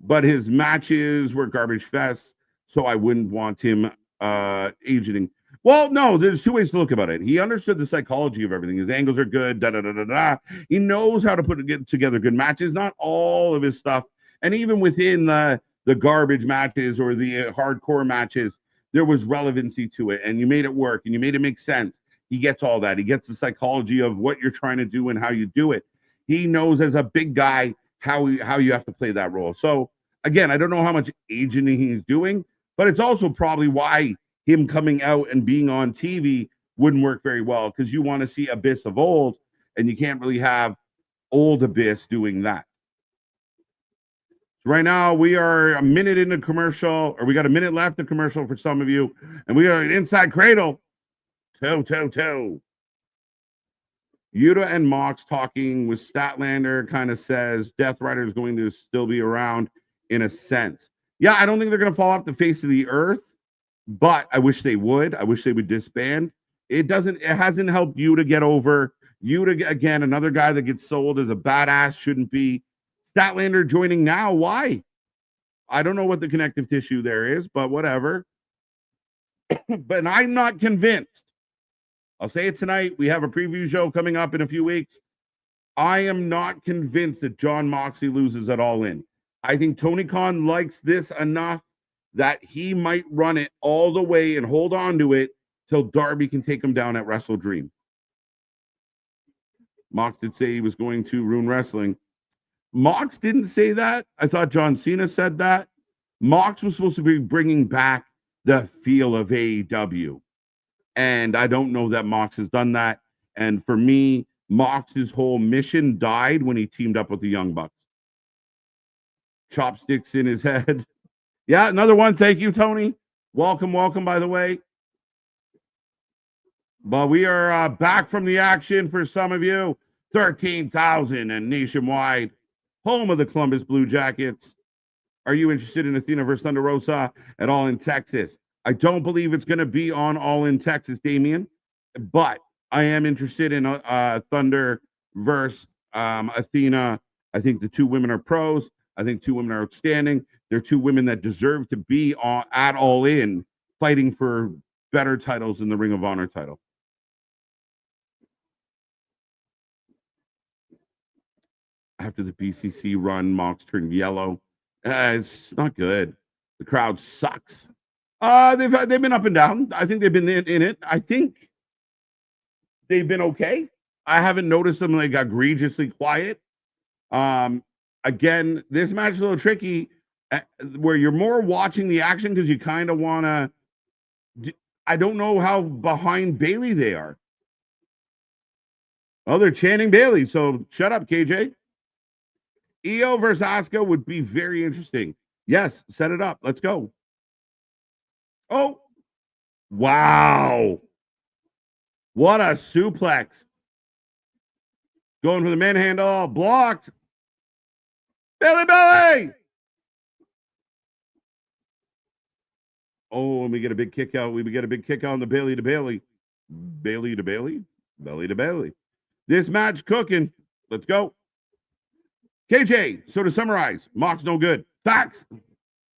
but his matches were garbage fest, so I wouldn't want him agenting. Well, no, there's two ways to look about it. He understood the psychology of everything. His angles are good. Da da da da da. He knows how to get together good matches. Not all of his stuff, and even within the garbage matches or the hardcore matches, there was relevancy to it, and you made it work, and you made it make sense. He gets all that. He gets the psychology of what you're trying to do and how you do it. He knows as a big guy how you have to play that role. So again, I don't know how much agenting he's doing, but it's also probably why him coming out and being on TV wouldn't work very well, because you want to see Abyss of old, and you can't really have old Abyss doing that. So right now, we are a minute into commercial, or we got a minute left of commercial for some of you, and we are an inside cradle. Toe. Yuta and Mox talking with Statlander kind of says Death Rider is going to still be around in a sense. Yeah, I don't think they're going to fall off the face of the earth, but I wish they would. I wish they would disband. It hasn't helped you to get over. Yuta, again, another guy that gets sold as a badass, shouldn't be. Statlander joining now. Why? I don't know what the connective tissue there is, but whatever. But I'm not convinced. I'll say it tonight. We have a preview show coming up in a few weeks. I am not convinced that Jon Moxley loses at All In. I think Tony Khan likes this enough that he might run it all the way and hold on to it till Darby can take him down at Wrestle Dream. Mox did say he was going to ruin wrestling. Mox didn't say that. I thought John Cena said that. Mox was supposed to be bringing back the feel of AEW. And I don't know that Mox has done that. And for me, Mox's whole mission died when he teamed up with the Young Bucks. Chopsticks in his head. Yeah, another one. Thank you, Tony. Welcome, by the way. But we are back from the action for some of you. 13,000 and nationwide. Home of the Columbus Blue Jackets. Are you interested in Athena versus Thunder Rosa at All In Texas? I don't believe it's going to be on All In Texas, Damien. But I am interested in Thunder versus Athena. I think the two women are pros. I think two women are outstanding. They're two women that deserve to be at All In, fighting for better titles than the Ring of Honor title. After the BCC run, Mox turned yellow. It's not good. The crowd sucks. They've been up and down. I think they've been in it. I think they've been okay. I haven't noticed them like egregiously quiet. Again, this match is a little tricky, where you're more watching the action because you kind of want to. I don't know how behind Bailey they are. Oh, they're chanting Bailey. So shut up, KJ. Io versus Asuka would be very interesting. Yes, set it up. Let's go. Oh, wow. What a suplex. Going for the manhandle. Blocked. Belly. Oh, and we get a big kick out. We get a big kick out on the Bailey to Bailey. Bailey to Bailey. Belly to Bailey. This match cooking. Let's go. KJ, so to summarize, Mox no good. Facts.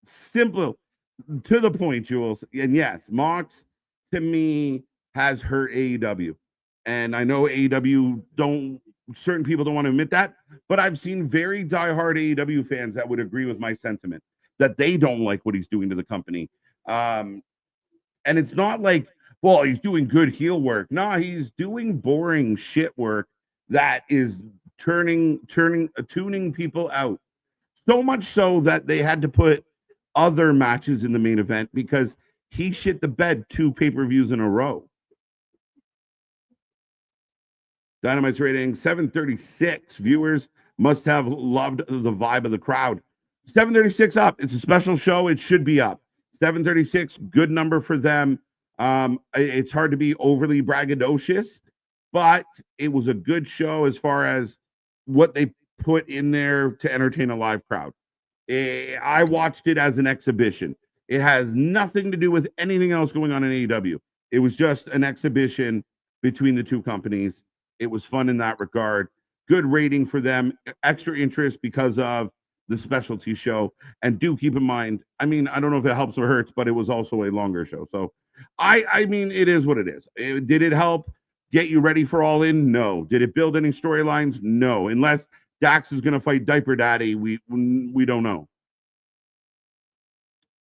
Simple. To the point, Jules. And yes, Mox, to me, has hurt AEW. And I know AEW certain people don't want to admit that, but I've seen very diehard AEW fans that would agree with my sentiment, that they don't like what he's doing to the company. And it's not like, well, he's doing good heel work. No, he's doing boring shit work that is tuning people out. So much so that they had to put other matches in the main event because he shit the bed 2 pay-per-views in a row. Dynamite's rating 736. Viewers must have loved the vibe of the crowd. 736 up. It's a special show. It should be up. 736, good number for them. It's hard to be overly braggadocious, but it was a good show as far as what they put in there to entertain a live crowd. I watched it as an exhibition. It has nothing to do with anything else going on in AEW. It was just an exhibition between the two companies. It was fun in that regard. Good rating for them. Extra interest because of the specialty show. And do keep in mind, I mean, I don't know if it helps or hurts, but it was also a longer show. So I mean, it is what it is. Did it help get you ready for All In? No. Did it build any storylines? No. Unless Dax is going to fight Diaper Daddy, we don't know.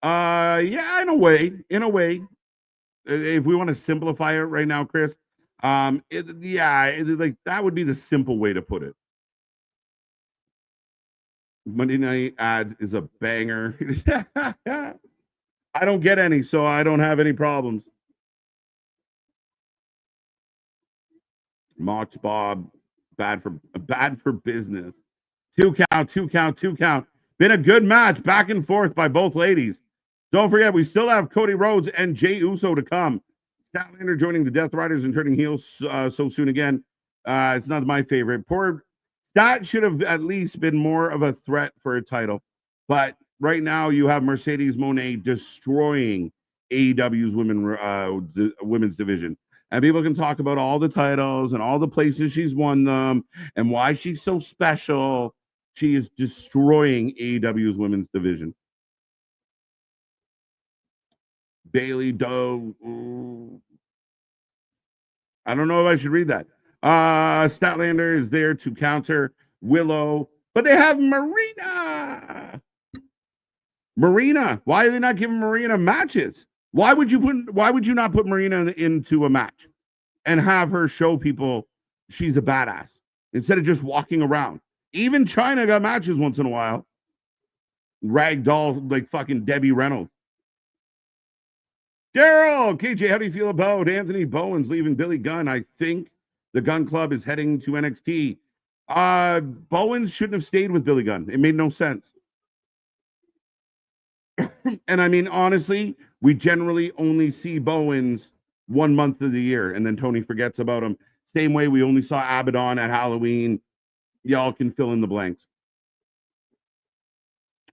Yeah, in a way. If we want to simplify it right now, Chris, like that would be the simple way to put it. Monday Night Ads is a banger. I don't get any, so I don't have any problems. Mox Bob, bad for business. 2 count. Been a good match, back and forth by both ladies. Don't forget, we still have Cody Rhodes and Jay Uso to come. Statlander joining the Death Riders and turning heels so soon again. It's not my favorite. That should have at least been more of a threat for a title. But right now, you have Mercedes Moné destroying AEW's women's division. And people can talk about all the titles and all the places she's won them and why she's so special. She is destroying AEW's women's division. Bailey Doe. I don't know if I should read that. Statlander is there to counter Willow, but they have Marina. Why are they not giving Marina matches? Why would you not put Marina into a match and have her show people she's a badass instead of just walking around? Even China got matches once in a while. Ragdoll like fucking Debbie Reynolds. Daryl, KJ, how do you feel about Anthony Bowens leaving Billy Gunn? I think the Gun Club is heading to NXT. Bowens shouldn't have stayed with Billy Gunn. It made no sense. And I mean, honestly, we generally only see Bowens 1 month of the year, and then Tony forgets about him. Same way we only saw Abaddon at Halloween. Y'all can fill in the blanks.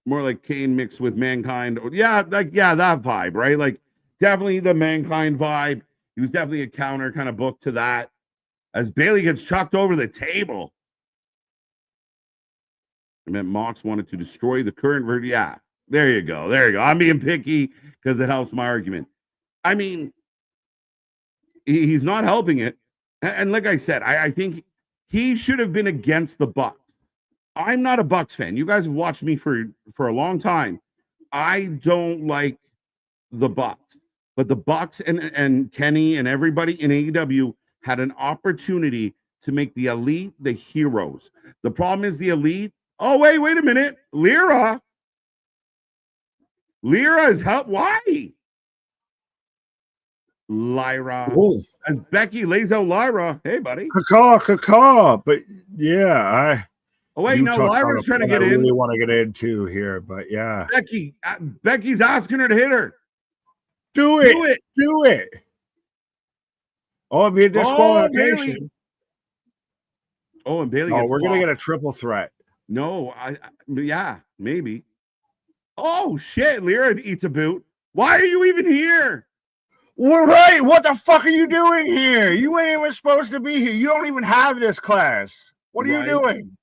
More like Kane mixed with Mankind. That vibe, right? Like, definitely the Mankind vibe. He was definitely a counter kind of book to that. As Bailey gets chucked over the table. I meant Mox wanted to destroy the current version. Yeah, there you go. I'm being picky because it helps my argument. I mean, he's not helping it. And like I said, I think he should have been against the Bucks. I'm not a Bucks fan. You guys have watched me for a long time. I don't like the Bucks. But the Bucks and Kenny and everybody in AEW had an opportunity to make the Elite the heroes. The problem is the Elite. Oh, wait a minute. Lyra is help. Why? Lyra.
Ooh.
As Becky lays out Lyra. Hey, buddy.
Caw. But yeah,
Lyra's trying to get in.
I really want to get into here, but yeah.
Becky's asking her to hit her.
Do it. Oh, it'd be a disqualification.
And Bailey.
We're gonna get a triple threat.
No, maybe. Oh shit, Lyra eats a boot. Why are you even here?
Well, right. What the fuck are you doing here? You ain't even supposed to be here. You don't even have this class. What are you doing?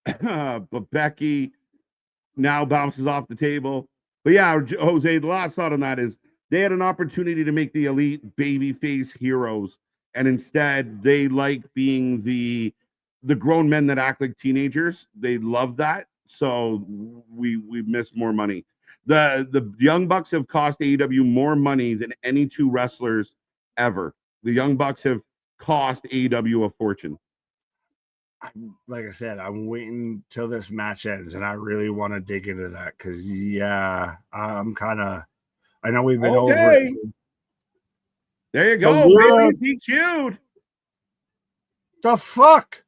But Becky now bounces off the table. But yeah, Jose, the last thought on that is they had an opportunity to make the Elite babyface heroes, and instead they like being the grown men that act like teenagers. They love that, so we missed more money. The Young Bucks have cost AEW more money than any two wrestlers ever. The Young Bucks have cost AEW a fortune.
Like I said, I'm waiting till this match ends, and I really want to dig into that because, I'm kind of. I know we've been over it.
There you go. Bailey DQ'd.
The fuck?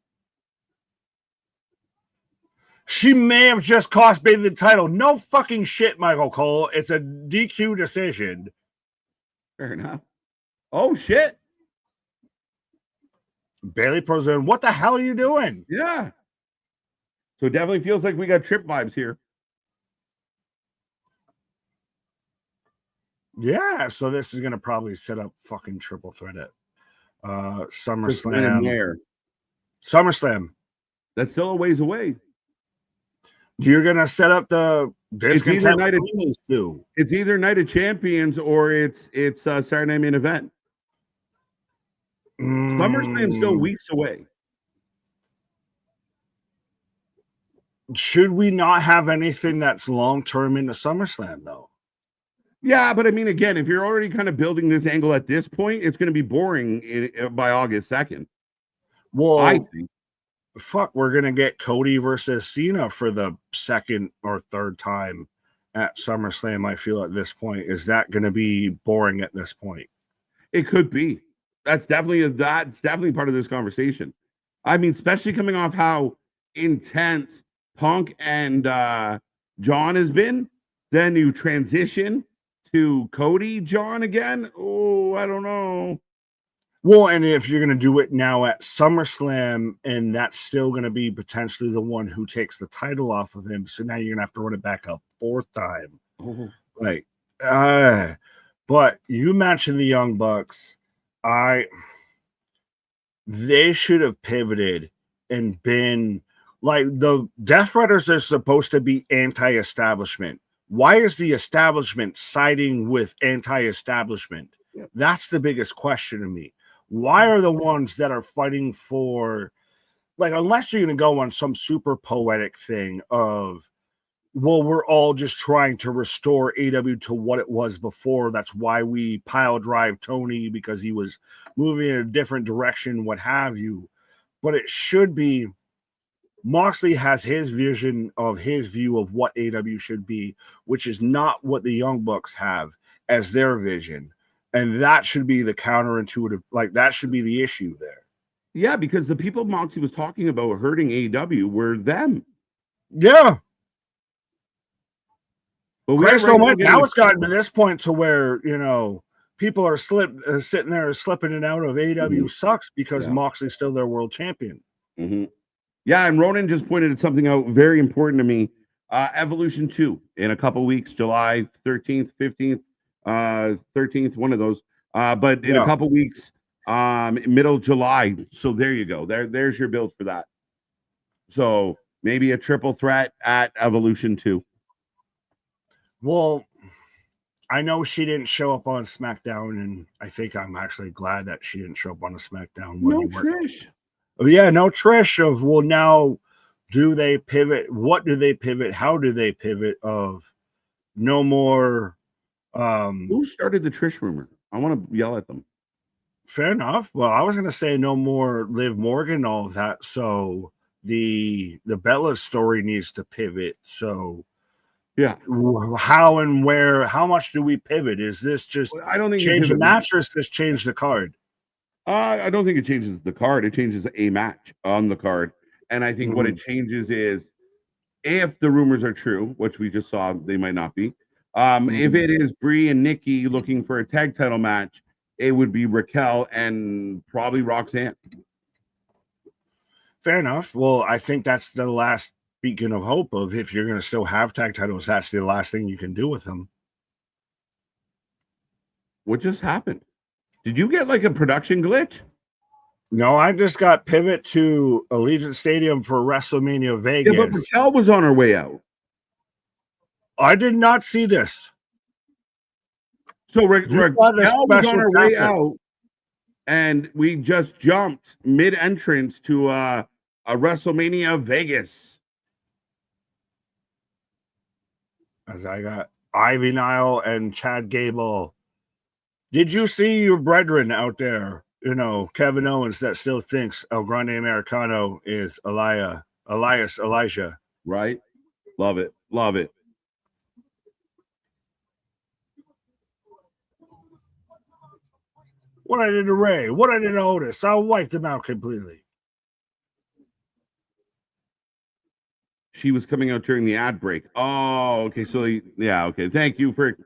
She may have just cost Bailey the title. No fucking shit, Michael Cole. It's a DQ decision.
Fair enough. Oh, shit.
Bailey Pro's in. What the hell are you doing?
Yeah. So it definitely feels like we got trip vibes here.
Yeah. So this is going to probably set up fucking triple threat at SummerSlam. SummerSlam.
That's still a ways away.
You're going to set up the discontent
night of,
between these two.
it's either Night of Champions or it's Saturday Night Main Event. SummerSlam's still weeks away.
Should we not have anything that's long-term into SummerSlam, though?
Yeah, but I mean, again, if you're already kind of building this angle at this point, it's going to be boring by August 2nd.
Well,
I think.
Fuck, we're going to get Cody versus Cena for the second or third time at SummerSlam, I feel, at this point. Is that going to be boring at this point?
It could be. That's definitely part of this conversation. I mean, especially coming off how intense Punk and John has been, then you transition to Cody John again. Oh, I don't know.
Well, and if you're going to do it now at SummerSlam, and that's still going to be potentially the one who takes the title off of him, so now you're going to have to run it back a fourth time.
Oh.
Like, but you mentioned the Young Bucks. They should have pivoted and been like, the Death Riders are supposed to be anti-establishment. Why is the establishment siding with anti-establishment?
Yeah.
That's the biggest question to me. Why are the ones that are fighting for, like, unless you're going to go on some super poetic thing of, well, we're all just trying to restore AW to what it was before. That's why we pile drive Tony, because he was moving in a different direction, what have you. But it should be, Moxley has his vision of his view of what AW should be, which is not what the Young Bucks have as their vision. And that should be the counterintuitive, like, that should be the issue there.
Yeah, because the people Moxley was talking about hurting AEW were them.
Yeah.
But
now it's gotten to this point to where, you know, people are sitting there slipping it out of AEW sucks because Moxley's still their world champion.
Mm-hmm. Yeah, and Ronan just pointed something out very important to me. Evolution 2 in a couple weeks, July 13th, 15th, 13th, one of those. But in a couple weeks, middle July. So there you go. There's your build for that. So maybe a triple threat at Evolution 2.
Well, I know she didn't show up on SmackDown, and I think I'm actually glad that she didn't show up on a SmackDown.
No Trish.
Oh, yeah, no Trish. Of, well, now do they pivot? What do they pivot? How do they pivot? Of no more.
Who started the Trish rumor? I want to yell at them.
Fair enough. Well, I was going to say no more Liv Morgan, all of that. So the Bella story needs to pivot. So
yeah,
how and where? How much do we pivot? Is this just
I don't think
change the match, or is this change the card?
I don't think it changes the card. It changes a match on the card, and I think what it changes is, if the rumors are true, which we just saw, they might not be. If it is Brie and Nikki looking for a tag title match, it would be Raquel and probably Roxanne.
Fair enough. Well, I think that's the last beacon of hope of, if you're going to still have tag titles, that's the last thing you can do with them.
What just happened? Did you get like a production glitch?
No, I just got pivot to Allegiant Stadium for WrestleMania Vegas.
Yeah, but Raquel was on her way out.
I did not see this.
So Raquel was on her way out, and we just jumped mid-entrance to a WrestleMania Vegas.
As I got Ivy Nile and Chad Gable. Did you see your brethren out there? You know, Kevin Owens, that still thinks El Grande Americano is Elijah.
Right? Love it. Love it.
What I did to Ray, what I did to Otis, I wiped him out completely.
She was coming out during the ad break. Oh, okay. So, yeah, okay. Thank you for.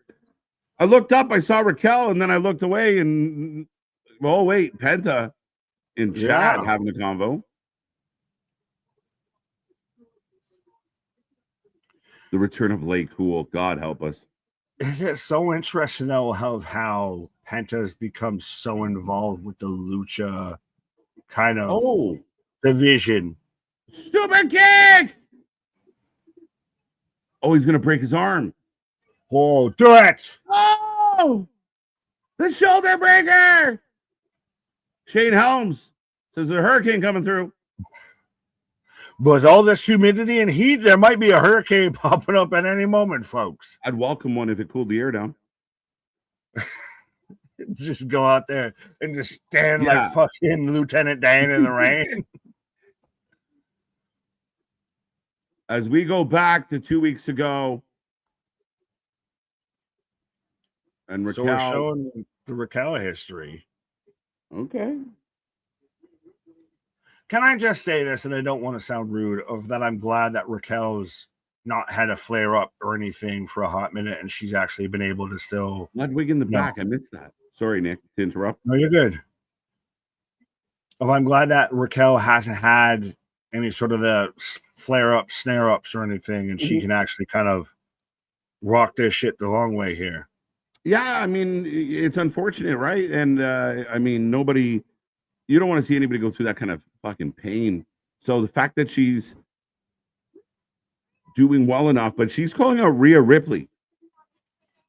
I looked up, I saw Raquel, and then I looked away, and oh, wait, Penta and Chad having a convo. The return of Lay Cool. God help us.
Is it so interesting, though, how Penta's become so involved with the lucha kind of division?
Stupid kick! Oh, he's gonna break his arm.
Oh, do it!
Oh, the shoulder breaker. Shane Helms says there's a hurricane coming through.
With all this humidity and heat, there might be a hurricane popping up at any moment, folks.
I'd welcome one if it cooled the air down.
Just go out there and just stand like fucking Lieutenant Dan in the rain.
As we go back to 2 weeks ago, and Raquel,
so we're showing the Raquel history.
Okay.
Can I just say this, and I don't want to sound rude, of that I'm glad that Raquel's not had a flare up or anything for a hot minute, and she's actually been able to still.
Ludwig in the back. I missed that. Sorry, Nick, to interrupt.
No, you're good. I'm glad that Raquel hasn't had any sort of the flare ups, snare ups, or anything, and she can actually kind of rock this shit the long way here.
Yeah, I mean, it's unfortunate, right? And I mean, you don't want to see anybody go through that kind of fucking pain. So the fact that she's doing well enough, but she's calling out Ria Ripley.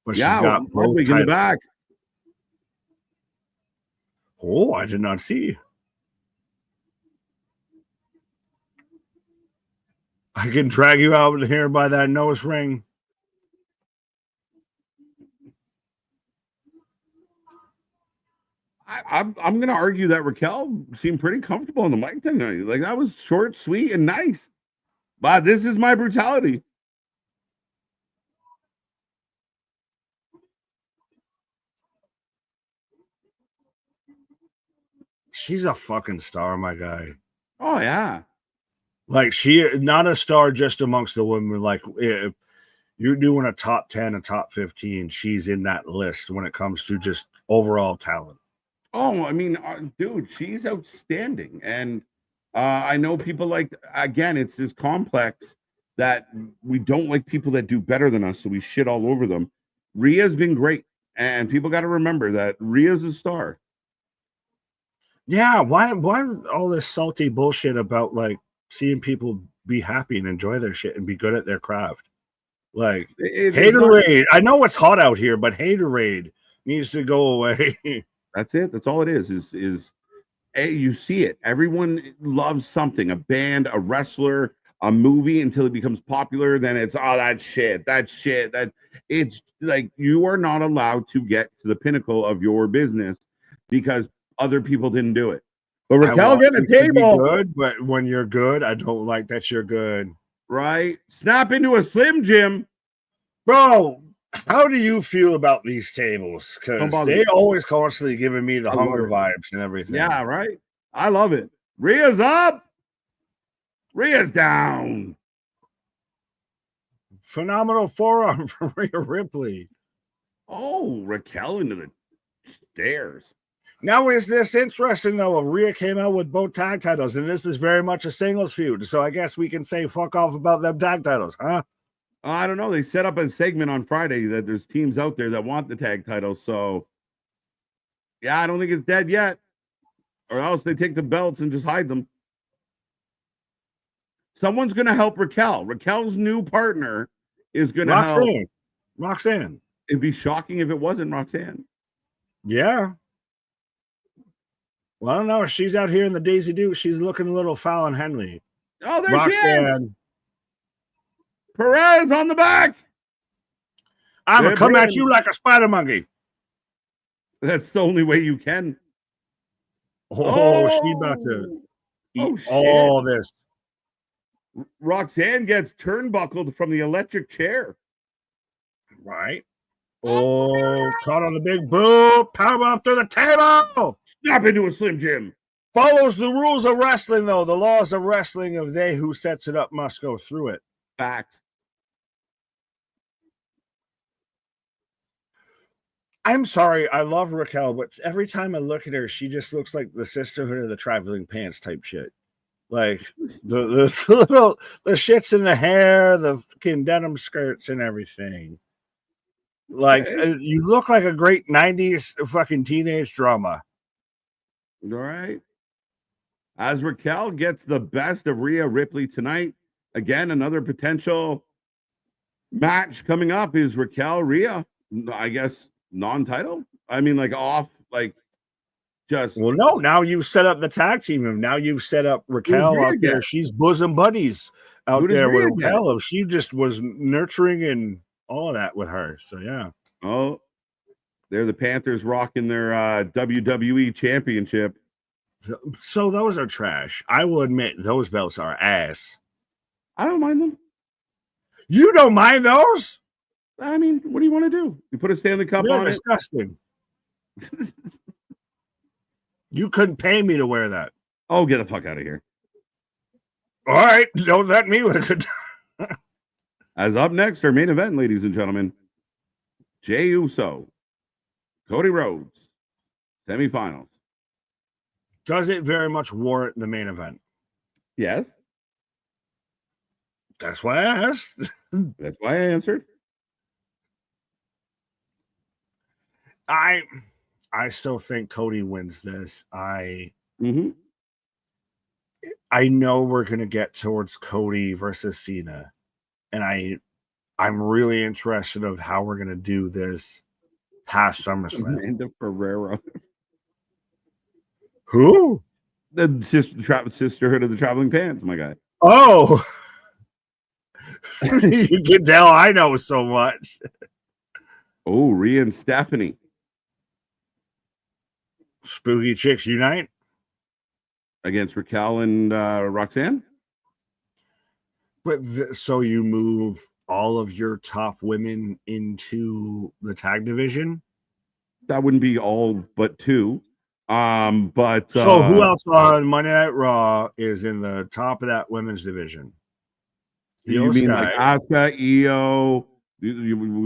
But she's got
Ludwig in the back.
Oh, I did not see. I can drag you out here by that nose ring.
I'm going to argue that Raquel seemed pretty comfortable on the mic tonight. Like, that was short, sweet, and nice. But this is my brutality.
She's a fucking star, my guy.
Oh, yeah.
Like, she not a star just amongst the women. Like, if you're doing a top 10, a top 15, she's in that list when it comes to just overall talent.
Oh, I mean, dude, she's outstanding. And I know people again, it's this complex that we don't like people that do better than us, so we shit all over them. Ria's been great. And people got to remember that Ria's a star.
Yeah, why all this salty bullshit about like seeing people be happy and enjoy their shit and be good at their craft? Like haterade. I know it's hot out here, but haterade needs to go away.
That's it. That's all it is you see it. Everyone loves something, a band, a wrestler, a movie, until it becomes popular. Then it's that shit. That it's like you are not allowed to get to the pinnacle of your business because other people didn't do it. But Raquel getting a table.
Good, but when you're good, I don't like that you're good.
Right? Snap into a Slim Jim.
Bro, how do you feel about these tables? Because they always constantly giving me the hunger vibes and everything.
Yeah, right? I love it. Ria's up. Ria's down.
Phenomenal forearm from Ria Ripley.
Oh, Raquel into the stairs.
Now, is this interesting, though? Rhea came out with both tag titles, and this is very much a singles feud. So I guess we can say fuck off about them tag titles, huh?
I don't know. They set up a segment on Friday that there's teams out there that want the tag titles. So, yeah, I don't think it's dead yet. Or else they take the belts and just hide them. Someone's going to help Raquel. Raquel's new partner is going to help.
Roxanne.
It'd be shocking if it wasn't Roxanne.
Yeah. Well, I don't know. She's out here in the Daisy Duke. She's looking a little Fallon Henley.
Oh, there Roxanne. She is. Perez on the back.
I'm going to come at you like a spider monkey.
That's the only way you can.
Oh, she's about to eat all this.
Roxanne gets turnbuckled from the electric chair.
Right. Oh, caught on the big boot. Powerbomb through the table.
Snap into a Slim Jim.
Follows the rules of wrestling, though. The laws of wrestling of they who sets it up must go through it.
Facts.
I'm sorry. I love Raquel, but every time I look at her, she just looks like the Sisterhood of the Traveling Pants type shit. Like the little the shits in the hair, the fucking denim skirts and everything. Like you look like a great 90s fucking teenage drama.
All right. As Raquel gets the best of Ria Ripley tonight, again, another potential match coming up is Raquel Ria. I guess non-title. I mean, like off, like just.
Well, no. Now you've set up the tag team, and now you've set up Raquel out there. She's bosom buddies out there with Raquel. She just was nurturing and all of that with her. So yeah.
Oh, they're the Panthers rocking their WWE championship.
So those are trash. I will admit those belts are ass.
I don't mind them.
You don't mind those?
I mean, what do you want to do? You put a Stanley Cup on
disgusting. It. You couldn't pay me to wear that.
Oh, get the fuck out of here.
All right. Don't let me with a good time.
As up next, our main event, ladies and gentlemen, Jay Uso, Cody Rhodes, semifinals.
Does it very much warrant the main event?
Yes.
That's why I asked.
That's why I answered.
I still think Cody wins this. I know we're gonna get towards Cody versus Cena, and I'm really interested of how we're gonna do this past SummerSlam.
Amanda Ferrero.
Who?
The sisterhood of the traveling pants, my guy.
Oh, you can tell I know so much.
Oh, Ria and Stephanie.
Spooky Chicks Unite
against Raquel and Roxanne.
But so you move all of your top women into the tag division?
That wouldn't be all but two. But
so who else on Monday Night Raw is in the top of that women's division?
You mean like Asuka, Io?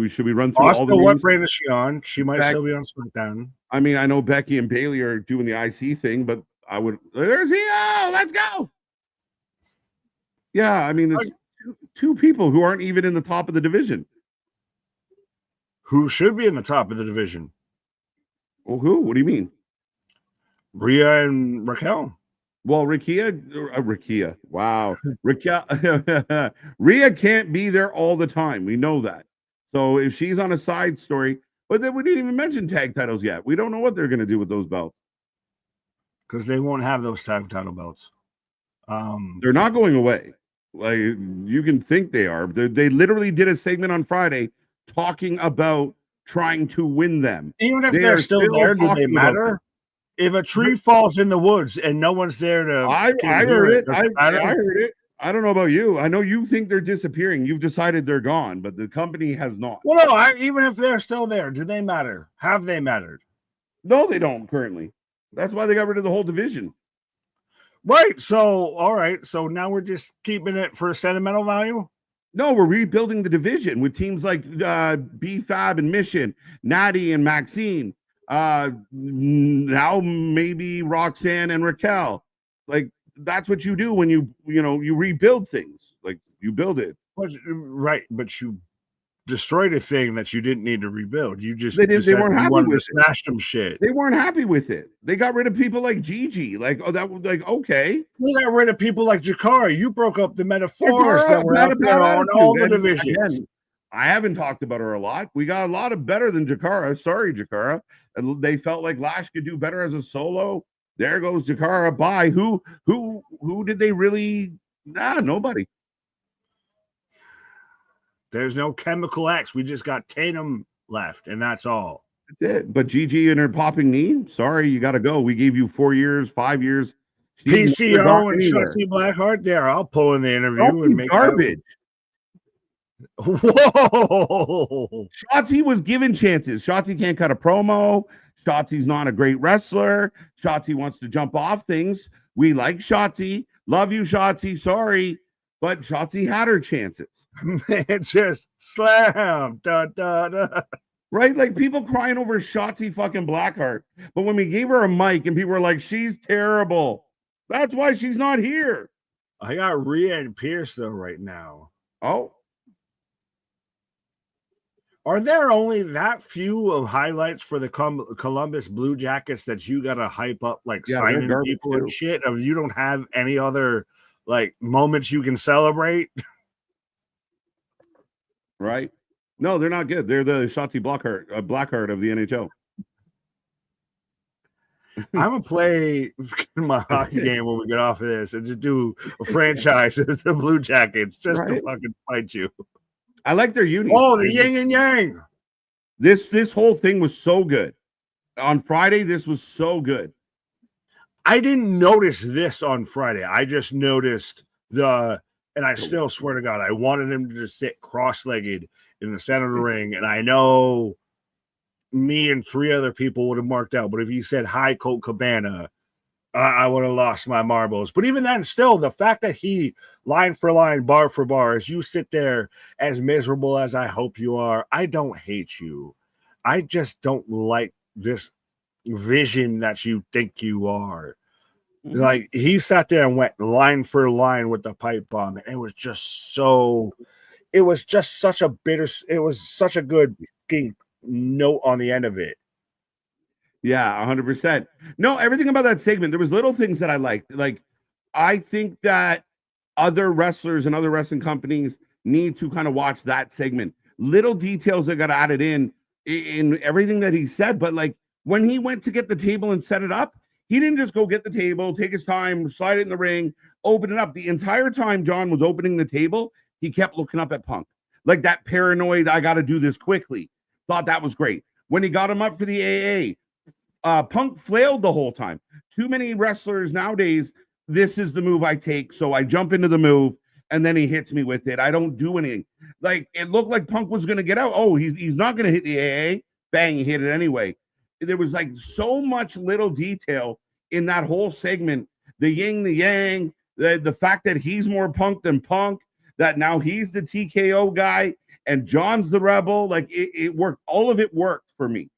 Should we run through
Asuka,
all the
what brand is she on? She might still be on SmackDown.
I mean, I know Becky and Bailey are doing the IC thing, but I would. There's Io. Let's go. Yeah, I mean, it's two people who aren't even in the top of the division.
Who should be in the top of the division?
Well, who? What do you mean?
Ria and Raquel.
Well, Raquel. Wow. Raquel. Ria can't be there all the time. We know that. So if she's on a side story, but then we didn't even mention tag titles yet. We don't know what they're going to do with those belts.
Because they won't have those tag title belts.
They're not going away. Like you can think they are. They literally did a segment on Friday talking about trying to win them.
Even if they're still there, do they matter? If a tree falls in the woods and no one's there to,
I heard it. I heard it. I don't know about you. I know you think they're disappearing. You've decided they're gone, but the company has not.
Well, no. Even if they're still there, do they matter? Have they mattered?
No, they don't currently. That's why they got rid of the whole division.
Right. So, all right. So now we're just keeping it for sentimental value.
No, we're rebuilding the division with teams like B-Fab and Mission, Natty and Maxine. Now maybe Roxanne and Raquel. Like that's what you do when you rebuild things. Like you build it.
Right, but you destroyed a thing that you didn't need to rebuild. You just
they weren't happy with it.
Smash them shit.
They weren't happy with it. They got rid of people like Gigi. Like, oh, that was like okay.
They got rid of people like Jakara. You broke up the metaphors that were out there on all the divisions.
Again, I haven't talked about her a lot. We got a lot of better than Jakara. Sorry, Jakara. And they felt like Lash could do better as a solo. There goes Jakara. Bye. Who did they really? Nobody.
There's no Chemical X. We just got Tatum left, and that's all.
That's it. But Gigi and her popping knee. Sorry, you got to go. We gave you 4 years, 5 years.
PCO and Shotzi Blackheart. There, I'll pull in the interview and make
garbage.
Whoa!
Shotzi was given chances. Shotzi can't cut a promo. Shotzi's not a great wrestler. Shotzi wants to jump off things. We like Shotzi. Love you, Shotzi. Sorry. But Shotzi had her chances.
Man, just slam. Da, da, da.
Right? Like people crying over Shotzi fucking Blackheart. But when we gave her a mic and people were like, she's terrible. That's why she's not here.
I got Rhea and Pierce, though, right now.
Oh.
Are there only that few of highlights for the Columbus Blue Jackets that you got to hype up, like signing people and shit? Or you don't have any other like moments you can celebrate?
right? No, they're not good. They're the Shotzi Blackheart of the NHL.
I'm gonna play my hockey game when we get off of this and just do a franchise of the Blue Jackets just to fucking fight you.
I like their uni.
Oh, the yin and yang.
This whole thing was so good. On Friday, this was so good.
I didn't notice this on Friday. I just noticed and I still swear to God, I wanted him to just sit cross-legged in the center of the ring. And I know me and 3 other people would have marked out. But if you said, hi, Colt Cabana, I would have lost my marbles. But even then, still, the fact that he, line for line, bar for bar, as you sit there as miserable as I hope you are, I don't hate you. I just don't like this vision that you think you are. Mm-hmm. Like, he sat there and went line for line with the pipe bomb, and it was just such a good note on the end of it.
Yeah, 100%. No, everything about that segment, there was little things that I liked. Like, I think that other wrestlers and other wrestling companies need to kind of watch that segment. Little details that got added in everything that he said. But like, when he went to get the table and set it up, he didn't just go get the table, take his time, slide it in the ring, open it up. The entire time John was opening the table, he kept looking up at Punk. Like that paranoid, I got to do this quickly. Thought that was great. When he got him up for the AA, Punk flailed the whole time. Too many wrestlers nowadays, this is the move I take. So I jump into the move and then he hits me with it. I don't do anything. Like, it looked like Punk was going to get out. Oh, he's not going to hit the AA. Bang, he hit it anyway. There was like so much little detail in that whole segment. The yin, the yang, the fact that he's more Punk than Punk, that now he's the TKO guy and John's the rebel. Like, it worked. All of it worked for me.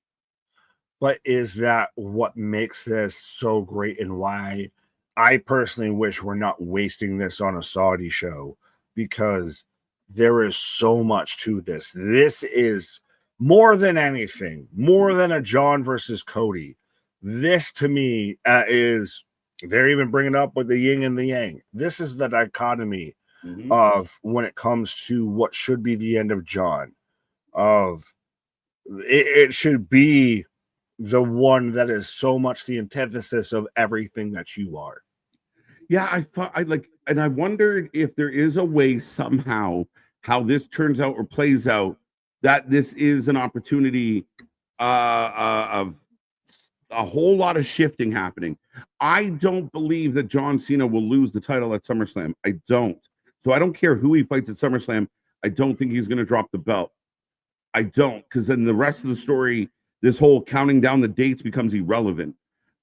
But is that what makes this so great and why I personally wish we're not wasting this on a Saudi show? Because there is so much to this. This is more than anything, more than a John versus Cody. This to me is, they're even bringing up with the yin and the yang. This is the dichotomy of when it comes to what should be the end of John. It should be the one that is so much the antithesis of everything that you are.
Yeah, I wondered if there is a way somehow how this turns out or plays out, that this is an opportunity of a whole lot of shifting happening. I don't believe that John Cena will lose the title at SummerSlam. I don't. So I don't care who he fights at SummerSlam. I don't think he's going to drop the belt. I don't, because then the rest of the story, this whole counting down the dates becomes irrelevant.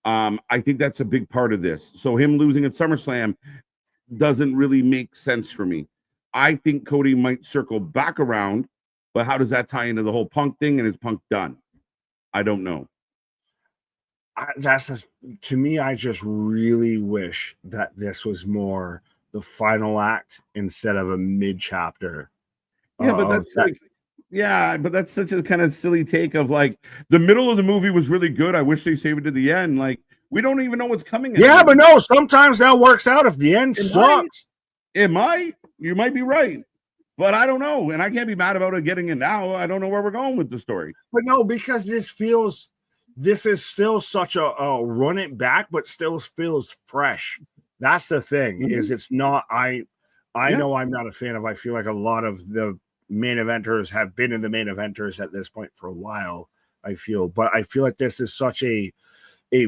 I think that's a big part of this. So him losing at SummerSlam doesn't really make sense for me. I think Cody might circle back around, but how does that tie into the whole Punk thing, and is Punk done? I don't know.
To me, I just really wish that this was more the final act instead of a mid-chapter.
Yeah, but that's but that's such a kind of silly take of like, the middle of the movie was really good. I wish they saved it to the end. Like, we don't even know what's coming.
Yeah, but no, sometimes that works out if the end sucks.
It might. You might be right. But I don't know. And I can't be mad about it getting in now. I don't know where we're going with the story.
But no, because this is still such a run it back, but still feels fresh. That's the thing, is it's not, I know I'm not a fan of, I feel like a lot of the main eventers have been in the main eventers at this point for a while, I feel. But I feel like this is such a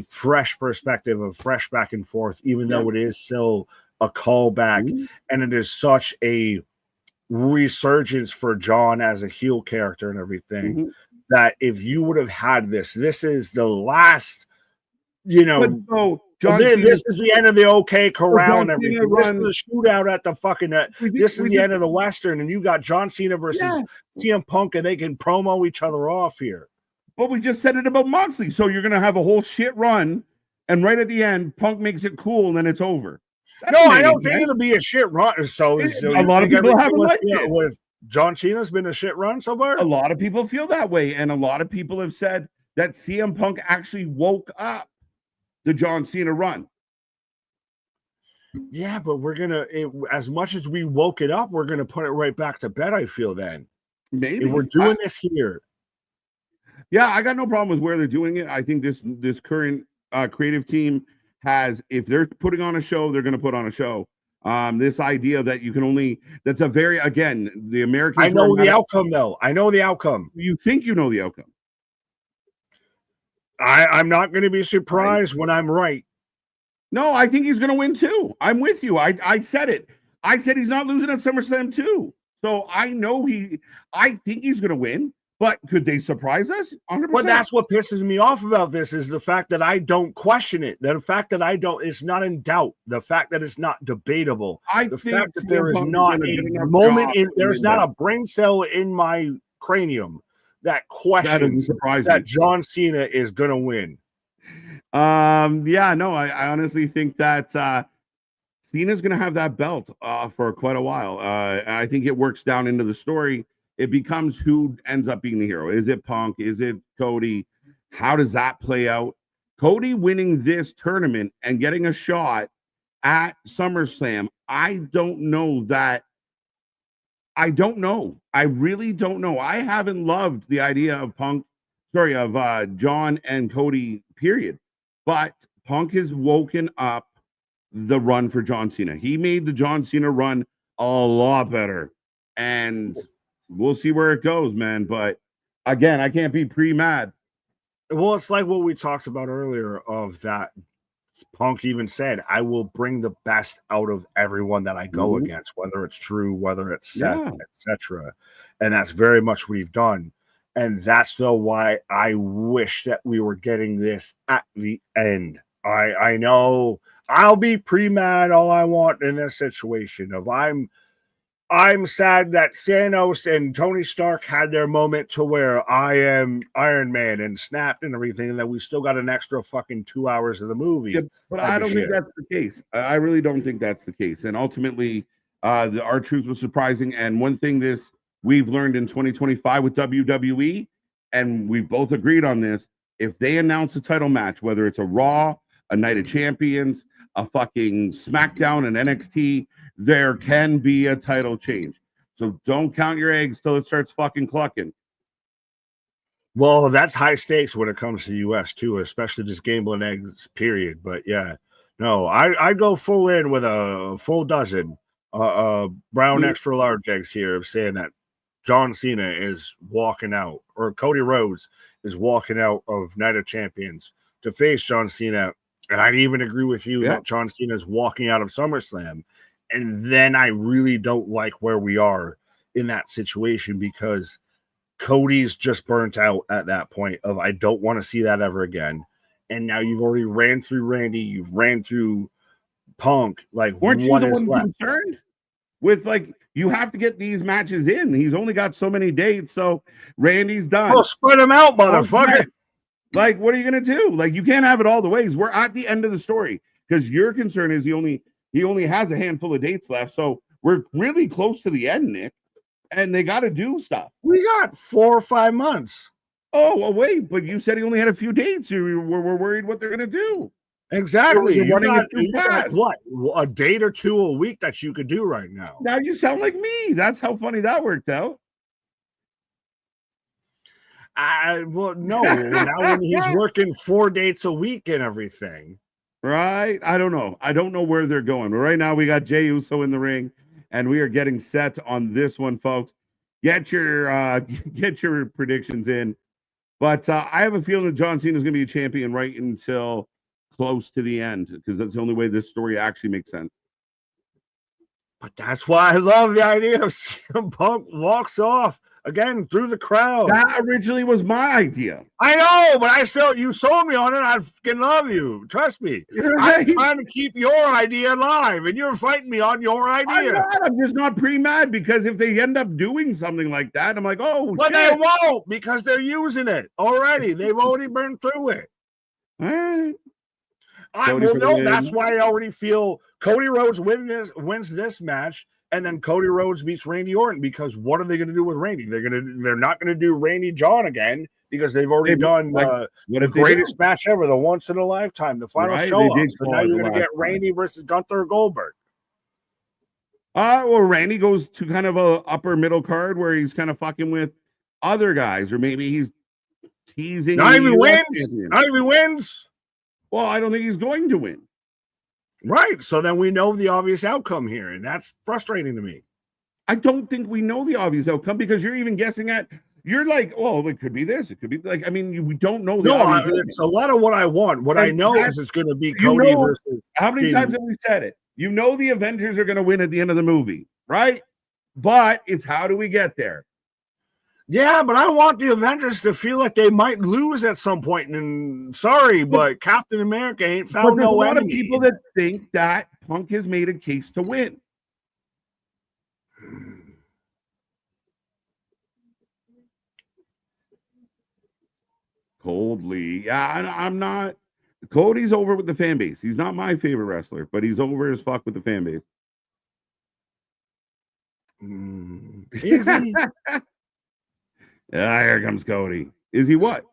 fresh perspective of fresh back and forth, even though it is still a callback, and it is such a resurgence for John as a heel character and everything, that if you would have had this is the last, this is the end of the OK Corral and everything. This is the shootout at the fucking this is the end of the Western, and you got John Cena versus CM Punk, and they can promo each other off here.
But we just said it about Moxley. So you're gonna have a whole shit run, and right at the end, Punk makes it cool, and then it's over.
I don't think it'll be a shit run. So
a lot of people haven't liked it.
With John Cena's been a shit run so far.
A lot of people feel that way, and a lot of people have said that CM Punk actually woke up the John Cena run.
Yeah, but we're gonna, as much as we woke it up, we're gonna put it right back to bed, I feel then.
Maybe
If we're doing this here.
Yeah, I got no problem with where they're doing it. I think this current creative team has, if they're putting on a show, they're going to put on a show. This idea that you can only, that's a very, again, the Americans.
I know the outcome, though. I know the outcome.
You think you know the outcome.
I'm not going to be surprised when I'm right.
No, I think he's going to win too. I'm with you. I said it. I said he's not losing at SummerSlam too. So I know I think he's going to win. But could they surprise us? 100%.
But that's what pisses me off about this is the fact that I don't question it. The fact that it's not in doubt. The fact that it's not debatable. The fact that there is not a moment there's not a brain cell in my cranium that questions that John Cena is going to win.
Yeah, no, I honestly think that Cena's going to have that belt for quite a while. I think it works down into the story. It becomes who ends up being the hero. Is it Punk? Is it Cody? How does that play out? Cody winning this tournament and getting a shot at SummerSlam. I don't know. I really don't know. I haven't loved the idea of John and Cody, period. But Punk has woken up the run for John Cena. He made the John Cena run a lot better. And we'll see where it goes, man. But again, I can't be pre-mad.
Well, it's like what we talked about earlier of that Punk even said, I will bring the best out of everyone that I go against, whether it's Drew, whether it's Seth, etc. And that's very much what we've done. And that's though why I wish that we were getting this at the end. I know I'll be pre-mad all I want in this situation of I'm sad that Thanos and Tony Stark had their moment to where I am Iron Man and snapped and everything, and that we still got an extra fucking 2 hours of the movie. Yeah,
but I don't think that's the case. I really don't think that's the case. And ultimately, the R-Truth was surprising. And one thing we've learned in 2025 with WWE, and we've both agreed on this, if they announce a title match, whether it's a Raw, a Night of Champions, a fucking SmackDown, and NXT, there can be a title change. So don't count your eggs till it starts fucking clucking.
Well, that's high stakes when it comes to US too, especially just gambling eggs, period. But yeah, no, I go full in with a full dozen brown extra large eggs here of saying that John Cena is walking out, or Cody Rhodes is walking out of Night of Champions to face John Cena. And I'd even agree with you that John Cena is walking out of SummerSlam. And then I really don't like where we are in that situation because Cody's just burnt out at that point of I don't want to see that ever again. And now you've already ran through Randy, you've ran through Punk. Like,
weren't you the one concerned with you have to get these matches in? He's only got so many dates, so Randy's done.
Well, spread them out, motherfucker.
Like, what are you gonna do? Like, you can't have it all the ways. We're at the end of the story because your concern is he only has a handful of dates left. So we're really close to the end, Nick. And they got to do stuff.
We got 4 or 5 months.
Oh, well, wait, but you said he only had a few dates. We're worried what they're going to do.
Exactly. You're running it too fast. What? A date or two a week that you could do right now.
Now you sound like me. That's how funny that worked out.
Well, no. Now when he's working 4 dates a week and everything.
Right? I don't know. I don't know where they're going. But right now we got Jay Uso in the ring, and we are getting set on this one, folks. Get your predictions in. But I have a feeling that John Cena is going to be a champion right until close to the end, because that's the only way this story actually makes sense.
But that's why I love the idea of CM Punk walks off again through the crowd.
That originally was my idea.
I know, but you sold me on it. I fucking love you. Trust me. Right. I'm trying to keep your idea alive, and you're fighting me on your idea.
I'm just not pre-mad, because if they end up doing something like that, I'm like, oh,
but shit. They won't, because they're using it already. They've already been through it.
All right.
That's why I already feel Cody Rhodes wins this match, and then Cody Rhodes beats Randy Orton, because what are they going to do with Randy? They're not going to do Randy John again, because they've already done the greatest match ever, the once in a lifetime, the final show. So now you're going to get Randy versus Gunther or Goldberg.
Well, Randy goes to kind of a upper middle card where he's kind of fucking with other guys, or maybe he's teasing.
Not
the
even
US
wins.
champion.
Not even wins.
Well, I don't think he's going to win.
Right. So then we know the obvious outcome here, and that's frustrating to me.
I don't think we know the obvious outcome because you're even guessing at. You're like, oh, it could be this. It could be like. I mean, we don't know.
It's a lot of what I want. What I know is it's going to be Cody versus.
How many times have we said it? You know the Avengers are going to win at the end of the movie, right? But it's how do we get there?
Yeah, but I want the Avengers to feel like they might lose at some point. And sorry, but Captain America ain't found no enemy.
There's a lot of people that think that Punk has made a case to win. Coldly, yeah, I'm not. Cody's over with the fan base. He's not my favorite wrestler, but he's over as fuck with the fan base.
Is he?
Here comes Cody. Is he what?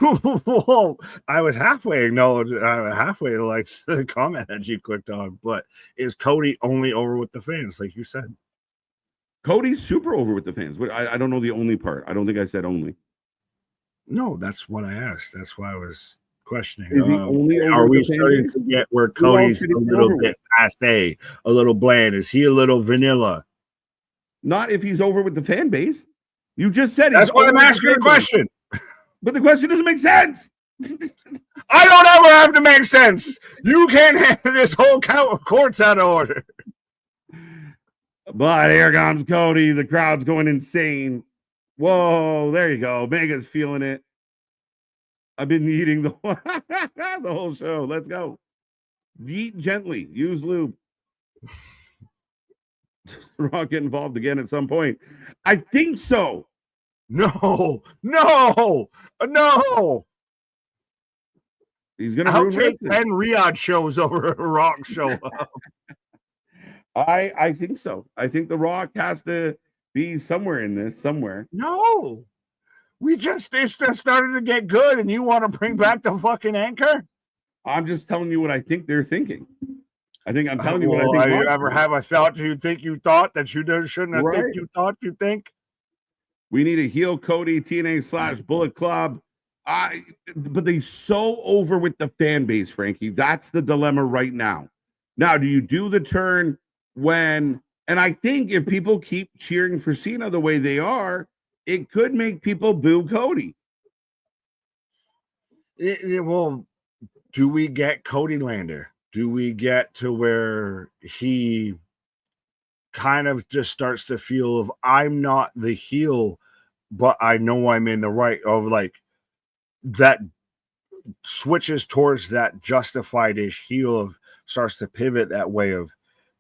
Well, I was halfway halfway like the comment that you clicked on, but is Cody only over with the fans, like you said?
Cody's super over with the fans, but I don't know the only part. I don't think I said only.
No, that's what I asked. That's why I was questioning.
Are
we starting to get where Cody's a little bit passe, a little bland? Is he a little vanilla?
Not if he's over with the fan base. You just said
that's why I'm asking a question.
But the question doesn't make sense.
I don't ever have to make sense. You can't have this whole court's out of order.
But here comes Cody. The crowd's going insane. Whoa, there you go. Mega's feeling it. I've been eating the whole show. Let's go. Eat gently. Use lube. Rock get involved again at some point. I think so.
No.
He's gonna.
I'll take 10 Riyadh shows over a Rock show.
I think so. I think the Rock has to be somewhere in this. Somewhere.
No. It just started to get good, and you want to bring back the fucking anchor?
I'm just telling you what I think they're thinking. I'm telling you what I think.
You ever have a thought you think you thought that you shouldn't have think you thought you think?
We need a heel Cody TNA / Bullet Club. But they so over with the fan base, Frankie. That's the dilemma right now. Now, do you do the turn when? And I think if people keep cheering for Cena the way they are, it could make people boo Cody.
Well, do we get Cody Lander? Do we get to where he kind of just starts to feel of I'm not the heel, but I know I'm in the right, of like that switches towards that justified-ish heel of starts to pivot that way of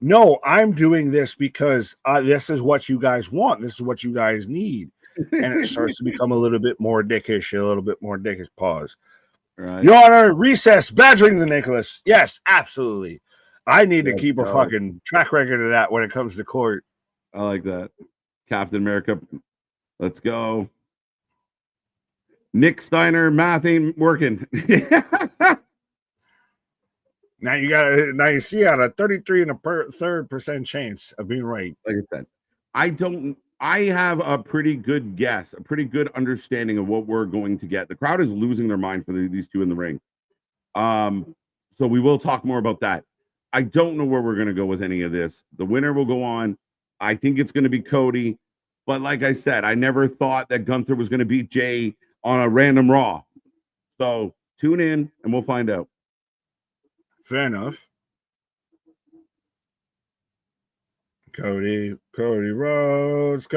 no, I'm doing this because this is what you guys want. This is what you guys need. And it starts to become a little bit more dickish, a little bit more dickish. Pause.
Right.
Your Honor, recess, badgering the Nicholas. Yes, absolutely. I need to keep a fucking track record of that when it comes to court.
I like that. Captain America. Let's go. Nick Steiner, math ain't working.
Now you see on a 33 and a third percent chance of being right.
Like I said, I have a pretty good guess, a pretty good understanding of what we're going to get. The crowd is losing their mind for these two in the ring. So we will talk more about that. I don't know where we're going to go with any of this. The winner will go on. I think it's going to be Cody. But like I said, I never thought that Gunther was going to beat Jay on a random Raw. So tune in and we'll find out.
Fair enough. Cody Rhodes.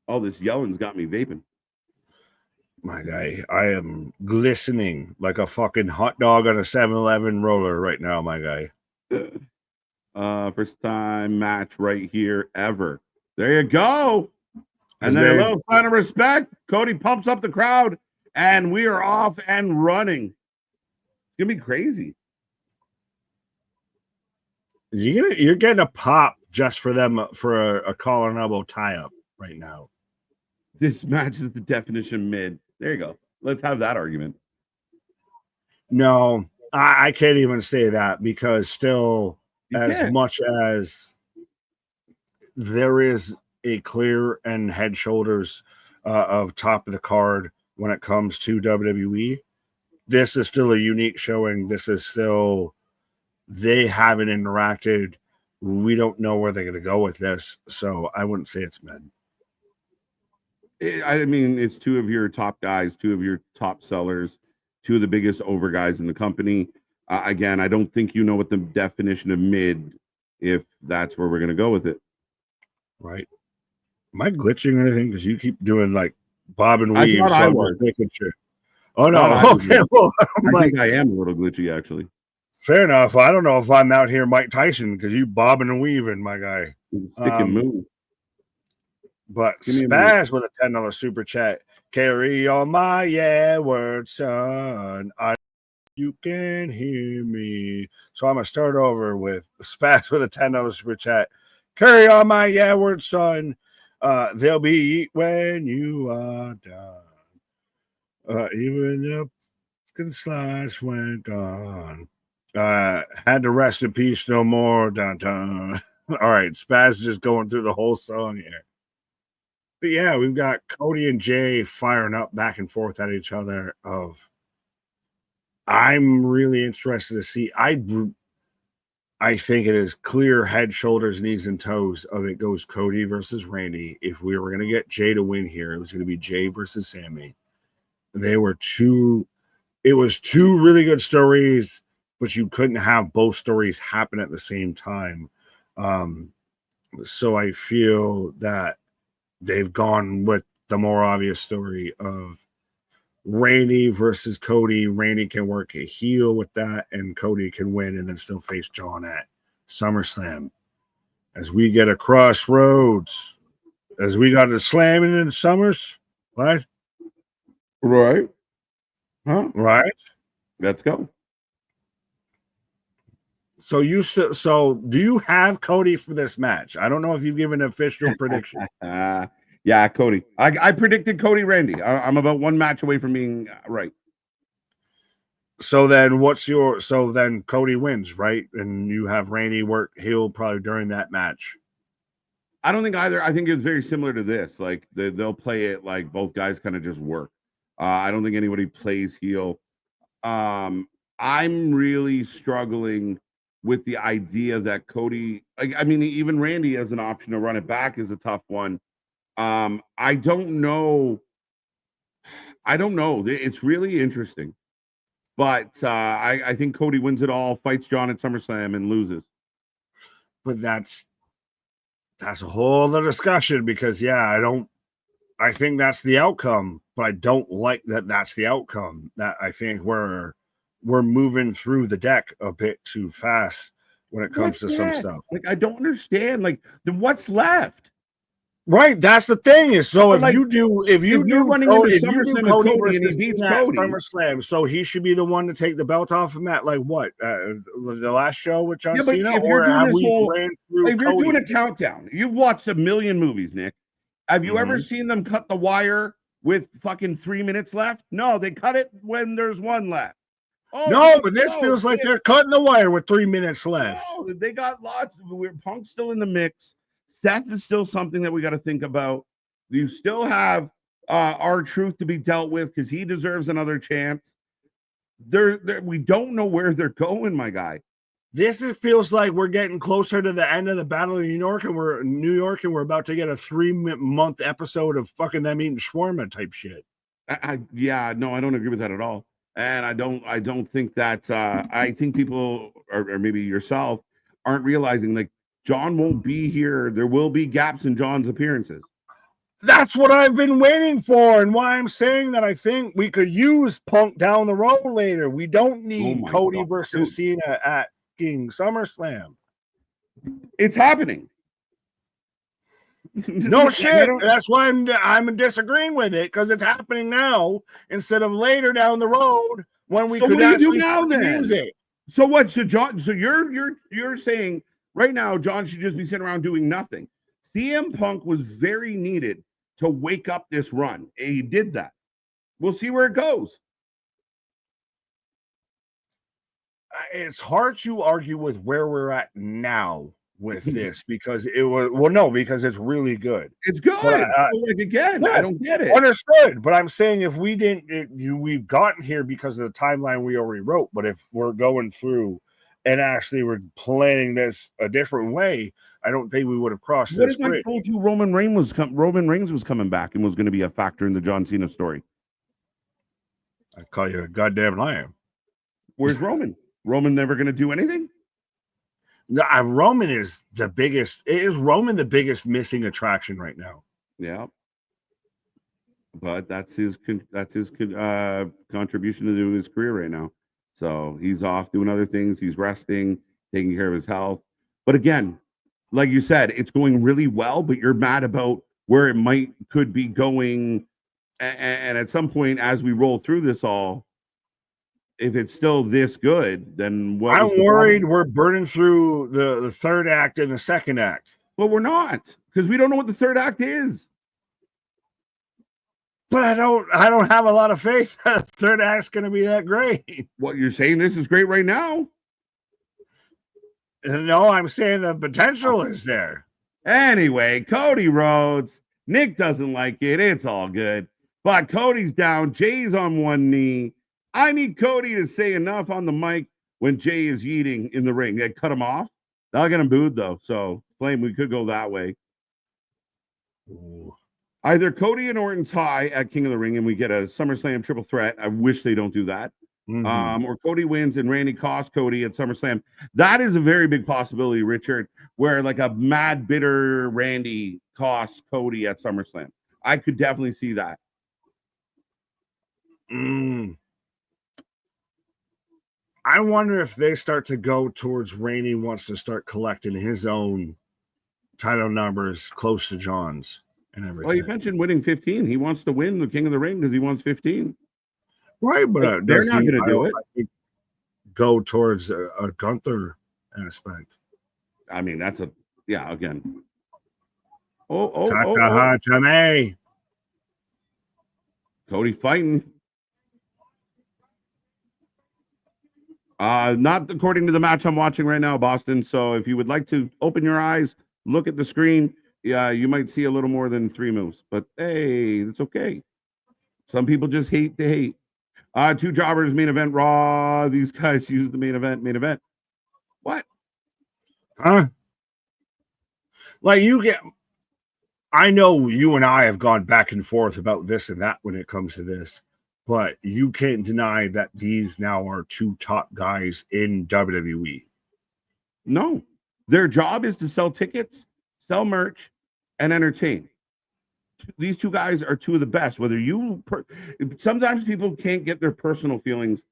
All this yelling's got me vaping.
My guy, I am glistening like a fucking hot dog on a 7-Eleven roller right now, my guy.
First time match right here ever. There you go. And then a little sign of respect. Cody pumps up the crowd, and we are off and running. It's gonna be crazy.
You're getting a pop just for them for a collar and elbow tie-up right now.
This match is the definition mid. There you go. Let's have that argument.
No, I can't even say that because still, as much as there is a clear and head shoulders of top of the card when it comes to WWE, this is still a unique showing. This is still, they haven't interacted. We don't know where they're going to go with this. So I wouldn't say it's mid.
I mean, it's two of your top guys, two of your top sellers, two of the biggest over guys in the company. Again, I don't think you know what the definition of mid, if that's where we're going to go with it.
Right. Am I glitching or anything? Because you keep doing like bob and weave.
I thought I was.
Sure. Oh, no. Okay. Well,
I think I am a little glitchy, actually.
Fair enough. I don't know if I'm out here Mike Tyson because you bobbing and weaving, my guy.
Stick and move.
But Spaz with a $10 super chat. Carry on my word, son. You can hear me. So I'm going to start over with Spaz with a $10 super chat. Carry on my word, son. They'll be when you are done. Even the fucking slice went gone. Had to rest in peace no more. Dun, dun. All right, Spaz is just going through the whole song here. But yeah, we've got Cody and Jay firing up back and forth at each other. I'm really interested to see. I think it is clear head, shoulders, knees, and toes of it goes Cody versus Randy. If we were going to get Jay to win here, it was going to be Jay versus Sammy. It was two really good stories, but you couldn't have both stories happen at the same time. So I feel that they've gone with the more obvious story of Randy versus Cody. Randy can work a heel with that, and Cody can win and then still face John at SummerSlam. As we get a crossroads, as we got a slamming in Summers, what?
Right. Huh?
Right.
Let's go.
So do you have Cody for this match? I don't know if you've given an official prediction.
Yeah, Cody. I predicted Cody Randy. I'm about one match away from being right.
So then then Cody wins, right? And you have Randy work heel probably during that match.
I don't think either. I think it's very similar to this. Like they'll play it like both guys kind of just work. I don't think anybody plays heel. I'm really struggling with the idea that Cody, even Randy as an option to run it back is a tough one. I don't know. It's really interesting. But I think Cody wins it all, fights John at SummerSlam, and loses.
But that's a whole other discussion because, I think that's the outcome, but I don't like that that's the outcome. That I think we're moving through the deck a bit too fast when it comes to some stuff.
Like, I don't understand. Like, what's left?
Right, that's the thing. Is so if you do Cody versus Cena at SummerSlam, so he should be the one to take the belt off of Matt. Like what? The last show with John Cena,
if you're doing a countdown, you've watched a million movies, Nick. Have you ever seen them cut the wire with fucking 3 minutes left? No, they cut it when there's one left.
But this feels like they're cutting the wire with 3 minutes left.
No, they got lots of Punk's still in the mix. Seth is still something that we got to think about. You still have R-Truth to be dealt with because he deserves another chance. We don't know where they're going, my guy.
This feels like we're getting closer to the end of the Battle of New York, and we're about to get a 3-month episode of fucking them eating shawarma type shit.
I don't agree with that at all. And I don't think that I think people or maybe yourself aren't realizing like John won't be here. There will be gaps in John's appearances.
That's what I've been waiting for, and why I'm saying that I think we could use Punk down the road later. We don't need Cody versus Cena at King SummerSlam.
It's happening.
No shit. That's why I'm disagreeing with it because it's happening now instead of later down the road when we could actually use it.
So what? So John? So you're saying right now John should just be sitting around doing nothing. CM Punk was very needed to wake up this run. He did that. We'll see where it goes.
It's hard to argue with where we're at now with this because it was no, because it's really good.
It's good. Like again,
yes,
I don't get it.
Understood, but I'm saying if we didn't, we've gotten here because of the timeline we already wrote. But if we're going through and actually we're planning this a different way, I don't think we would have crossed this bridge.
I told you Roman Reigns was coming back and was going to be a factor in the John Cena story.
I call you a goddamn liar.
Where's Roman? Roman never going to do anything?
No, Roman is the biggest. Is Roman the biggest missing attraction right now?
Yeah, but that's his contribution to his career right now. So he's off doing other things. He's resting, taking care of his health. But again, like you said, it's going really well. But you're mad about where it could be going. And at some point, as we roll through this all, if it's still this good, then what?
I'm worried we're burning through the third act and the second act.
Well, we're not, because we don't know what the third act is.
But I don't have a lot of faith that the third act's going to be that great.
What you're saying, this is great right now?
No, I'm saying the potential is there.
Anyway, Cody Rhodes. Nick doesn't like it. It's all good. But Cody's down. Jay's on one knee. I need Cody to say enough on the mic when Jay is yeeting in the ring. They cut him off. They'll get him booed, though. So, blame, we could go that way.
Ooh.
Either Cody and Orton tie at King of the Ring and we get a SummerSlam triple threat. I wish they don't do that.
Mm-hmm.
Or Cody wins and Randy costs Cody at SummerSlam. That is a very big possibility, Richard, where like a mad, bitter Randy costs Cody at SummerSlam. I could definitely see that.
I wonder if they start to go towards Randy wants to start collecting his own title numbers close to John's and everything.
Well, you mentioned winning 15. He wants to win the King of the Ring because he wants 15.
Right, but
they're not going to do it.
Go towards a Gunther aspect.
I mean, that's again. Cody fighting. Not according to the match I'm watching right now, Boston. So if you would like to open your eyes, look at the screen, you might see a little more than 3 moves. But hey, it's okay. Some people just hate to hate. 2 jobbers, main event, Raw. These guys use the main event. What?
Huh? Like I know you and I have gone back and forth about this and that when it comes to this, but you can't deny that these now are 2 top guys in WWE.
No, their job is to sell tickets, sell merch, and entertain. These 2 guys are 2 of the best. Sometimes people can't get their personal feelings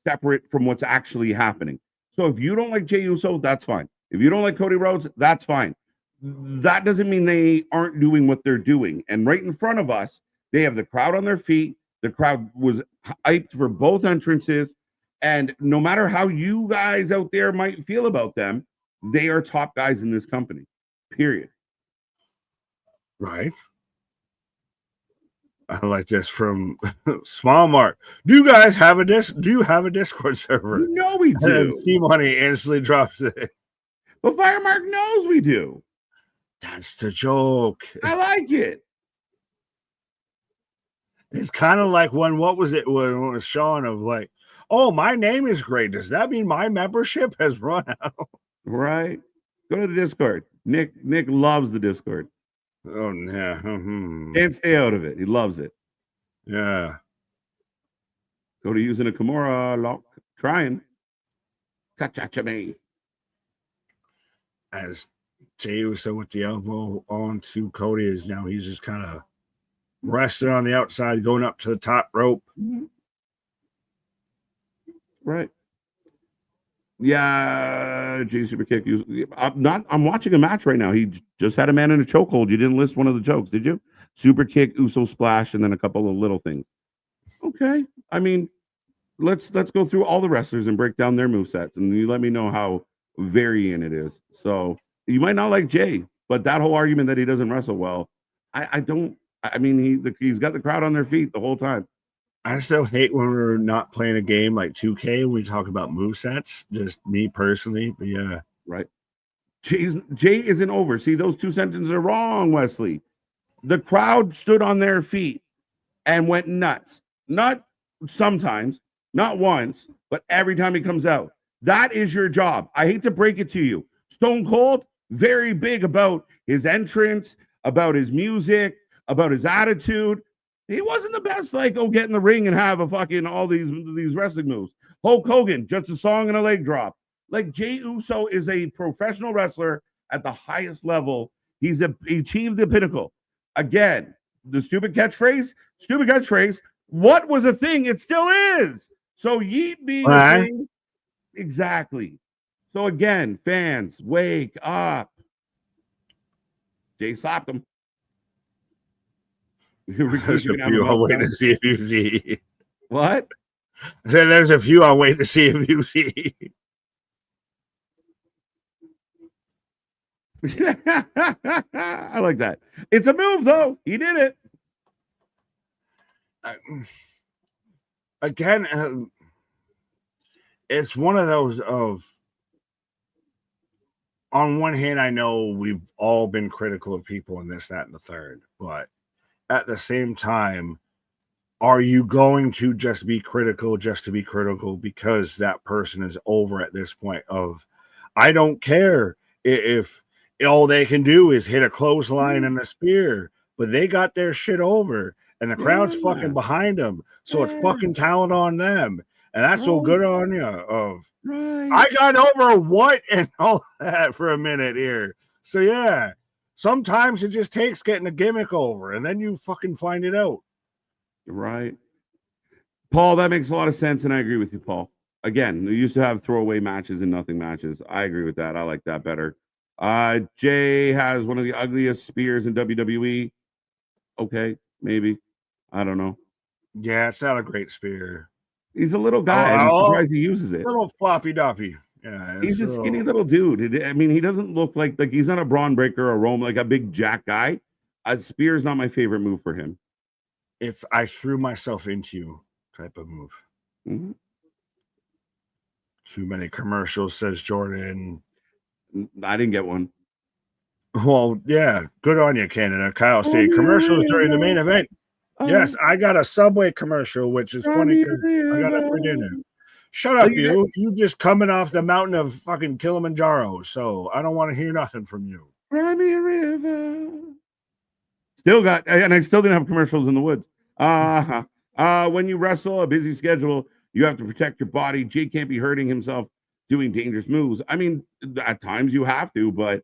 separate from what's actually happening. So if you don't like Jay Uso, that's fine. If you don't like Cody Rhodes, that's fine. That doesn't mean they aren't doing what they're doing. And right in front of us, they have the crowd on their feet. The crowd was hyped for both entrances. And no matter how you guys out there might feel about them, they are top guys in this company, period.
Right. I like this from Small Mark. Do you guys have a Discord server?
No, we do.
And C-Money instantly drops it.
But Firemark knows we do.
That's the joke.
I like it.
It's kind of like when it was Sean of like, oh, my name is great. Does that mean my membership has run out?
Right. Go to the Discord. Nick loves the Discord.
Oh, yeah.
Can't stay out of it. He loves it.
Yeah.
Go to using a Kimura lock. Trying. Cha-cha-cha me.
As Jay Uso with the elbow onto Cody is now he's just kind of resting on the outside, going up to the top rope.
Right. Yeah, Jay super kick. I'm watching a match right now. He just had a man in a chokehold. You didn't list one of the chokes, did you? Super kick, Uso splash, and then a couple of little things. Okay. I mean, let's go through all the wrestlers and break down their movesets, and you let me know how varying it is. So you might not like Jay, but that whole argument that he doesn't wrestle well, I don't. I mean, he's got the crowd on their feet the whole time.
I still hate when we're not playing a game like 2K and we talk about movesets. Just me personally, but yeah.
Right. Jay isn't over. See, those two sentences are wrong, Wesley. The crowd stood on their feet and went nuts. Not sometimes, not once, but every time he comes out. That is your job. I hate to break it to you. Stone Cold, very big about his entrance, about his music, about his attitude. He wasn't the best, like, get in the ring and have a fucking all these wrestling moves. Hulk Hogan, just a song and a leg drop. Like, Jay Uso is a professional wrestler at the highest level. He achieved the pinnacle. Again, the stupid catchphrase. What was a thing? It still is. So yeet being a thing. Exactly. So again, fans, wake up. Jay slapped him.
There's a few I'll wait to see if you see.
What?
I said there's a few I'll wait to see if you see.
I like that. It's a move, though. He did it.
Again, it's one of those of, on one hand, I know we've all been critical of people and this, that, and the third, but at the same time, are you going to just be critical just to be critical because that person is over at this point of, I don't care if all they can do is hit a clothesline and a spear, but they got their shit over and the crowd's fucking behind them. So it's fucking talent on them. And that's so good on you of, I got over what and all that for a minute here. So yeah, sometimes it just takes getting a gimmick over and then you fucking find it out.
Right. Paul, that makes a lot of sense. And I agree with you, Paul. Again, we used to have throwaway matches and nothing matches. I agree with that. I like that better. Jay has one of the ugliest spears in WWE. Okay, maybe. I don't know.
Yeah, it's not a great spear.
He's a little guy. I'm surprised he uses it.
Little floppy doppy. Yeah,
he's a skinny little dude. I mean, he doesn't look like he's not a Braun Breaker or Rome, like a big jack guy. Spear is not my favorite move for him.
It's I threw myself into you type of move.
Mm-hmm.
Too many commercials, says Jordan.
I didn't get one.
Well, yeah, good on you, Canada. Kyle said commercials during the main event. Yes, I got a Subway commercial, which is funny because I got it for dinner. Shut up, you. You just coming off the mountain of fucking Kilimanjaro, so I don't want to hear nothing from you.
Crimea River. Still got, and I still didn't have commercials in the woods. When you wrestle, a busy schedule, you have to protect your body. Jay can't be hurting himself doing dangerous moves. I mean, at times you have to, but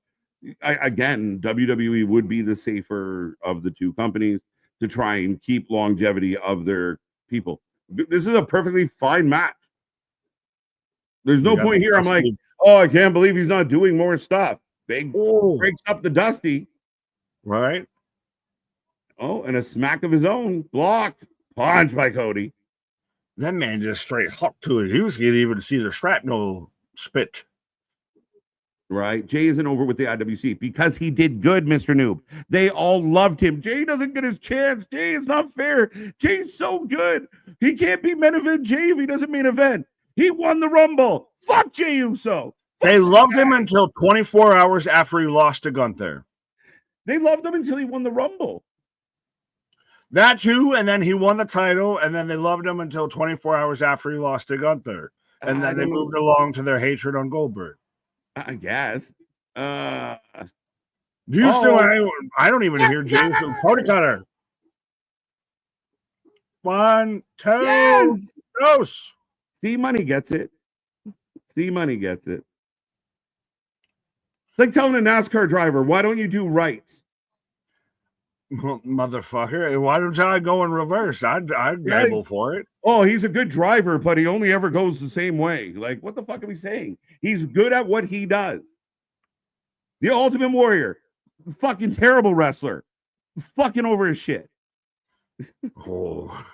again, WWE would be the safer of the two companies to try and keep longevity of their people. This is a perfectly fine match. There's no point here. I'm like, oh, I can't believe he's not doing more stuff. Big breaks up the Dusty.
Right.
Oh, and a smack of his own. Blocked. Punch by Cody.
That man just straight hooked to it. He was getting even to see the shrapnel spit.
Right. Jay isn't over with the IWC because he did good, Mr. Noob. They all loved him. Jay doesn't get his chance. Jay, it's not fair. Jay's so good. He can't be main event Jay if he doesn't main event. He won the Rumble. Fuck Jay Uso.
They loved him until 24 hours after he lost to Gunther.
They loved him until he won the Rumble.
That too, and then he won the title, and then they loved him until 24 hours after he lost to Gunther. And then they moved along to their hatred on Goldberg.
I guess.
Do you still? I don't even hear James from Cody Cutter. 1, 2,
yes!
Gross.
C Money gets it. C Money gets it. It's like telling a NASCAR driver, why don't you do rights?
Motherfucker. Why don't I go in reverse? I'd gamble for it.
Oh, he's a good driver, but he only ever goes the same way. Like, what the fuck are we saying? He's good at what he does. The Ultimate Warrior. Fucking terrible wrestler. Fucking over his shit.
Oh.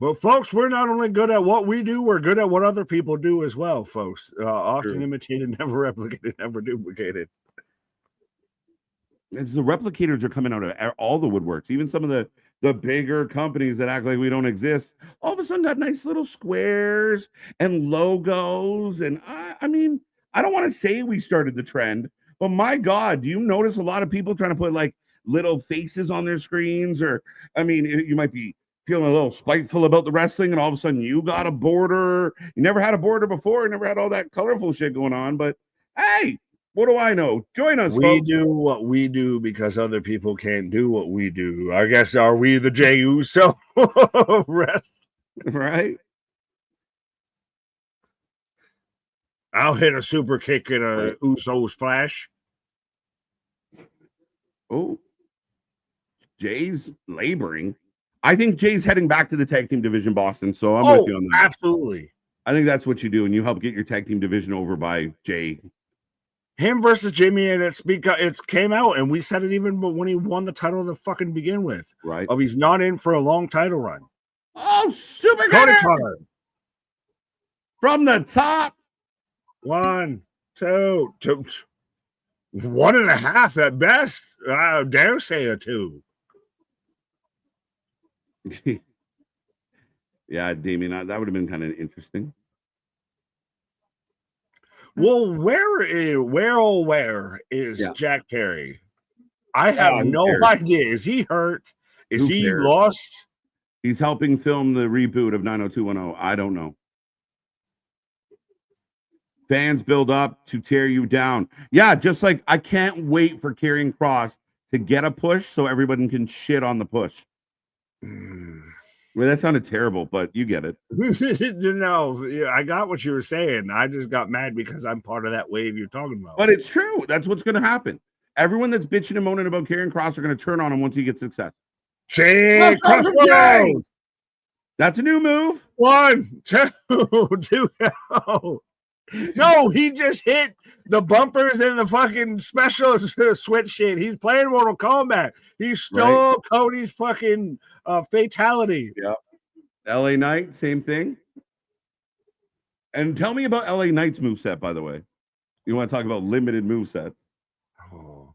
But folks, we're not only good at what we do, we're good at what other people do as well, folks. Often imitated, never replicated, never duplicated.
As the replicators are coming out of all the woodworks, even some of the the bigger companies that act like we don't exist, all of a sudden got nice little squares and logos. And I mean, I don't want to say we started the trend, but my God, do you notice a lot of people trying to put like little faces on their screens? Or, I mean, you might be feeling a little spiteful about the wrestling, and all of a sudden you got a border. You never had a border before, you never had all that colorful shit going on. But hey, what do I know? Join us,
We
folks.
do what we do because other people can't do what we do. I guess, are we the Jay Uso rest?
Right?
I'll hit a super kick and a Uso splash.
Oh, Jay's laboring. I think Jay's heading back to the tag team division, Boston. So I'm with you on that.
Absolutely.
I think that's what you do, and you help get your tag team division over by Jay.
Him versus Jimmy, and it came out, and we said it even when he won the title to fucking begin with.
Right.
Of he's not in for a long title run.
Oh, super
Cody
cutter from the top.
1, 2, 1.5 at best. I dare say a 2.
Yeah, Damien, that would have been kind of interesting.
Well, where is Jack Perry? I have no idea. Is he hurt? Is he lost?
He's helping film the reboot of 90210. I don't know. Fans build up to tear you down. Yeah, just like I can't wait for Karrion Kross to get a push so everybody can shit on the push. Well, that sounded terrible, but you get it.
No, I got what you were saying. I just got mad because I'm part of that wave you're talking about.
But it's true. That's what's going to happen. Everyone that's bitching and moaning about Karrion Kross are going to turn on him once he gets success.
Jade
Cargill. That's a new move.
1, 2, 2. No, he just hit the bumpers and the fucking special switch shit. He's playing Mortal Kombat. He stole Cody's fucking fatality.
Yeah. LA Knight, same thing. And tell me about LA Knight's moveset, by the way. You want to talk about limited movesets?
Oh.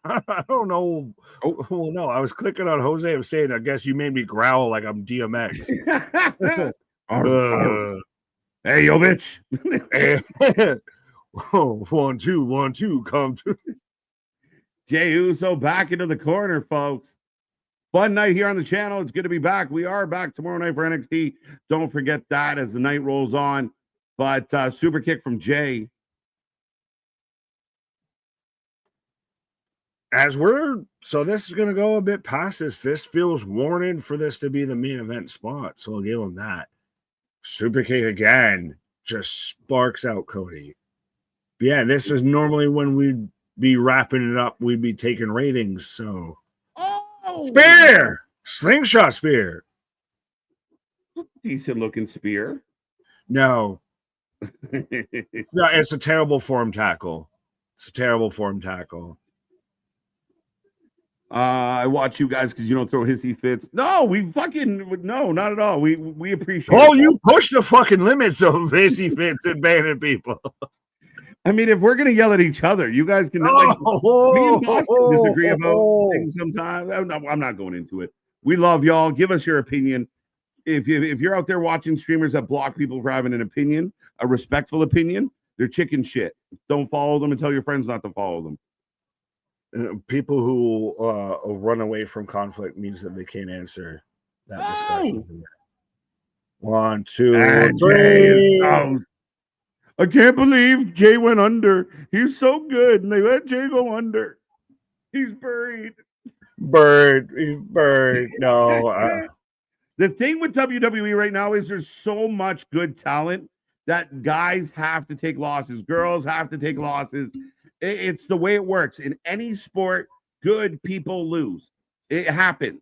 I don't know. Oh, well, no, I was clicking on Jose. I was saying, I guess you made me growl like I'm DMX.
Hey, yo, bitch.
1, 2, 1, 2, come to.
Jay Uso back into the corner, folks. Fun night here on the channel. It's good to be back. We are back tomorrow night for NXT. Don't forget that as the night rolls on. But super kick from Jay.
So this is going to go a bit past this. This feels warranted for this to be the main event spot. So I'll give him that. Super kick again. Just sparks out Cody. But yeah, this is normally when we'd be wrapping it up. We'd be taking ratings. So spear, slingshot spear.
Decent looking spear.
No, it's a terrible form tackle. It's a terrible form tackle.
I watch you guys because you don't throw hissy fits. No, no, not at all. We appreciate.
Oh, you push the fucking limits of hissy fits and banning people.
I mean, if we're gonna yell at each other, you guys can. Me and Boston disagree about things sometimes. I'm not going into it. We love y'all. Give us your opinion. If you're out there watching streamers that block people for having an opinion, a respectful opinion, they're chicken shit. Don't follow them and tell your friends not to follow them.
People who run away from conflict means that they can't answer that discussion. 1, 2, 3.
I can't believe Jay went under. He's so good, and they let Jay go under. He's buried.
He's buried. No.
The thing with WWE right now is there's so much good talent that guys have to take losses. Girls have to take losses. It's the way it works. In any sport, good people lose. It happens.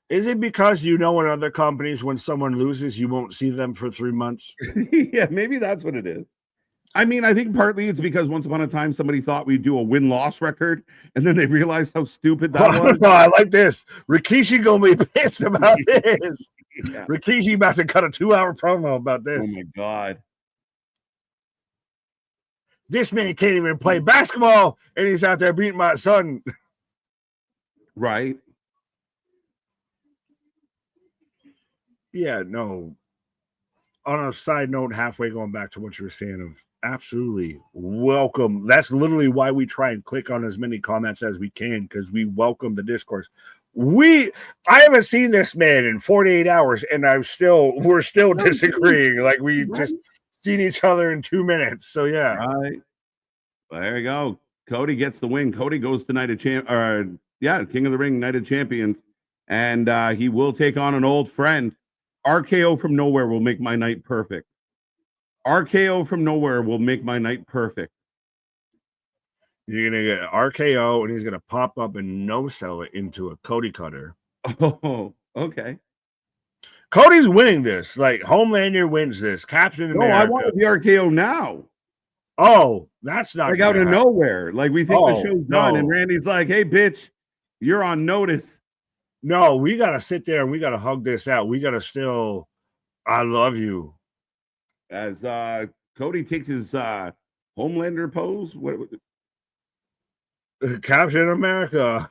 Is it because in other companies, when someone loses, you won't see them for 3 months?
Yeah, maybe that's what it is. I mean, I think partly it's because once upon a time, somebody thought we'd do a win-loss record, and then they realized how stupid that was.
I like this. Rikishi gonna be pissed about this. Yeah. Rikishi about to cut a 2-hour promo about this.
Oh, my God.
This man can't even play basketball, and he's out there beating my son.
Right.
Yeah, no. On a side note, halfway going back to what you were saying of absolutely welcome. That's literally why we try and click on as many comments as we can, because we welcome the discourse. I haven't seen this man in 48 hours, and we're still disagreeing. Like we just seen each other in 2 minutes. So yeah.
Right. Well, there you go. Cody gets the win. Cody goes to Night of King of the Ring, Night of Champions, and he will take on an old friend. RKO from nowhere will make my night perfect. RKO from nowhere will make my night perfect.
You're gonna get RKO, and he's gonna pop up and no sell it into a Cody cutter.
Oh, okay.
Cody's winning this. Like Homelander wins this. Captain America.
No, I want the RKO now.
Oh, that's not
like out of nowhere. Like we think the show's done, and Randy's like, "Hey, bitch, you're on notice."
No, we gotta sit there and we gotta hug this out. We gotta still, I love you.
As Cody takes his Homelander pose. What?
Captain America.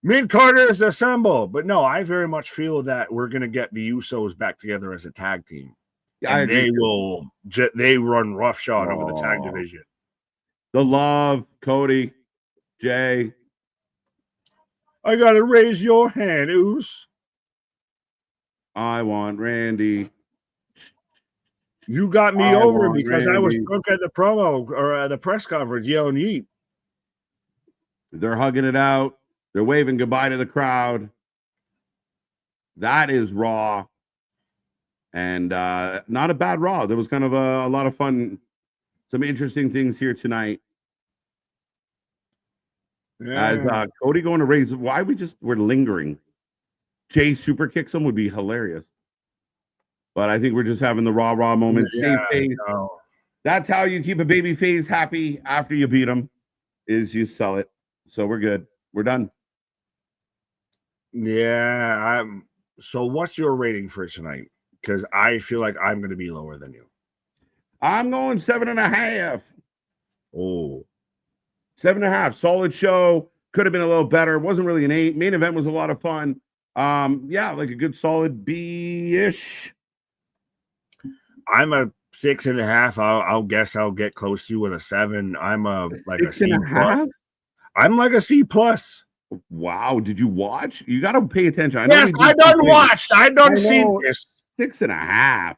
Mid-Carters assemble. But no, I very much feel that we're gonna get the Usos back together as a tag team. Yeah, and they run roughshod over the tag division.
The love, Cody, Jay.
I gotta raise your hand, Oos.
I want Randy.
You got me over because Randy. I was drunk at the promo or at the press conference yelling "Yeet."
They're hugging it out. They're waving goodbye to the crowd. That is Raw. And not a bad Raw. There was kind of a lot of fun, some interesting things here tonight. Yeah. As Cody going to raise, why we're lingering. Jay super kicks him would be hilarious. But I think we're just having the raw moment. Yeah, save face. That's how you keep a baby face happy after you beat them, is you sell it. So we're good. We're done.
Yeah. So what's your rating for tonight? Because I feel like I'm going to be lower than you.
I'm going 7.5.
Oh.
7.5. Solid show. Could have been a little better. Wasn't really an 8. Main event was a lot of fun. Yeah, like a good solid B-ish.
I'm a 6.5. I'll guess I'll get close to you with a 7. I'm a
C+.
I'm like a C+.
Wow, did you watch? You got to pay attention.
Yes, I done watched. I done seen this.
6.5.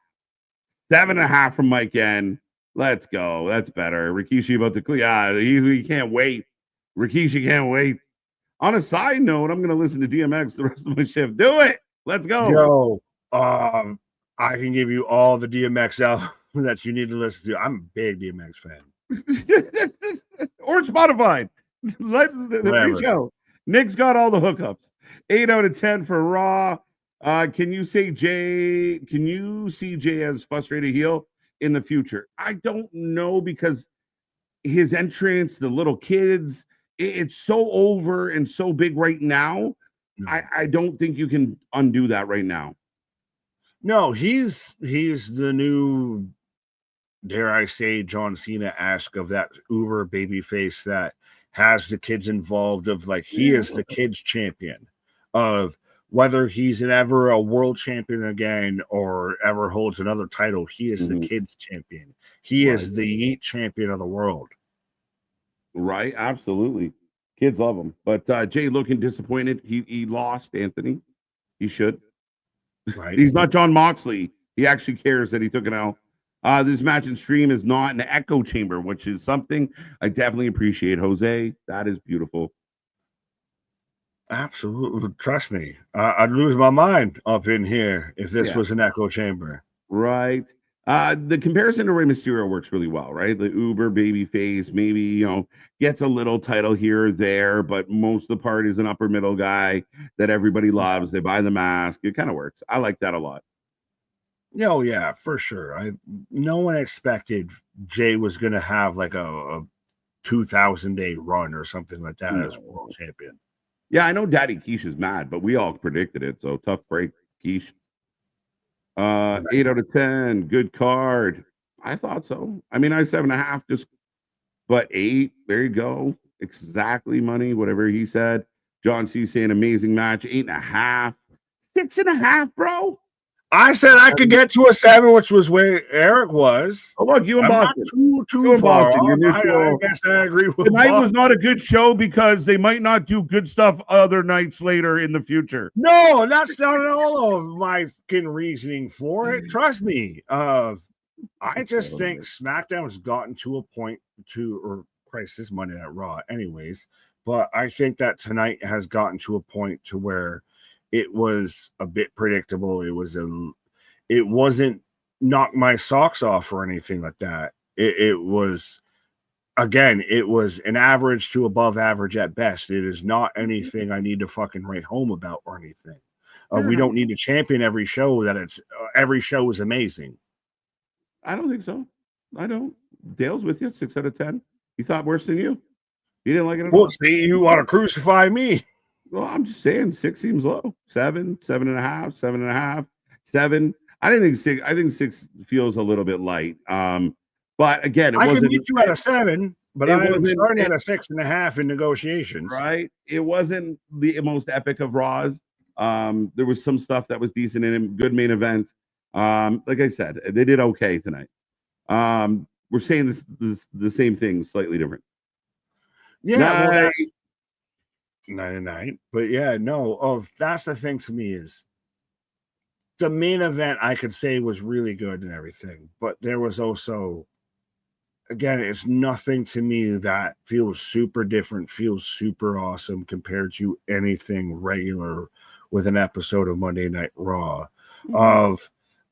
7.5 from Mike N. Let's go. That's better. Rikishi about to clear. Yeah, he can't wait. Rikishi can't wait. On a side note, I'm going to listen to DMX the rest of my shift. Do it. Let's go.
Yo, I can give you all the DMX out that you need to listen to. I'm a big DMX fan.
Or Spotify. The free show. Nick's got all the hookups. 8 out of 10 for Raw. Can you see Jay as frustrated heel in the future? I don't know, because his entrance, the little kids, it's so over and so big right now. I don't think you can undo that right now.
No, he's the new, dare I say, John Cena-esque of that uber baby face that has the kids involved, of like he is the kids champion, of whether he's ever a world champion again or ever holds another title, he is the kids champion. He is the Yeet champion of the world.
Right, absolutely. Kids love him. But Jay looking disappointed. He lost, Anthony. He should. Right. He's not John Moxley. He actually cares that he took an L. This match and stream is not an echo chamber, which is something I definitely appreciate, Jose. That is beautiful.
Absolutely. Trust me. I'd lose my mind up in here if this was an echo chamber.
Right. The comparison to Rey Mysterio works really well, right? The uber baby face, maybe, gets a little title here or there, but most of the part is an upper middle guy that everybody loves. They buy the mask. It kind of works. I like that a lot.
Oh, yeah, for sure. No one expected Jay was going to have like a 2,000-day run or something like that as world champion.
Yeah, I know Daddy Quiche is mad, but we all predicted it. So tough break, Quiche. 8 out of 10. Good card. I thought so. I mean, I 7.5, but 8. There you go. Exactly money, whatever he said. John C saying amazing match, 8.5, 6.5, bro.
I said I could get to a 7, which was where Eric was.
Oh, look, you in
I'm
Boston.
not too far
Boston.
off. I guess I agree with
tonight
Bob.
was not a good show because they might not do good stuff other nights later in the future.
No, that's not at all of my fucking reasoning for it. Trust me. I just think SmackDown has gotten to a point this Monday Night Raw, anyways. But I think that tonight has gotten to a point to where it was a bit predictable. It wasn't knock my socks off or anything like that. It was, again, it was an average to above average at best. It is not anything I need to fucking write home about or anything. We don't need to champion every show that every show is amazing.
I don't think so. I don't. Dale's with you, 6 out of 10. He thought worse than you. He didn't like it at all.
See, you want to crucify me.
Well, I'm just saying 6 seems low. 7, 7.5, 7.5, 7. I didn't think 6. I think 6 feels a little bit light. But again,
I can meet you at a 7, but I'm starting at a 6.5 in negotiations.
Right. It wasn't the most epic of Raws. There was some stuff that was decent in it. Good main event. Like I said, they did okay tonight. We're saying this the same thing, slightly different.
Yeah, well, that's 99. But yeah, no. That's the thing to me is the main event I could say was really good and everything, but there was also, again, it's nothing to me that feels super different, feels super awesome compared to anything regular with an episode of Monday Night Raw.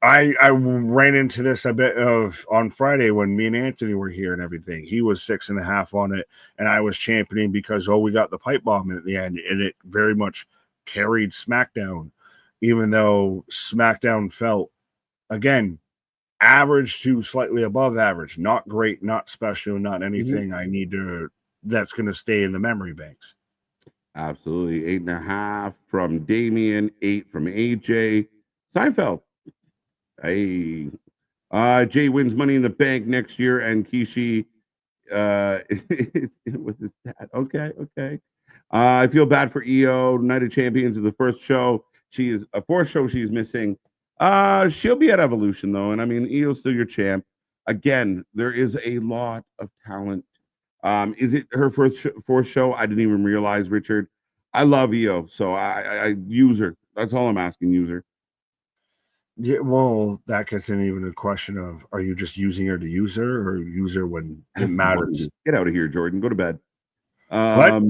I ran into this a bit on Friday when me and Anthony were here and everything. He was 6.5 on it, and I was championing because we got the pipe bomb at the end, and it very much carried SmackDown, even though SmackDown felt, again, average to slightly above average, not great, not special, not anything that's going to stay in the memory banks.
Absolutely. 8.5 from Damian, 8 from AJ. Seinfeld. Hey, Jay wins Money in the Bank next year, and Kishi with his dad. Okay. I feel bad for EO. Night of Champions is the first show. She is a fourth show she's missing. She'll be at Evolution though, and I mean EO's still your champ. Again, there is a lot of talent. Is it her fourth show? I didn't even realize, Richard. I love EO, so I use her. That's all I'm asking. Use her.
Yeah, well, that gets in even a question of, are you just using her to use her, or use her when it matters?
Get out of here, Jordan. Go to bed.
What?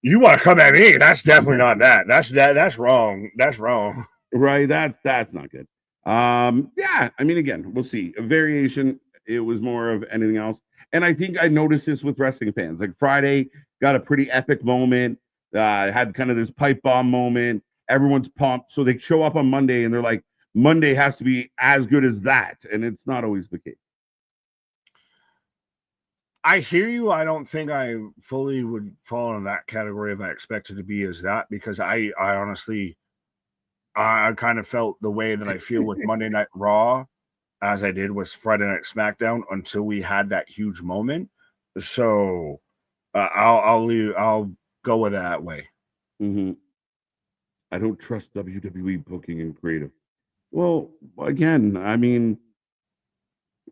You want to come at me? That's definitely not that. That's wrong. That's wrong.
Right. That's not good. Yeah. I mean, again, we'll see. A variation. It was more of anything else. And I think I noticed this with wrestling fans. Like Friday got a pretty epic moment. Had kind of this pipe bomb moment. Everyone's pumped. So they show up on Monday and they're like, Monday has to be as good as that. And it's not always the case.
I hear you. I don't think I fully would fall in that category if I expected to be as that, because I honestly, I kind of felt the way that I feel with Monday Night Raw as I did with Friday Night SmackDown until we had that huge moment. So I'll go with it that way.
Mm-hmm. I don't trust WWE booking and creative. Well, again, I mean,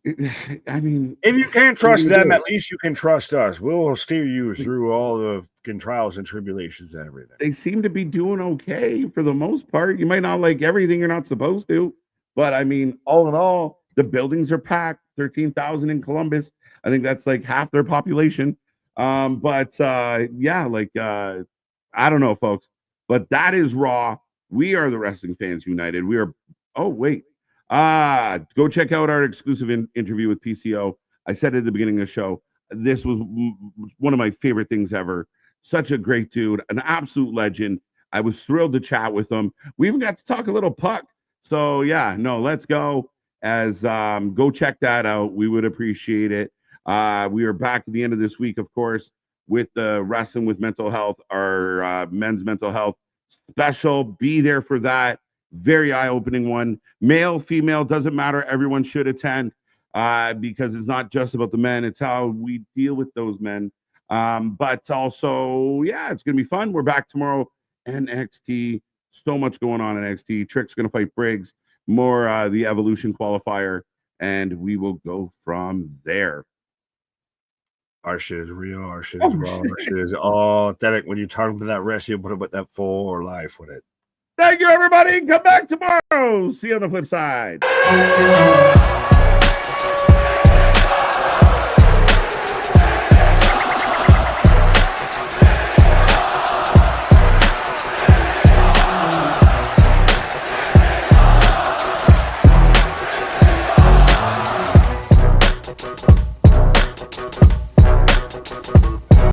if you can't trust them, at least you can trust us. We'll steer you through all the trials and tribulations and everything.
They seem to be doing okay for the most part. You might not like everything you're not supposed to, but I mean, all in all, the buildings are packed. 13,000 in Columbus. I think that's like half their population. Yeah, like I don't know, folks. But that is Raw. We are the Wrestling Fans United. We are. Oh, wait. Go check out our exclusive interview with PCO. I said at the beginning of the show, this was one of my favorite things ever. Such a great dude, an absolute legend. I was thrilled to chat with him. We even got to talk a little puck. So, yeah, no, let's go. Go check that out. We would appreciate it. We are back at the end of this week, of course, with the Wrestling with Mental Health, our men's mental health special. Be there for that. Very eye-opening one. Male, female, doesn't matter. Everyone should attend because it's not just about the men. It's how we deal with those men But also, yeah, it's gonna be fun. We're back tomorrow. NXT, so much going on in NXT. Trick's gonna fight Briggs, more the Evolution qualifier, and we will go from there.
Our shit is real. Our shit is raw. Our shit is authentic. When you talk about that rest, you put it with that full life with it.
Thank you, everybody. Come back tomorrow. See you on the flip side.